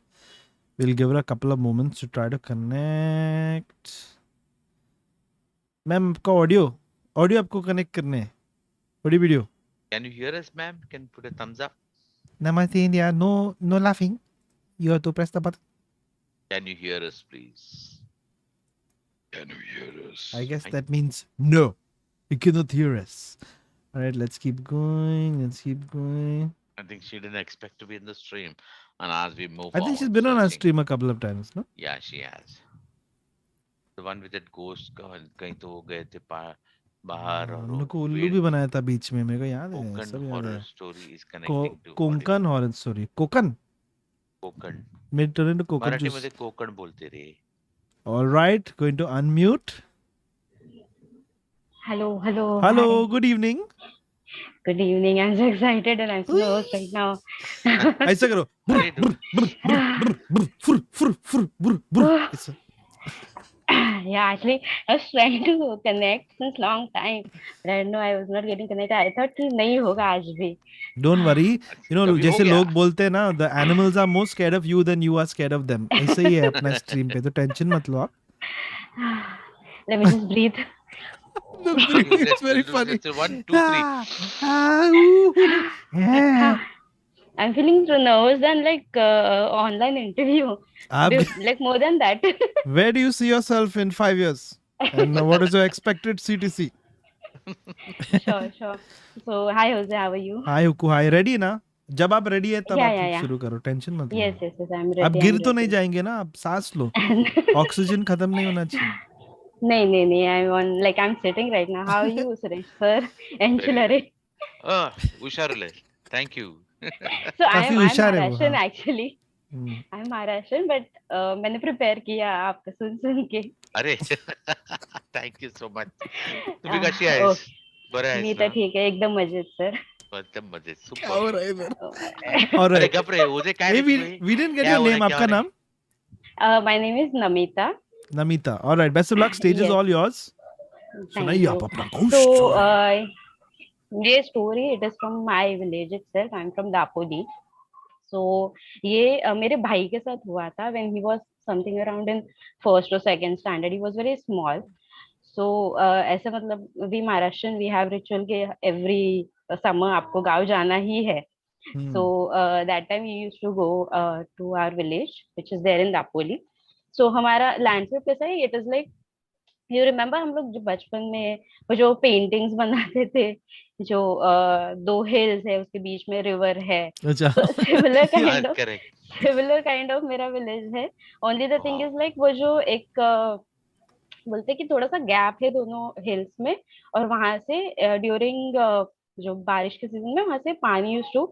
We'll give it a couple of moments to try to connect. Ma'am आपका audio आपको connect करने हैं. Audio video. Can you hear us, ma'am? Can you put a thumbs up? Namaste India. No laughing. You have to press the button. Can you hear us, please? Can you hear us? I guess that means no. You cannot hear us. All right, let's keep going. I think she didn't expect to be in the stream. And as we move I think she's forward, been on our searching- stream a couple of times, no? Yeah, she has. The one with that ghost कहीं तो वो गए थे बाहर और हम लोग को वो उल्लू पेड़ भी बनाया था बीच में, मेरे को याद है, कोकण सब याद horror है. story is connecting to Konkan horror story. Konkan mid turn into Konkan Marathi juice. मध्ये कोकण बोलते रे. All right, going to unmute. Hello. Hello, good evening. Good evening. I'm so excited and I'm so nervous right now. ऐसा करो. अरे ऐसा. Yeah, actually, I was trying to connect since long time, but I know I was not getting connected. I thought कि नहीं होगा आज भी. Don't worry. You know, कभी हो जैसे गया. लोग बोलते हैं ना, the animals are more scared of you than you are scared of them. ऐसे ही है अपना स्ट्रीम पे, तो टेंशन मत लो आप. Let me just breathe. It's very funny. It's 1, 2, 3. Yeah. I'm feeling so nervous than like online interview. Like more than that. Where do you see yourself in 5 years? And what is your expected CTC? Sure. So, hi Jose, how are you? Hi Huku, hi. Ready ना? जब आप ready है तब आप Yeah. शुरू करो. Tension मत लो. Yes, I'm ready. आप गिर I'm तो नहीं ready. जाएंगे ना? आप सांस लो. ऑक्सीजन खत्म नहीं होना चाहिए. नहीं. I'm sitting right now. How are you, Suresh sir? And Chilare. हुशार Thank you. So काफी I'm होशियार है वो, Maharashtrian हाँ. actually. I'm Maharashtrian, but मैंने prepare किया आपका सुन के. अरे thank you so much. तुम्ही कशी आहेस? बरं आहेस मी ना? तर ठीक आहे, एकदम मजेत सर. एकदम मजेत. क्या हो सुपर. रहा है इधर? अरे Alright. गप रे उदय काय Hey, रे तुम्ही? we didn't get क्या your हो रहा है, name. क्या आपका हो रहा नाम? My name is Namita. Namita. All right. Best of luck. Stage is Yes. all yours. Thank सुनाइए you. आप अपना ghost So, story. ये story it is from my village itself. I'm from Dapodi. So ये मेरे भाई के साथ हुआ था when he was something around in first or second standard. He was very small. So ऐसे मतलब we Maharashtrian we have ritual के every summer आपको गाँव जाना ही है. So that time we used to go to our village, which is there in Dapoli. So हमारा landscape कैसा है? It is like you remember हम लोग जो बचपन में वो जो पेंटिंग्स बनाते थे, जो दो हिल्स है उसके बीच में रिवर है, अच्छा तो similar Yeah, kind of correct. मेरा विलेज है. Only the thing is like वो जो एक बोलते हैं कि थोड़ा सा गैप है दोनों हिल्स में, और वहां से ड्यूरिंग जो बारिश के सीजन में वहां से pani used to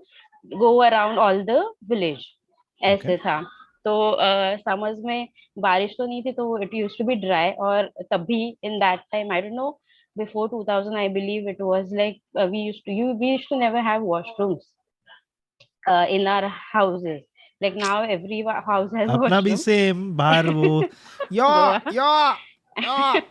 go around all the village, ऐसे था. तो समर्स में बारिश तो नहीं थी, तो it used to be dry. और तभी in that time I don't know, before 2000 I believe it was like we used to never have washrooms in our houses. Like now every house has अपना भी washroom. Same, बाहर वो या Goa. या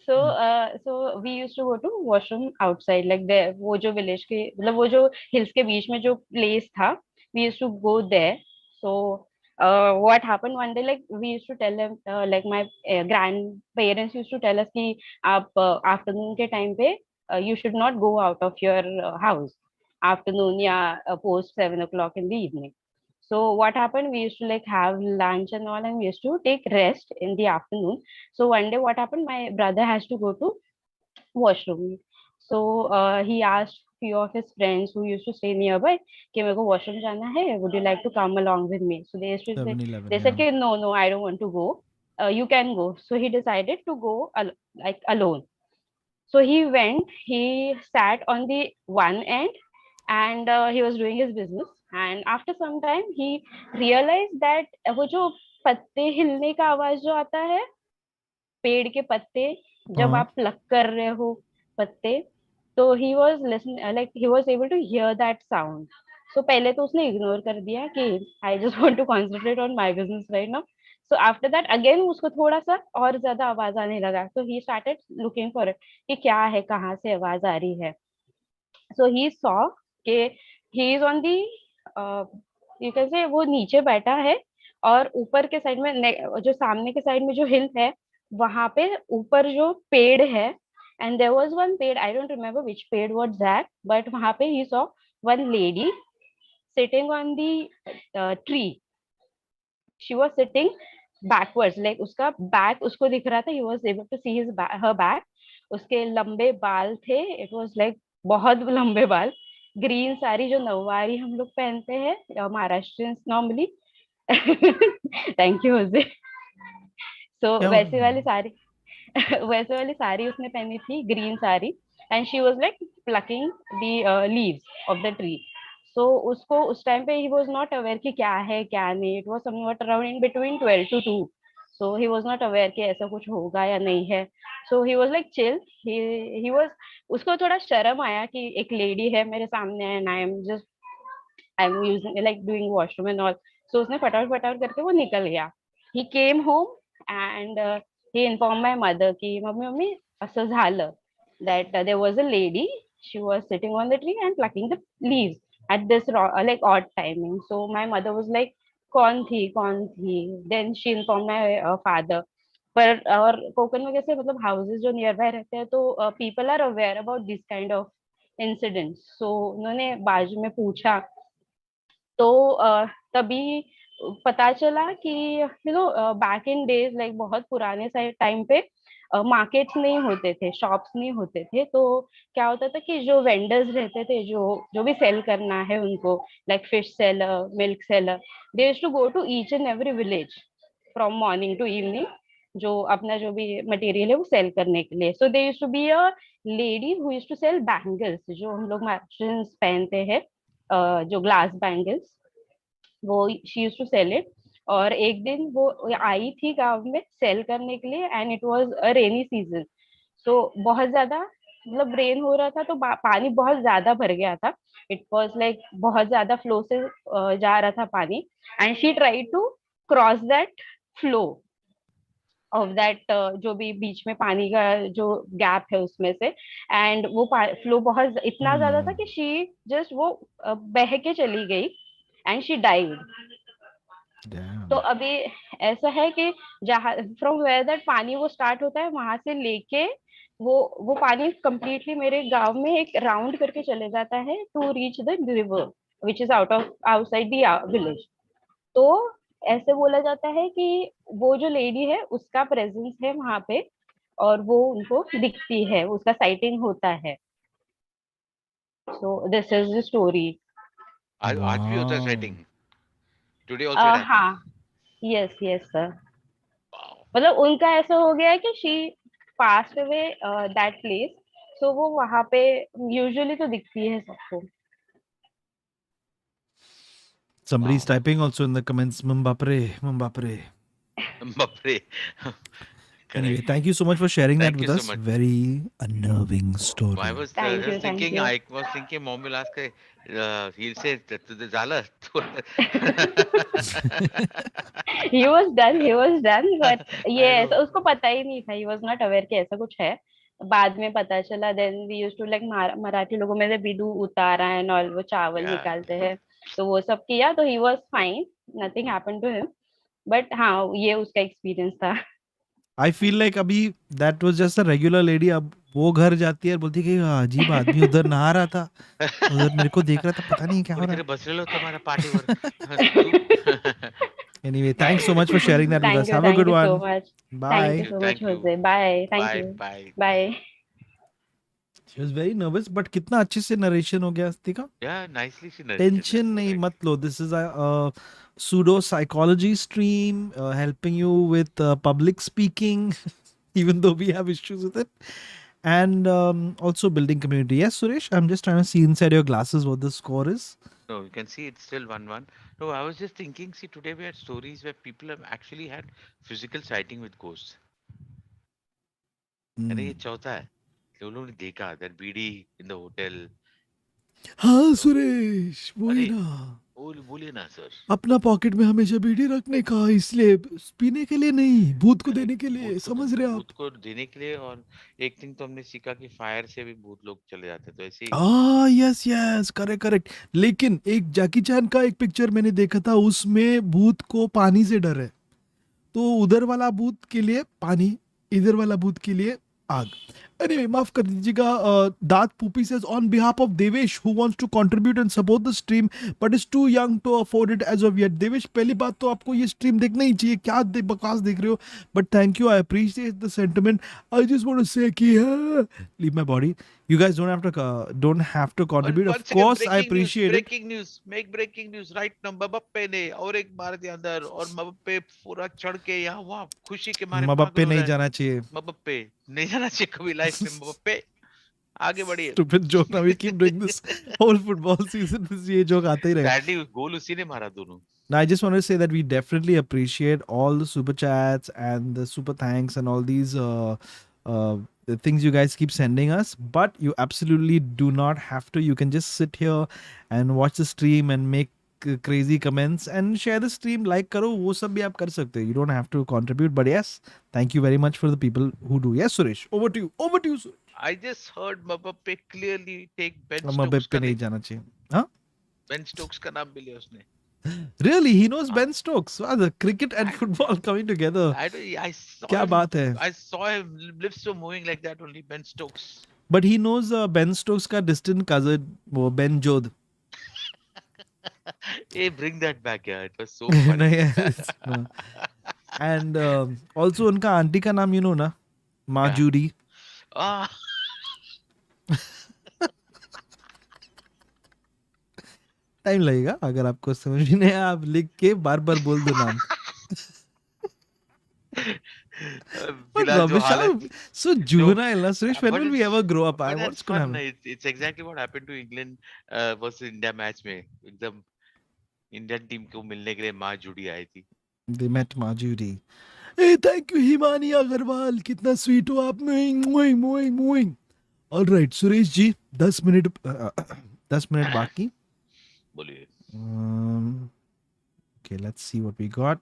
So we used to go to washroom outside, like there वो जो village के मतलब वो जो hills के बीच में जो place था, we used to go there. So what happened one day, like we used to tell them, like my grandparents used to tell us कि आप afternoon के time पे you should not go out of your house afternoon या post 7 o'clock in the evening. So what happened, we used to like have lunch and all, and we used to take rest in the afternoon. So one day what happened, my brother has to go to washroom. So he asked few of his friends who used to stay nearby कि मेरे को washroom जाना है, would you like to come along with me? So they used to say, 7-Eleven, they said कि no, I don't want to go. You can go. So he decided to go like alone. So he went, he sat on the one end, and he was doing his business. And after some time he realized that वो जो पत्ते हिलने का आवाज जो आता है, पेड़ के पत्ते जब आप प्लक कर रहे हो पत्ते, तो he was listening, like he was able to hear that sound. So पहले तो उसने इग्नोर कर दिया कि I just want to concentrate on my business right now. So after that again उसको थोड़ा सा और ज्यादा आवाज आने लगा, तो he started looking for it कि क्या है, कहाँ से आवाज आ रही है. So he saw कि he is on the you can say वो नीचे बैठा है, और ऊपर के साइड में जो सामने के साइड में जो हिल है, वहां पे ऊपर जो पेड़ है, and there was one पेड़, I don't remember which पेड़ was that, but वहां पे he saw one lady sitting on the tree. She was sitting backwards, like उसका back उसको दिख रहा था. He was able to see her back. उसके लंबे बाल थे. It was like बहुत लंबे बाल. ग्रीन साड़ी जो नौवारी हम लोग पहनते हैं Maharashtrians normally. Thank you Jose. So वैसे वाली साड़ी उसने पहनी थी, green sari. And she was like plucking the leaves of the tree. So उसको उस टाइम पे ही वाज नॉट अवेयर कि क्या है क्या नहीं. It was somewhat around in between 12 to 2. So he was not aware कि ऐसा कुछ होगा या नहीं है. So he was like chill. He was, उसको थोड़ा शर्म आया कि एक लेडी है मेरे सामने and I am using like doing washroom and all. So उसने फटाफट करके वो निकल गया. He came home and he informed my mother कि मम्मी असं झालं, that there was a lady, she was sitting on the tree and plucking the leaves at this like odd timing. So my mother was like कौन थी. Then she informed my father. पर और कोकण में कैसे मतलब houses जो near by रहते हैं, तो people are aware about this kind of incidents. So उन्होंने बाजू में पूछा, तो तभी पता चला कि you know back in days, like बहुत पुराने टाइम पे मार्केट्स नहीं होते थे, शॉप्स नहीं होते थे. तो क्या होता था कि जो वेंडर्स रहते थे, जो भी सेल करना है उनको, like fish seller, milk seller, they used to go to each and every village from morning to evening, जो अपना जो भी मटेरियल है वो सेल करने के लिए. So they used to be a lady who used to sell bangles, जो हम लोग मैचेस पहनते हैं, जो ग्लास बैंगल्स, वो she used to sell it. और एक दिन वो आई थी गांव में सेल करने के लिए, and it was a rainy season. So बहुत ज्यादा मतलब रेन हो रहा था, तो पानी बहुत ज्यादा भर गया था. इट वाज लाइक बहुत ज्यादा फ्लो से जा रहा था पानी. And she try to cross that flow of that, जो भी बीच में पानी का जो गैप है उसमें से. एंड वो फ्लो बहुत इतना ज्यादा था कि शी जस्ट वो बह के चली गई एंड शी डाइड. तो अभी ऐसा है कि जहाँ फ्रॉम वेयर दैट पानी वो स्टार्ट होता है, वहां से लेके वो पानी कंप्लीटली मेरे गांव में एक राउंड करके चले जाता है to reach the river. which is outside the village. तो ऐसे बोला जाता है कि वो जो लेडी है उसका प्रेजेंस है वहां पे और वो उनको दिखती है, उसका साइटिंग होता है. So this is the story. आज भी होता है Wow. sighting. Today also it happened. हाँ, यस यस सर. Wow. मतलब उनका ऐसा हो गया है कि she passed away that place, so वो वहां पे यूजुअली तो दिखती है सबको. Somebody's Wow. typing also in the comments. Mambapre, Mambapre. Bapre. Anyway, Correct. thank you so much for sharing that Thank with you so us. much. Very unnerving story. I was Thank you, just thank thinking. you. I was thinking. Mom will ask. He'll say to the Zala. He was done, but yes, know. उसको पता ही नहीं था. He was not aware कि ऐसा कुछ है. बाद में पता चला. Then we used to like Marathi लोगों में से बिडू उतारा and all, वो चावल Yeah. निकालते हैं, तो वो सब किया, तो he was fine, nothing happened to him. But हाँ, ये उसका experience था. I feel like अभी that was just a regular lady. अब वो घर जाती है और बोलती है कि अजीब आदमी उधर नहा रहा था, उधर मेरे को देख रहा था, पता नहीं क्या हो कोणीतरी रहा बसलेलं होतं माझ्या पाठीवर. है. Anyway, thanks so much for sharing that with us. Have a Thank good you so one. much. Bye. Thank you so much, Thank you. Jose. Bye. Thank Bye. you. Bye. Bye. She was very nervous, but कितना अच्छे से narration हो गया अस्ति का. Yeah, nicely she narrated. Tension That's नहीं correct. मत लो. This is a pseudo psychology stream helping you with public speaking, even though we have issues with it, and also building community. Yes, Suresh, I'm just trying to see inside your glasses what the score is. No, you can see it's still 1-1. No, I was just thinking, see, today we had stories where people have actually had physical sighting with ghosts. अरे ये चौथा है. लोगों ने देखा that BD in the hotel. हाँ सुरेश, वही अरे, ना. बोलिए ना सर. अपना पॉकेट में हमेशा बीड़ी रखने का, इसलिए पीने के लिए नहीं, भूत को देने के लिए. समझ रहे आप? भूत को देने के लिए. और एक थिंग तो हमने सीखा कि फायर से भी भूत लोग चले जाते, तो ऐसे ही. Yes yes, correct correct. लेकिन एक जैकी चैन का एक पिक्चर मैंने देखा था, उसमें भूत को पानी से डर है. तो उधर वाला भूत के लिए पानी, इधर वाला भूत के लिए आग. Anyway, माफ कर दीजिएगा. दात Poopy says on behalf of Devesh who wants to contribute and support the stream but is too young to afford it as of yet. Devesh, पहली बात तो आपको ये स्ट्रीम देखना ही चाहिए. क्या बकवास देख रहे हो? But thank you, I appreciate the sentiment. I just want to say कि leave my body. You guys don't have to contribute. One Of second, course, I breaking news, appreciate it. breaking news, make breaking news right now. मबप्पे ने और एक मार दिया अंदर, और मबप्पे पूरा चढ़ के यहाँ वहाँ खुशी के मारे मबप्पे पागल हो नहीं रहा है. जाना चाहिए. मबप्पे नहीं जाना चाहिए कभी लाइफ में. मबप्पे आगे बढ़िए. Stupid joke. Now we keep doing this whole football season. ये joke आता ही रहेगा. Sadly गोल उसी ने मारा दोनों. Now, I just want to say that we definitely appreciate all the super chats and the super thanks and all these the things you guys keep sending us. But you absolutely do not have to. You can just sit here and watch the stream and make crazy comments and share the stream. Like करो, वो सब भी आप कर सकते हो. You don't have to contribute. But yes, thank you very much for the people who do. Yes, Suresh, over to you. Over to you, Suresh. I just heard मबप्पे clearly take Ben मबप्पे Stokes का नहीं name. जाना चाहिए. हाँ? Ben Stokes का नाम भी लिया उसने. Really, he knows Ben Stokes. Wow, the cricket and football coming together. I saw क्या him, बात है? I saw him lips were moving like that only. Ben Stokes. But he knows Ben Stokes का distant cousin, वो Ben Jod. Hey, bring that back, yeah. It was so funny. नहीं, no. And also उनका aunty का नाम you know ना, माँ क्या? Judy. Ah, time लगेगा, अगर आपको समझ में नहीं आया आप लिख के बार बार बोल दो नाम. What फिलहाल जो rubbish, हालत. so juvenile, na, Suresh. When But will we it's- ever grow up? but What's it's gonna fun. happen? It's exactly what happened to England versus India match में. एकदम इंडियन टीम को मिलने के लिए माँ जुड़ी आई थी. They met माँ Judy. Hey, thank you, Himani Agarwal. कितना स्वीट हो आप. Moving. All right, Suresh ji, 10 minute बाकी. बोलिए. Okay, let's see what we got.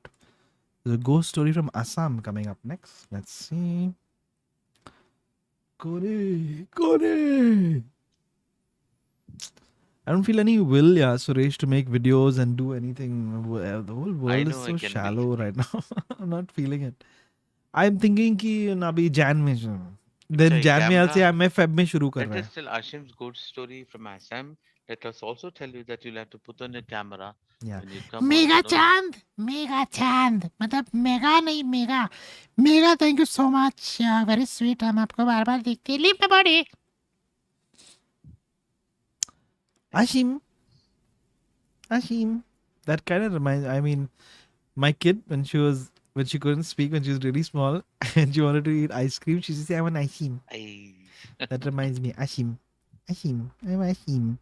There's a ghost story from Assam coming up next. Let's see. Kore. I don't feel any will, yeah, Suresh, to make videos and do anything. The whole world is know, so I can shallow right now. I'm not feeling it. I'm thinking कि अभी Jan में then अच्छा, Jan में camera- से मैं Feb में शुरू कर Let रहा us है. tell Ashim's ghost story from Assam. Let us also tell you that you'll have to put on your camera Yeah. when you come. Mega also, no? चांद, mega चांद, मतलब मेगा नहीं mega, mega thank you so much, very sweet, हम आपको बार बार देखते हैं, leave the body. Ashim. That kind of reminds. I mean, my kid when she couldn't speak, when she was really small and she wanted to eat ice cream, she used to say, "I want Ashim." Aye. That reminds me, Ashim. I'm Ashim.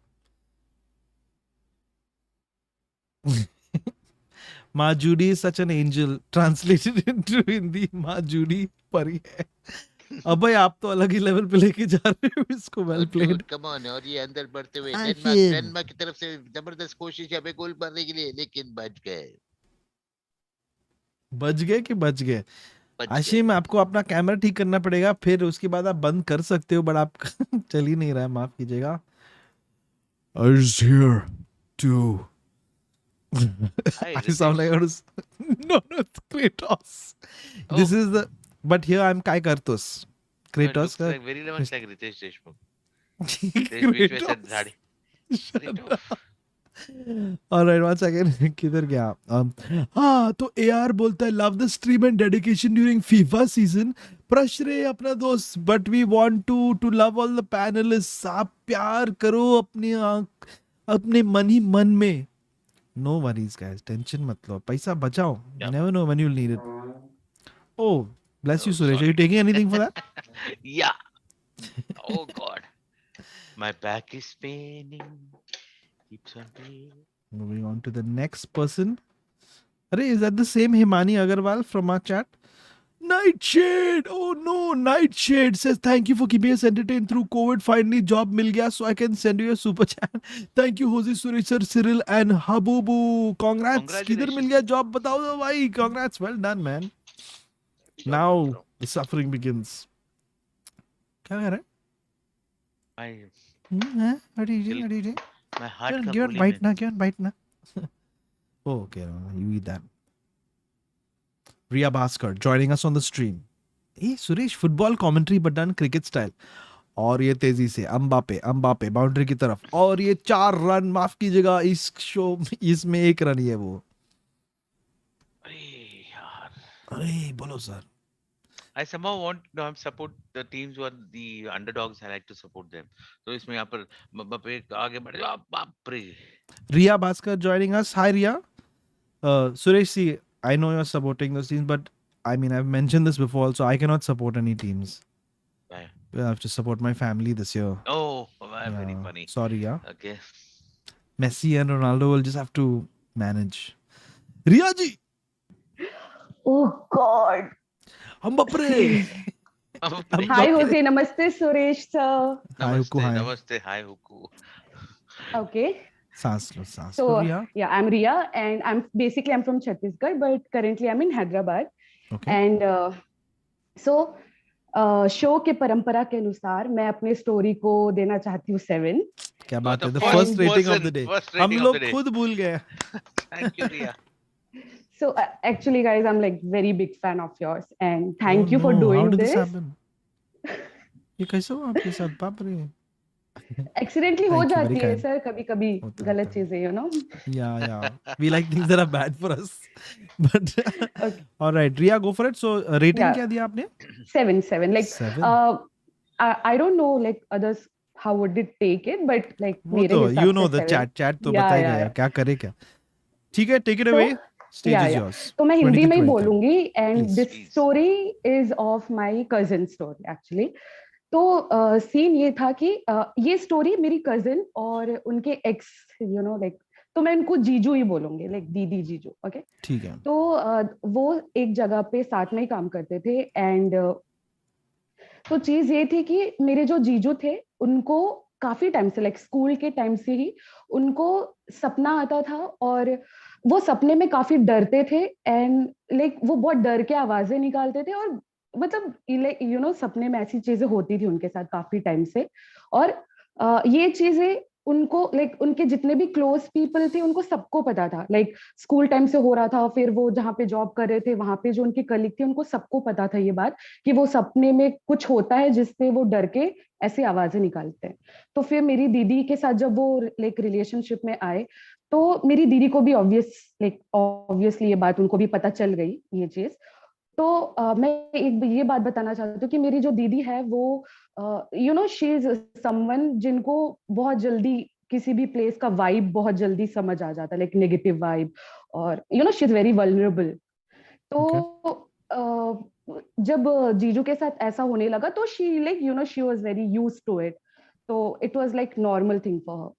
Ma Judy is such an angel. Translated into Hindi, Ma Judy परी है. अब भाई आप तो अलग ही level पे लेके जा रहे हो इसको. Well played. Come on. और ये अंदर बढ़ते हुए Ashim. डेनमार्क की तरफ से जबरदस्त कोशिश है गोल मारने के लिए, लेकिन बच गए. बच गए कि बच गए. बच गए. आशिम, आपको अपना कैमरा ठीक करना पड़ेगा, फिर उसके बाद आप बंद कर सकते हो, बट आप चल ही नहीं रहा है, माफ कीजिएगा. Is here to I sound like no, it's Kratos. This is the, but here I'm Kai Kartos. Kratos. Looks like very much like Ritesh Deshmukh. बीच में से दाढ़ी. Alright, one second. किधर गया? हाँ, तो AR बोलता है love the stream and dedication during FIFA season. प्रश्रे अपना दोस्त, but we want to love all the panelists. आप प्यार करो अपने मन ही मन में. No worries, guys. Tension मत लो. पैसा बचाओ. You never know when you'll need it. Oh, bless you, Suresh. Are you taking anything for that? Yeah. Oh God. My back is paining. Keeps on paining. Moving on to the next person. Arey, is that the same Himani Agarwal from our chat? Nightshade! Oh no, Nightshade says, thank you for keeping us entertained through COVID. Finally, job mil gaya, so I can send you a super chat. Thank you, Hoezaay, Suresh sir, Cyril and Habubu. Congrats. Kidhar mil gaya job? Batao do bhai. Congrats. Well done, man. Now, the suffering begins. Kya kar raha hai? What are you doing? My heart ka Give it goli bite mein. na, give it bite na. Oh, okay, you eat that. Riya Bhaskar joining us on the stream. Hey, Suresh, football commentary but done cricket style. और ये तेजी से अंबापे boundary की तरफ, और ये 4 run, माफ कीजिएगा इस शो इसमें 1 रन ही है वो. अरे यार. अरे बोलो sir. I somehow want to support the teams who are the underdogs. I like to support them. So इसमें यहाँ पर मबापे आगे बढ़े. बाप रे. Riya Bhaskar joining us. Hi Riya. Suresh, see, I know you're supporting those teams, but I mean, I've mentioned this before, so I cannot support any teams. Why? I have to support my family this year. Oh, very funny. Sorry, yeah. Okay. Messi and Ronaldo will just have to manage. Riya ji! Oh God. हम बपरे. Hi Hoezaay, namaste Suresh sir. Namaste, namaste. Hi Huku. Okay. सांस लो. So yeah, I'm Riya and I'm from Chhattisgarh, but currently I'm in Hyderabad. Okay. And so show के परंपरा के अनुसार मैं अपने story को देना चाहती हूँ 7. क्या बात है. The first rating of the day. हम लोग खुद भूल गए. Thank you, Riya. So actually guys, I'm like very big fan of yours and thank you for doing How did this. this happen? ये कैसे हुआ आपके साथ? बाप रे. Accidentally हो जाती है सर कभी-कभी गलत चीजें, you know. Yeah. We like things that are bad for us. But okay. All right, Riya, go for it. So rating क्या दिया आपने? 7. Like 7. I don't know like others how would it take it, but like मेरे हिसाब से you know the chat तो बताएगा यार क्या करे क्या. ठीक है, take it away. Stage is yours. तो मैं हिंदी में ही बोलूंगी and this story is of my cousin story actually. तो सीन ये था कि ये स्टोरी मेरी कजिन और उनके एक्स यू नो लाइक, तो मैं उनको जीजू ही बोलूंगी, लाइक दीदी जीजू. ओके, ठीक है. तो वो एक जगह पे साथ में ही काम करते थे एंड तो चीज ये थी कि मेरे जो जीजू थे उनको काफी टाइम से लाइक स्कूल के टाइम से ही उनको सपना आता था और वो सपने में काफी डरते थे एंड लाइक वो बहुत डर के आवाजें निकालते थे और मतलब यू नो सपने में ऐसी चीजें होती थी उनके साथ काफी टाइम से. और ये चीजें उनको लाइक उनके जितने भी क्लोज पीपल थे उनको सबको पता था, लाइक स्कूल टाइम से हो रहा था, फिर वो जहाँ पे जॉब कर रहे थे वहां पे जो उनके कलीग थे उनको सबको पता था ये बात कि वो सपने में कुछ होता है जिससे वो डर के ऐसी आवाजें निकालते हैं। तो फिर मेरी दीदी के साथ जब वो लाइक रिलेशनशिप में आए तो मेरी दीदी को भी ऑब्वियसली ये बात उनको भी पता चल गई ये चीज। तो मैं एक ये बात बताना चाहती हूँ कि मेरी जो दीदी है वो शी इज समवन जिनको बहुत जल्दी किसी भी प्लेस का वाइब बहुत जल्दी समझ आ जाता है, लाइक नेगेटिव वाइब, और शी इज वेरी वल्नरेबल। तो जब जीजू के साथ ऐसा होने लगा तो she was very used to it, तो it was like normal thing for her.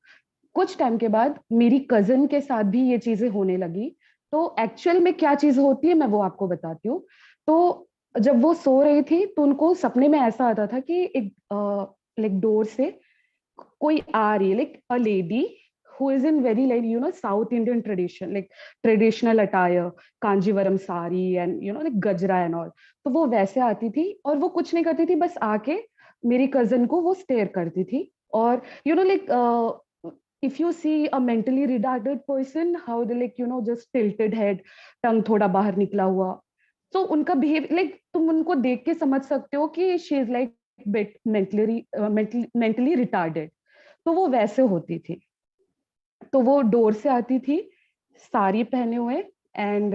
कुछ टाइम के बाद मेरी कजन के साथ भी ये चीजें होने लगी। तो एक्चुअल में क्या चीज होती है मैं वो आपको बताती हूँ। तो जब वो सो रही थी तो उनको सपने में ऐसा आता था कि एक लाइक डोर से कोई आ रही है, like a lady who is in very like south Indian tradition, like traditional attire, Kanjeevaram sari and like gajra and all. तो वो वैसे आती थी और वो कुछ नहीं करती थी, बस आके मेरी कजन को वो स्टेयर करती थी। और like if you see a mentally retarded person, how they like just tilted head, टंग थोड़ा बाहर निकला हुआ, तो उनका बिहेव लाइक तुम उनको देख के समझ सकते हो कि she is like bit mentally retarded. तो वो वैसे होती थी। तो वो डोर से आती थी साड़ी पहने हुए and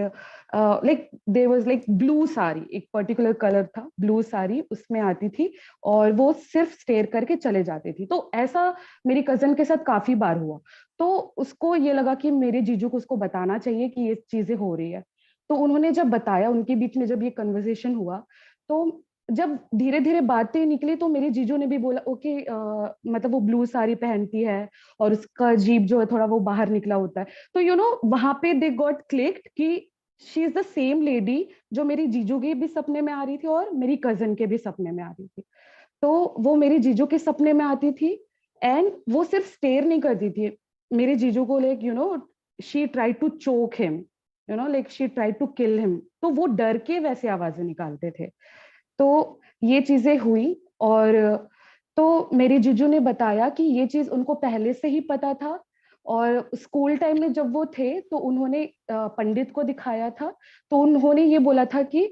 like there was like blue sari, एक पर्टिकुलर कलर था ब्लू साड़ी, उसमें आती थी और वो सिर्फ स्टेयर करके चले जाती थी। तो ऐसा मेरी कजन के साथ काफी बार हुआ। तो उसको ये लगा कि मेरे जीजू को उसको बताना चाहिए कि ये चीजें हो रही है। तो उन्होंने जब बताया, उनके बीच में जब ये कन्वर्सेशन हुआ, तो जब धीरे धीरे बातें निकली तो मेरे जीजू ने भी बोला ओके, मतलब वो ब्लू साड़ी पहनती है और उसका जीभ जो है थोड़ा वो बाहर निकला होता है। तो वहां पे दे गॉट क्लिक्ड कि she is the same lady जो मेरी जीजू के भी सपने में आ रही थी और मेरी कजन के भी सपने में आ रही थी। तो वो मेरी जीजू के सपने में आती थी एंड वो सिर्फ स्टेयर नहीं करती थी मेरे जीजू को, like she try to choke him, like she try to kill him. तो वो डर के वैसे आवाजें निकालते थे। तो ये चीजें हुई और तो मेरे जीजू ने बताया कि ये चीज उनको पहले से ही पता था और स्कूल टाइम में जब वो थे तो उन्होंने पंडित को दिखाया था। तो उन्होंने ये बोला था कि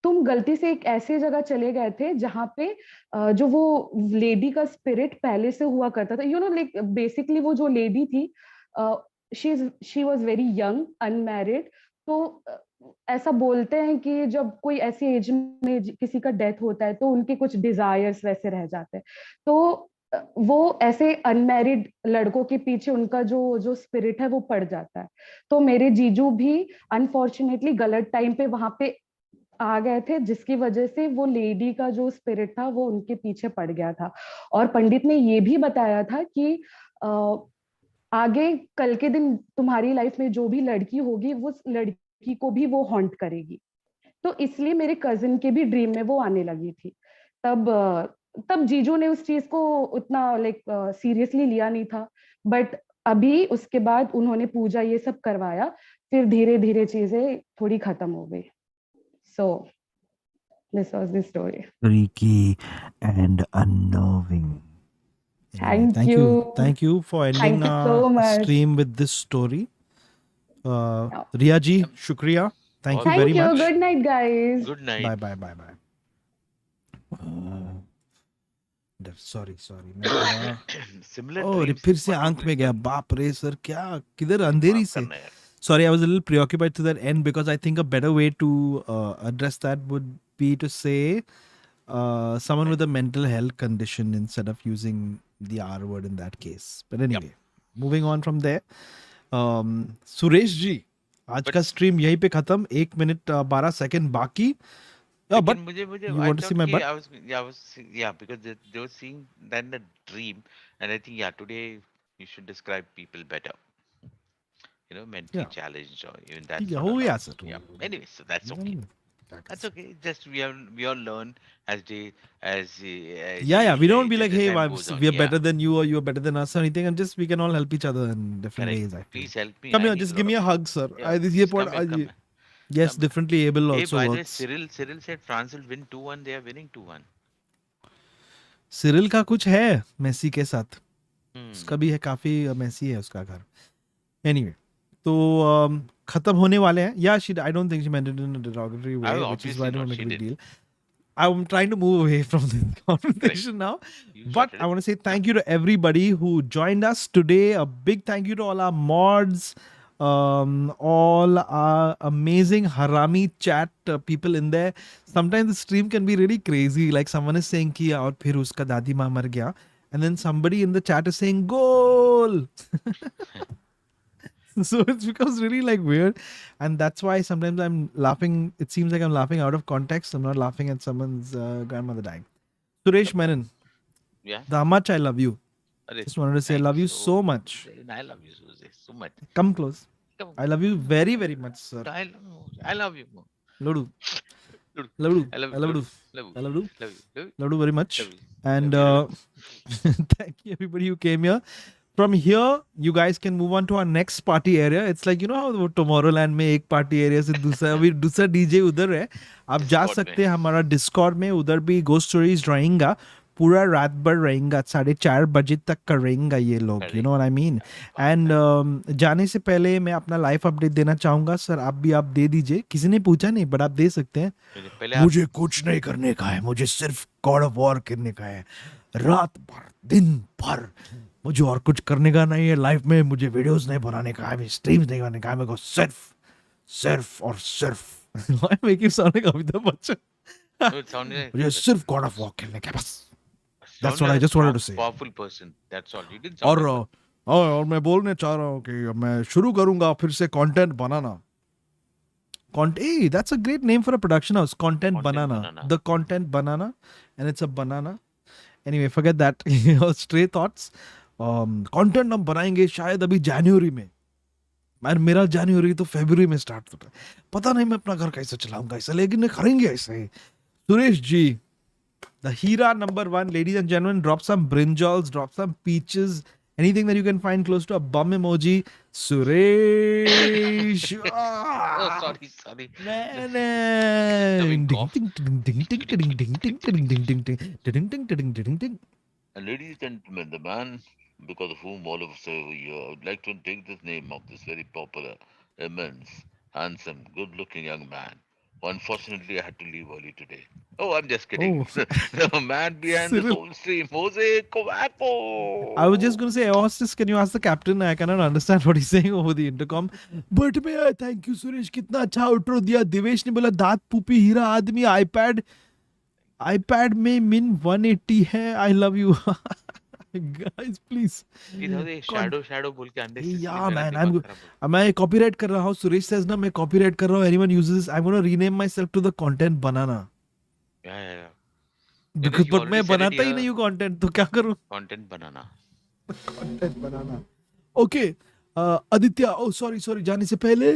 तुम गलती से एक ऐसे जगह चले गए थे जहाँ पे जो वो लेडी का स्पिरिट पहले से हुआ करता था। लाइक बेसिकली वो जो लेडी थी she was very young unmarried. तो ऐसा बोलते हैं कि जब कोई ऐसी एज में किसी का डेथ होता है तो उनके कुछ डिजायर्स वैसे रह जाते हैं। तो वो ऐसे अनमैरिड लड़कों के पीछे उनका जो जो स्पिरिट है वो पड़ जाता है। तो मेरे जीजू भी अनफॉर्चुनेटली गलत टाइम पे वहां पे आ गए थे, जिसकी वजह से वो लेडी का जो स्पिरिट था वो उनके पीछे पड़ गया था। और पंडित ने ये भी बताया था कि आगे कल के दिन तुम्हारी लाइफ में जो भी लड़की होगी वो लड़की को भी वो हॉन्ट करेगी। तो इसलिए मेरे कजिन के भी ड्रीम में वो आने लगी थी। तब जीजू ने उस चीज को उतना लाइक सीरियसली लिया नहीं था, बट अभी उसके बाद उन्होंने पूजा ये सब करवाया, फिर धीरे धीरे चीजें थोड़ी खत्म हो गई। So this was the story. Freaky and unnerving. Anyway, Thank you. Thank you for ending Thank you so our much. stream with this story. Riya ji, shukriya. Thank you very Thank you. much. Good night, guys. Good night. Bye. Sorry. मैं थोड़ा Similar और dreams. फिर से आंख में गया, बाप रे सर, क्या किधर अंधेरी माफ से. करना यार. Sorry, I was a little preoccupied to that end because I think a better way to address that would be to say someone with a mental health condition instead of using the R word in that case. But anyway, moving on from there. Suresh ji, आज का stream यहीं पे खत्म. 1 minute 12 second बाकी. But मुझे you want to see my butt? because they were seeing that in the dream, and I think today you should describe people better. Mentally challenged or even that's ठीक है, not हो गया allowed. Sir. Yeah. Anyway, so that's okay. That's okay. Just we all learn as We don't be like, the hey, time goes on. we are better than you or you are better than us or anything, and just we can all help each other in different Correct. ways. I feel. Please help me. Come I here, need just a give lot me a of hug, sir. Yeah, This please part, come here. yes, Come. differently able Hey, also by the way, works. Cyril said France will win 2-1. They are winning 2-1. Cyril का कुछ है Messi के साथ. उसका भी है, काफी मैसी है उसका घर. Anyway, तो खत्म होने वाले हैं. Yeah, I don't think she meant it in a derogatory way, Oh, which is why I obviously don't not. make a She big did. deal. I'm trying to move away from this conversation now. You But started I it. want to say thank you to everybody who joined us today. A big thank you to all our mods, all our amazing harami chat people in there. Sometimes the stream can be really crazy. Like someone is saying कि और फिर उसका दादी माँ मर गया, and then somebody in the chat is saying goal. So it becomes really like weird, and that's why sometimes I'm laughing. It seems like I'm laughing out of context. I'm not laughing at someone's grandmother dying. Suresh Menon, Yeah. how much I love you. Arre, Just wanted to say I love you so much. I love you so much. Come close. Come I love you very, very much, sir. I love you more. Lodu. Dude, Love you. I love I you. love you. Love I you. love you. Love you. Love you. Love you very much. Love you. And Love you. thank you everybody who came here. From here, you guys can move on to our next party area. It's like, you know how वो Tomorrowland में एक party area से दूसरा, अभी दूसरा DJ उधर है. आप जा Discord सकते हैं हमारा Discord में, उधर भी Ghost Stories रहेंगा. पूरा रात भर रहेंगा, 4:30 बजे तक करेंगे ये लोग. You know what I mean? And जाने से पहले मैं अपना लाइफ अपडेट देना चाहूंगा. सर आप भी आप दे दीजिए. किसी ने पूछा नहीं, बट आप दे सकते हैं. मुझे कुछ नहीं करने का है, मुझे सिर्फ गॉड ऑफ वॉर करने का है. रात भर, दिन भर, मुझे और कुछ करने का नहीं है लाइफ में. मुझे वीडियोस नहीं बनाने का है, स्ट्रीम्स नहीं करने का है. मेरे को सिर्फ और सिर्फ Why make it sound like Amitabh Bachchan? No, it sounded like मुझे सिर्फ गॉड ऑफ वॉर खेलने का है, बस. That's what I just wanted to say. Powerful person. That's all. You didn't sound like और मैं बोलने चाह रहा हूँ कि मैं शुरू करूंगा फिर से content banana. Hey, that's a great name for a production house. Content banana. The content banana, and it's a banana. Anyway, forget that. Stray thoughts. Content हम बनाएंगे शायद अभी जनवरी में. मेरा जनवरी तो फरवरी में स्टार्ट होता है. पता नहीं मैं अपना घर कैसे चलाऊंगा ऐसा, लेकिन करेंगे ऐसे. Suresh ji, the Hira #1, ladies and gentlemen, drop some brinjals, drop some peaches, anything that you can find close to a bum emoji. Suresh. Oh, sorry. And ladies and gentlemen, the man because of whom all of us are here, I would like to take this name of this very popular, immense, handsome, good-looking young man. Unfortunately, I had to leave early today. Oh, I'm just kidding. The man behind this whole stream, Hoezaay. I was just going to say, hostess, can you ask the captain? I cannot understand what he's saying over the intercom. But may I thank you, Suresh. कितना अच्छा outro दिया. दिवेश ने बोला दांत पूपी हीरा आदमी. iPad में min 180 है. I love you. Guys, please. Shadow बोल के unnecessary Yeah, man. मेरा मैं copyright कर रहा हूँ. Suresh says ना मैं copyright कर रहा हूँ. Anyone uses this, I'm going to rename myself to the content banana. Yeah. Because You but already मैं said it बनाता ही here. नहीं हूँ content, तो क्या करूँ? Content banana. Content banana. Okay. Aditya, oh sorry, जाने से पहले.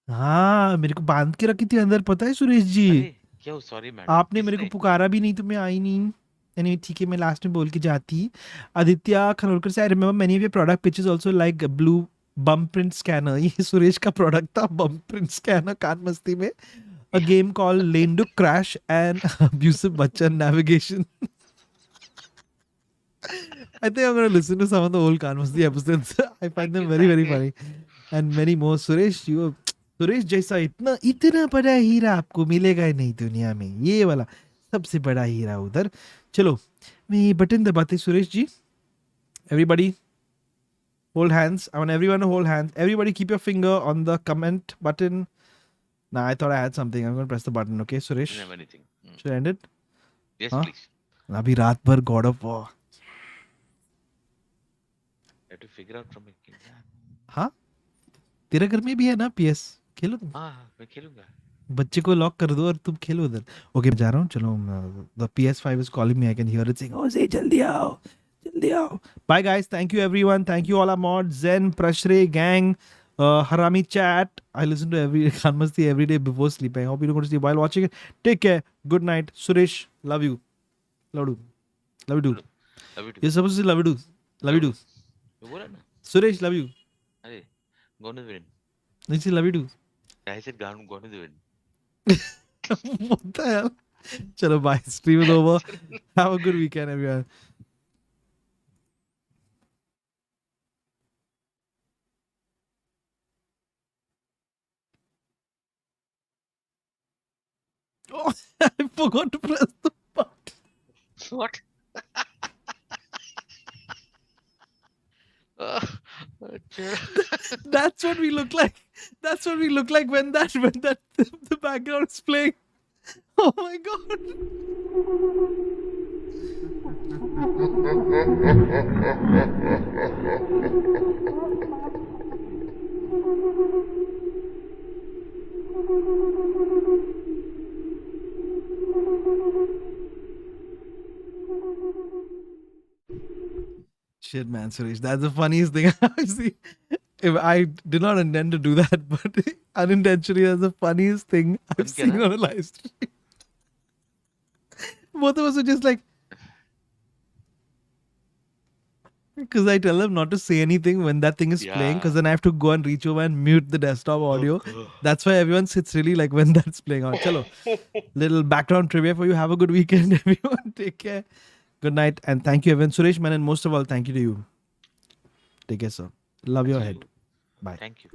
हाँ, मेरे को बांध के रखी थी अंदर, पता है सुरेश जी? क्या सॉरी मैडम, आपने मेरे को पुकारा भी नहीं तो मैं आई नहीं. Anyway, ठीक है, मैं लास्ट में बोल के जाती. आदित्य खनोलकर से, I remember many of your product pitches also like blue bum print scanner. ये सुरेश का प्रोडक्ट था, bum print scanner. कान मस्ती में a game called Lane to Crash and Abusive Bachchan Navigation. I think I'm going to listen to some of the old Khan Masti episodes. I find them very, very funny. And many more. Suresh जैसा इतना बड़ा हीरा आपको मिलेगा ही नहीं दुनिया में. ये वाला सबसे बड़ा हीरा उधर. चलो मैं ये बटन दबाते Suresh ji. Everybody hold hands. I want everyone to hold hands. Everybody keep your finger on the comment button. Nah, I thought I had something. I'm going to press the button. Okay, Suresh? I don't have anything. Should I end it? Yes, please. अभी रात भर God of War. I have to figure out from it. हाँ? तेरे घर में भी है ना PS? खेलो तुम. हाँ, मैं खेलूंगा. बच्चे को लॉक कर दो और तुम खेलो उधर. ओके, जा रहा हूँ. चलो, the PS5 is calling me. I can hear it saying, "Oh, say जल्दी आओ." Bye guys. Thank you everyone. Thank you all our mods, Zen, Prashre, gang, Harami chat. I listen to every Khan Masti every day before sleeping. I hope you don't go to sleep while watching it. Take care. Good night. Suresh, love you. Love you. Love you too. You're supposed to say love you too. Love you too. Suresh, love you. Hey, go to the wind. I say love you too. I said go to the wind. What the hell? Chalo, bye. Stream is over. Have a good weekend, everyone. Oh, I forgot to press the button. What? That's what we look like. That's what we look like when that the background is playing. Oh my god. Shit, man, Suresh, that's the funniest thing I've seen. If I did not intend to do that, but unintentionally, that's the funniest thing I've seen on a live stream. Both of us are just like, because I tell them not to say anything when that thing is playing, because then I have to go and reach over and mute the desktop audio. That's why everyone sits really like when that's playing out. Chalo, little background trivia for you. Have a good weekend, everyone. Take care. Good night. And thank you, everyone. Suresh, man, and most of all, thank you to you. Take care, sir. Love your head. Bye. Thank you.